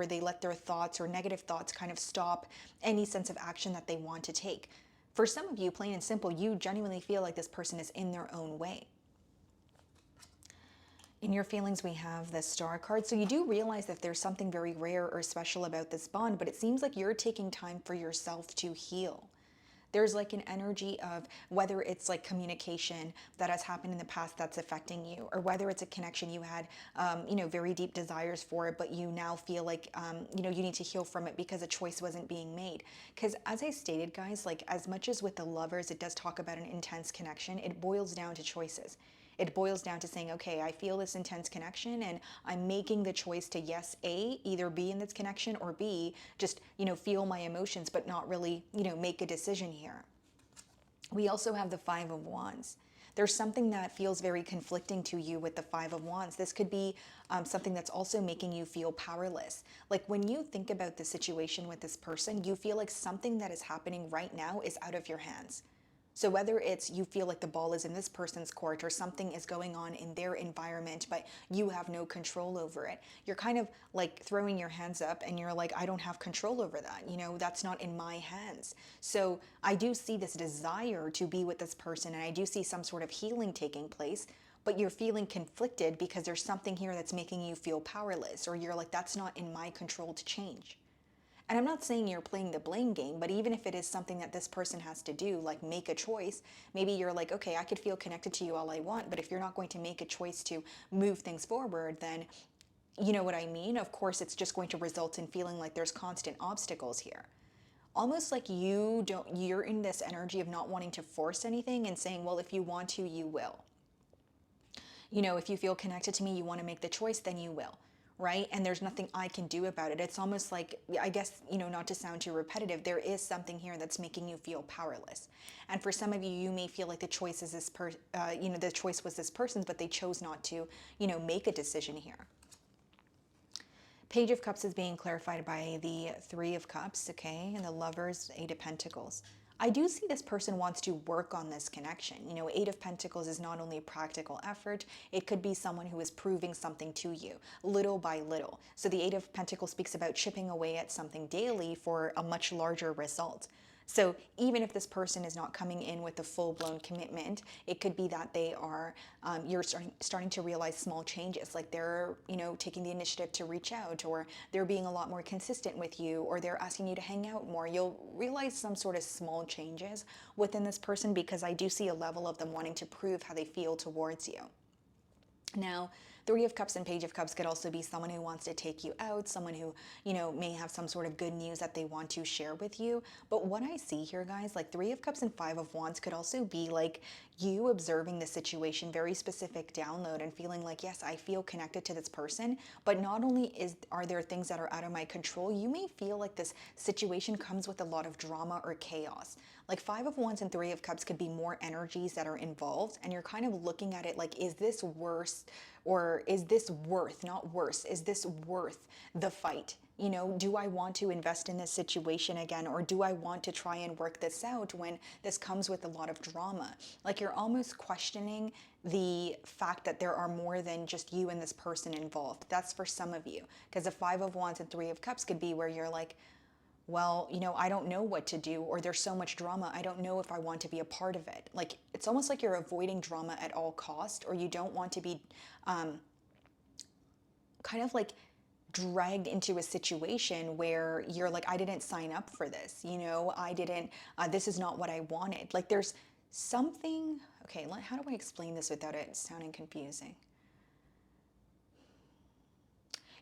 they let their thoughts or negative thoughts kind of stop any sense of action that they want to take. For some of you, plain and simple, you genuinely feel like this person is in their own way. In your feelings, we have the Star card. So you do realize that there's something very rare or special about this bond, but it seems like you're taking time for yourself to heal. There's like an energy of whether it's like communication that has happened in the past that's affecting you, or whether it's a connection you had, very deep desires for it, but you now feel like, you need to heal from it because a choice wasn't being made. Because as I stated, guys, like as much as with the Lovers, it does talk about an intense connection, it boils down to choices. It boils down to saying, okay, I feel this intense connection and I'm making the choice to, yes, A, either be in this connection, or B, just, feel my emotions, but not really, make a decision here. We also have the Five of Wands. There's something that feels very conflicting to you with the Five of Wands. This could be something that's also making you feel powerless. Like when you think about the situation with this person, you feel like something that is happening right now is out of your hands. So whether it's you feel like the ball is in this person's court, or something is going on in their environment, but you have no control over it, you're kind of like throwing your hands up and you're like, I don't have control over that. That's not in my hands. So I do see this desire to be with this person, and I do see some sort of healing taking place, but you're feeling conflicted because there's something here that's making you feel powerless, or you're like, that's not in my control to change. And I'm not saying you're playing the blame game, but even if it is something that this person has to do, like make a choice, maybe you're like, okay, I could feel connected to you all I want, but if you're not going to make a choice to move things forward, then you know what I mean? Of course, it's just going to result in feeling like there's constant obstacles here. Almost like you're in this energy of not wanting to force anything and saying, well, if you want to, you will. If you feel connected to me, you want to make the choice, then you will. Right? And there's nothing I can do about it. It's almost like, I guess, not to sound too repetitive, there is something here that's making you feel powerless. And for some of you, you may feel like the choice is the choice was this person's, but they chose not to, make a decision here. Page of Cups is being clarified by the Three of Cups, okay? And the Lovers, Eight of Pentacles. I do see this person wants to work on this connection. Eight of Pentacles is not only a practical effort, it could be someone who is proving something to you, little by little. So the Eight of Pentacles speaks about chipping away at something daily for a much larger result. So even if this person is not coming in with a full-blown commitment, it could be that they are, you're starting to realize small changes, like they're, taking the initiative to reach out, or they're being a lot more consistent with you, or they're asking you to hang out more. You'll realize some sort of small changes within this person, because I do see a level of them wanting to prove how they feel towards you. Now, Three of Cups and Page of Cups could also be someone who wants to take you out, someone who, you know, may have some sort of good news that they want to share with you. But what I see here, guys, like Three of Cups and Five of Wands could also be like you observing the situation, very specific download, and feeling like, yes, I feel connected to this person, but not only are there things that are out of my control, you may feel like this situation comes with a lot of drama or chaos. Like Five of Wands and Three of Cups could be more energies that are involved, and you're kind of looking at it like, is this worse, or is this worth, not worse, is this worth the fight? You know, do I want to invest in this situation again, or do I want to try and work this out when this comes with a lot of drama? Like you're almost questioning the fact that there are more than just you and this person involved. That's for some of you, because the Five of Wands and Three of Cups could be where you're like, well, you know, I don't know what to do, or there's so much drama, I don't know if I want to be a part of it. Like, it's almost like you're avoiding drama at all cost, or you don't want to be kind of like dragged into a situation where you're like, I didn't sign up for this, you know, I didn't, this is not what I wanted. Like there's something, okay, how do I explain this without it sounding confusing?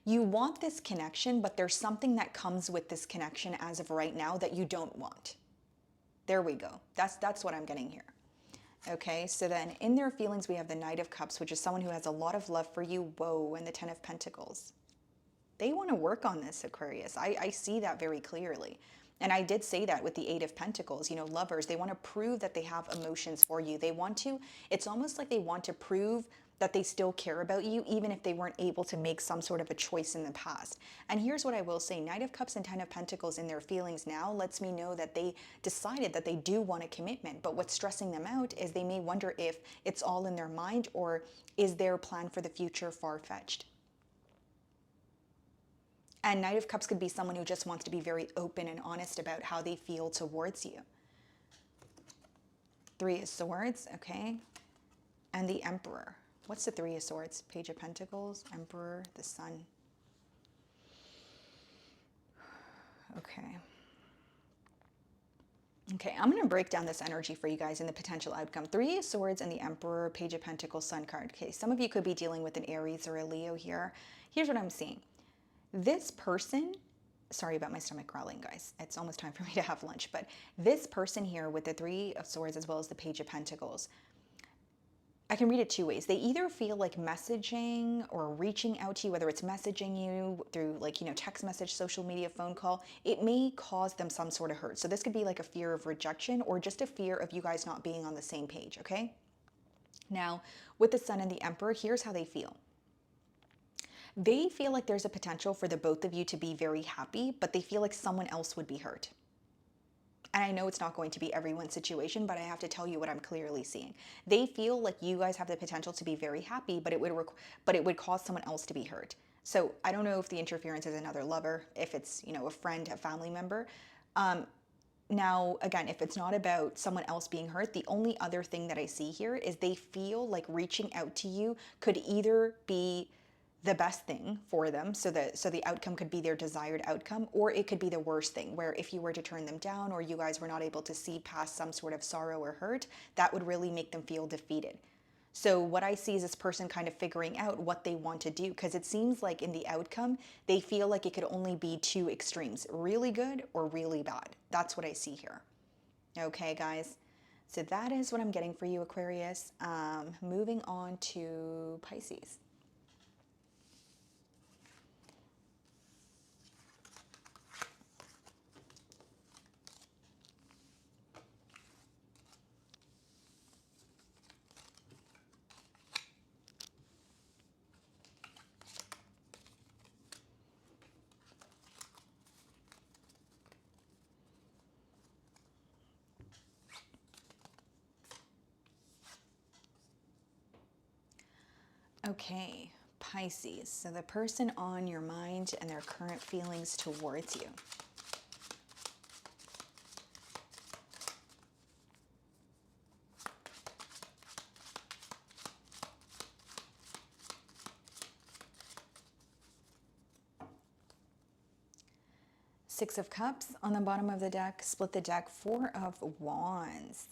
You want this connection, but there's something that comes with this connection as of right now that you don't want. There we go. That's what I'm getting here. Okay, so then in their feelings, we have the Knight of Cups, which is someone who has a lot of love for you. Whoa, and the Ten of Pentacles. They want to work on this, Aquarius. I see that very clearly. And I did say that with the Eight of Pentacles, you know, lovers, they want to prove that they have emotions for you. They want to, it's almost like they want to prove that they still care about you, even if they weren't able to make some sort of a choice in the past. And here's what I will say, Knight of Cups and Ten of Pentacles in their feelings now lets me know that they decided that they do want a commitment. But what's stressing them out is they may wonder if it's all in their mind, or is their plan for the future far-fetched. And Knight of Cups could be someone who just wants to be very open and honest about how they feel towards you. Three of Swords, okay? And the Emperor. What's the Three of Swords? Page of Pentacles, Emperor, the Sun. Okay. Okay, I'm going to break down this energy for you guys in the potential outcome. Three of Swords and the Emperor, Page of Pentacles, Sun card. Okay, some of you could be dealing with an Aries or a Leo here. Here's what I'm seeing. This person, sorry about my stomach growling, guys. It's almost time for me to have lunch. But this person here with the Three of Swords as well as the Page of Pentacles, I can read it two ways. They either feel like messaging or reaching out to you, whether it's messaging you through like, you know, text message, social media, phone call, it may cause them some sort of hurt. So this could be like a fear of rejection or just a fear of you guys not being on the same page, okay? Now, with the Sun and the Emperor, here's how they feel. They feel like there's a potential for the both of you to be very happy, but they feel like someone else would be hurt. And I know it's not going to be everyone's situation, but I have to tell you what I'm clearly seeing. They feel like you guys have the potential to be very happy, but it would cause someone else to be hurt. So I don't know if the interference is another lover, if it's, you know, a friend, a family member. Now, again, if it's not about someone else being hurt, the only other thing that I see here is they feel like reaching out to you could either be the best thing for them, so the outcome could be their desired outcome, or it could be the worst thing, where if you were to turn them down or you guys were not able to see past some sort of sorrow or hurt, that would really make them feel defeated. So what I see is this person kind of figuring out what they want to do, because it seems like in the outcome, they feel like it could only be two extremes, really good or really bad. That's what I see here. Okay, guys. So that is what I'm getting for you, Aquarius. Moving on to Pisces. Okay, Pisces. So the person on your mind and their current feelings towards you. Six of Cups on the bottom of the deck. Split the deck. Four of Wands.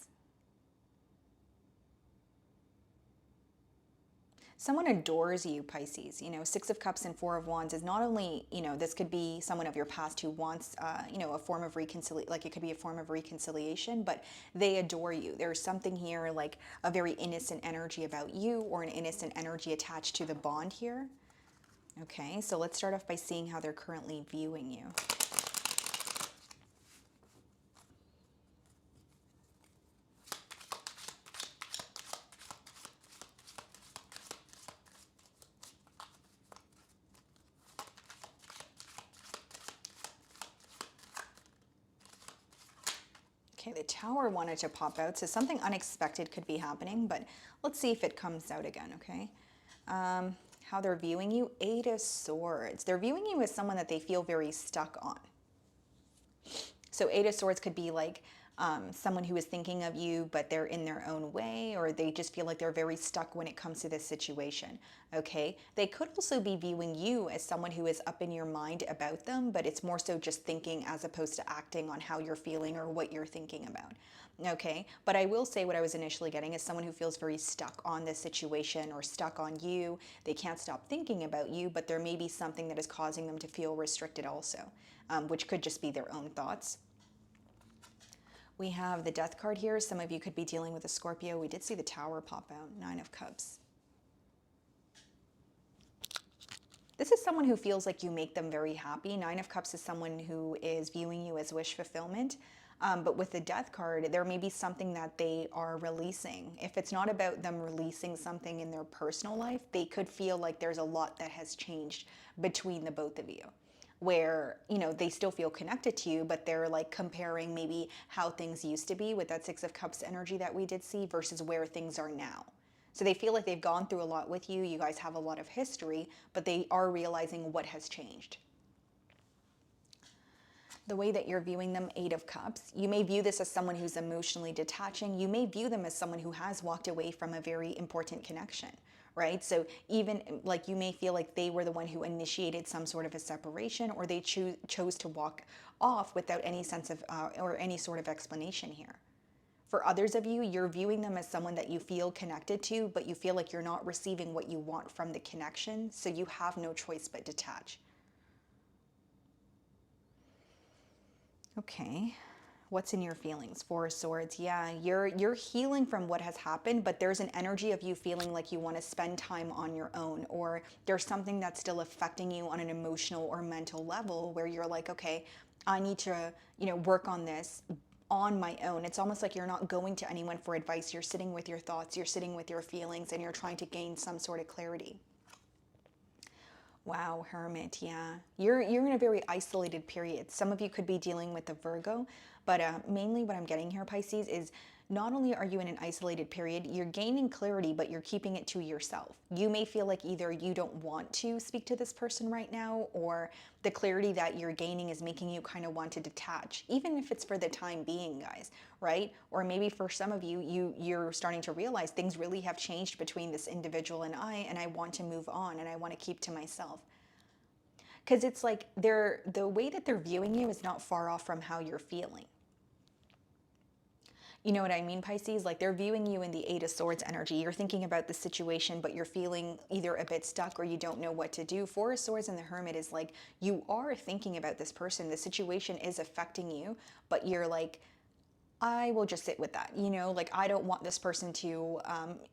Someone adores you, Pisces. You know, Six of Cups and Four of Wands is not only, you know, this could be someone of your past who wants, you know, a form of reconciliation, like it could be a form of reconciliation, but they adore you. There's something here like a very innocent energy about you, or an innocent energy attached to the bond here. Okay, so let's start off by seeing how they're currently viewing you. Okay, the Tower wanted to pop out, so something unexpected could be happening, but let's see if it comes out again, okay? How they're viewing you, Eight of Swords. They're viewing you as someone that they feel very stuck on. So Eight of Swords could be like someone who is thinking of you, but they're in their own way, or they just feel like they're very stuck when it comes to this situation, okay? They could also be viewing you as someone who is up in your mind about them, but it's more so just thinking as opposed to acting on how you're feeling or what you're thinking about, okay? But I will say what I was initially getting is someone who feels very stuck on this situation or stuck on you. They can't stop thinking about you, but there may be something that is causing them to feel restricted also, which could just be their own thoughts. We have the Death card here. Some of you could be dealing with a Scorpio. We did see the Tower pop out, Nine of Cups. This is someone who feels like you make them very happy. Nine of Cups is someone who is viewing you as wish fulfillment. But with the Death card, there may be something that they are releasing. If it's not about them releasing something in their personal life, they could feel like there's a lot that has changed between the both of you, where, you know, they still feel connected to you, but they're like comparing maybe how things used to be with that Six of Cups energy that we did see versus where things are now. So they feel like they've gone through a lot with you. You guys have a lot of history, but they are realizing what has changed. The way that you're viewing them, Eight of Cups, you may view this as someone who's emotionally detaching. You may view them as someone who has walked away from a very important connection, right? So even like you may feel like they were the one who initiated some sort of a separation, or they chose to walk off without any sense of or any sort of explanation here. For others of you, you're viewing them as someone that you feel connected to, but you feel like you're not receiving what you want from the connection, so you have no choice but detach. Okay, what's in your feelings? Four of Swords. Yeah, you're healing from what has happened, but there's an energy of you feeling like you want to spend time on your own, or there's something that's still affecting you on an emotional or mental level where you're like, okay, I need to, you know, work on this on my own. It's almost like you're not going to anyone for advice. You're sitting with your thoughts, you're sitting with your feelings, and you're trying to gain some sort of clarity. Wow, Hermit, yeah. You're in a very isolated period. Some of you could be dealing with a Virgo, but mainly what I'm getting here, Pisces, is not only are you in an isolated period, you're gaining clarity, but you're keeping it to yourself. You may feel like either you don't want to speak to this person right now, or the clarity that you're gaining is making you kind of want to detach, even if it's for the time being, guys, right? Or maybe for some of you, you're starting to realize things really have changed between this individual and I want to move on, and I want to keep to myself. Because it's like the way that they're viewing you is not far off from how you're feeling. You know what I mean, Pisces? Like they're viewing you in the Eight of Swords energy. You're thinking about the situation, but you're feeling either a bit stuck or you don't know what to do. Four of Swords and the Hermit is like, you are thinking about this person. The situation is affecting you, but you're like, I will just sit with that. You know, like I don't want this person to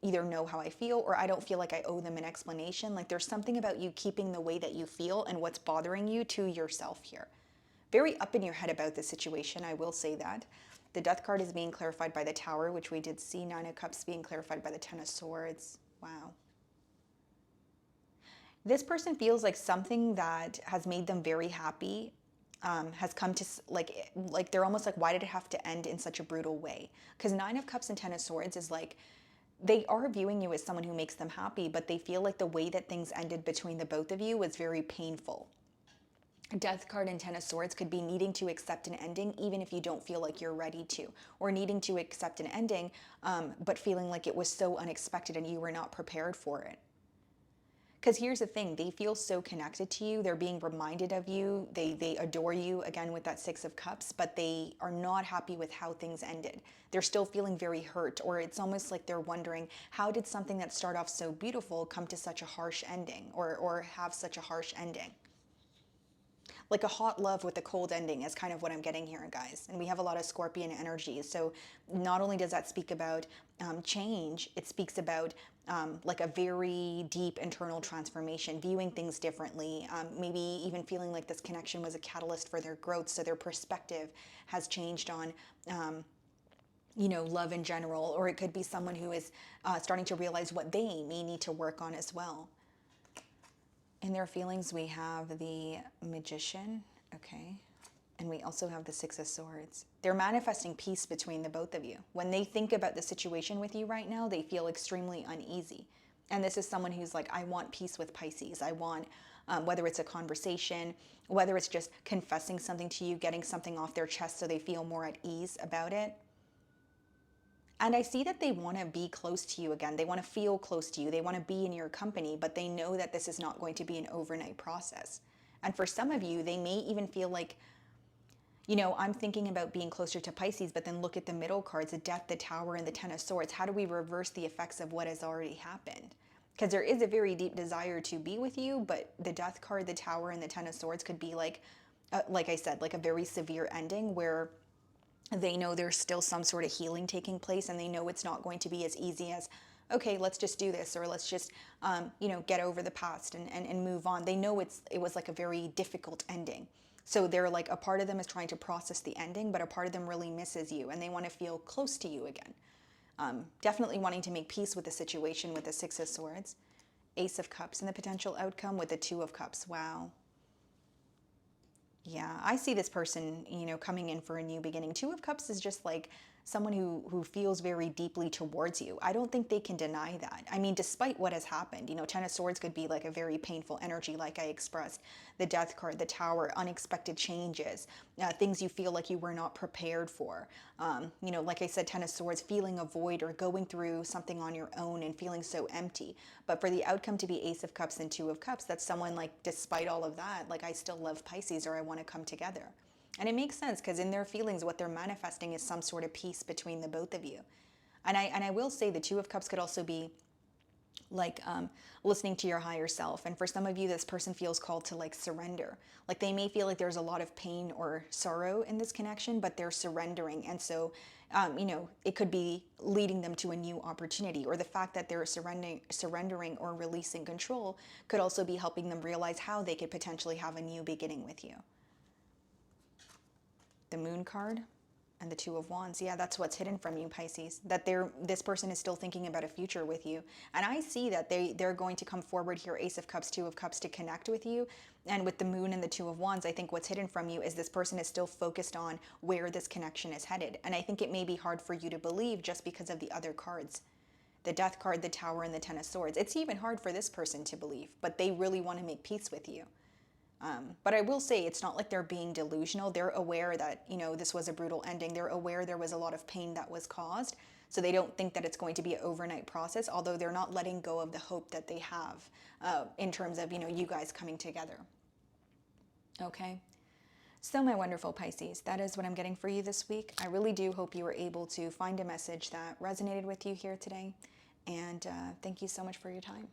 either know how I feel, or I don't feel like I owe them an explanation. Like there's something about you keeping the way that you feel and what's bothering you to yourself here. Very up in your head about the situation, I will say that. The Death card is being clarified by the Tower, which we did see. Nine of Cups being clarified by the Ten of Swords. Wow. This person feels like something that has made them very happy has come to, like they're almost like, why did it have to end in such a brutal way? Because Nine of Cups and Ten of Swords is like, they are viewing you as someone who makes them happy, but they feel like the way that things ended between the both of you was very painful. Death card and Ten of Swords could be needing to accept an ending even if you don't feel like you're ready to, or needing to accept an ending but feeling like it was so unexpected and you were not prepared for it. Because here's the thing, they feel so connected to you. They're being reminded of you. They adore you, again, with that Six of Cups, but they are not happy with how things ended. They're still feeling very hurt, or it's almost like they're wondering, how did something that started off so beautiful come to such a harsh ending, or have such a harsh ending? Like a hot love with a cold ending is kind of what I'm getting here, guys. And we have a lot of Scorpion energy. So not only does that speak about change, it speaks about like a very deep internal transformation, viewing things differently, maybe even feeling like this connection was a catalyst for their growth. So their perspective has changed on you know, love in general, or it could be someone who is starting to realize what they may need to work on as well. In their feelings, we have the Magician, okay? And we also have the Six of Swords. They're manifesting peace between the both of you. When they think about the situation with you right now, they feel extremely uneasy. And this is someone who's like, I want peace with Pisces. I want, whether it's a conversation, whether it's just confessing something to you, getting something off their chest so they feel more at ease about it. And I see that they want to be close to you again. They want to feel close to you. They want to be in your company, but they know that this is not going to be an overnight process. And for some of you, they may even feel like, you know, I'm thinking about being closer to Pisces, but then look at the middle cards, the Death, the Tower, and the Ten of Swords. How do we reverse the effects of what has already happened? Because there is a very deep desire to be with you, but the Death card, the Tower, and the Ten of Swords could be like I said, like a very severe ending where they know there's still some sort of healing taking place, and they know it's not going to be as easy as, okay, let's just do this, or let's just, you know, get over the past and move on. They know it was like a very difficult ending. So they're like, a part of them is trying to process the ending, but a part of them really misses you, and they want to feel close to you again. Definitely wanting to make peace with the situation with the Six of Swords, Ace of Cups, and the potential outcome with the Two of Cups. Wow. Yeah, I see this person, you know, coming in for a new beginning. Two of Cups is just like someone who feels very deeply towards you. I don't think they can deny that. I mean, despite what has happened, you know, Ten of Swords could be like a very painful energy, like I expressed. The Death card, the Tower, unexpected changes, things you feel like you were not prepared for. You know, like I said, Ten of Swords, feeling a void or going through something on your own and feeling so empty. But for the outcome to be Ace of Cups and Two of Cups, that's someone like, despite all of that, like, I still love Pisces, or I want to come together. And it makes sense, because in their feelings, what they're manifesting is some sort of peace between the both of you. And I will say the Two of Cups could also be like listening to your higher self. And for some of you, this person feels called to like surrender. Like they may feel like there's a lot of pain or sorrow in this connection, but they're surrendering. And so, you know, it could be leading them to a new opportunity, or the fact that they're surrendering or releasing control could also be helping them realize how they could potentially have a new beginning with you. The Moon card and the Two of Wands. Yeah, that's what's hidden from you, Pisces. That this person is still thinking about a future with you. And I see that they're going to come forward here, Ace of Cups, Two of Cups, to connect with you. And with the Moon and the Two of Wands, I think what's hidden from you is this person is still focused on where this connection is headed. And I think it may be hard for you to believe just because of the other cards. The Death card, the Tower, and the Ten of Swords. It's even hard for this person to believe, but they really want to make peace with you. But I will say, it's not like they're being delusional. They're aware that, you know, this was a brutal ending. They're aware there was a lot of pain that was caused. So they don't think that it's going to be an overnight process, although they're not letting go of the hope that they have in terms of, you know, you guys coming together. Okay. So my wonderful Pisces, that is what I'm getting for you this week. I really do hope you were able to find a message that resonated with you here today. And thank you so much for your time.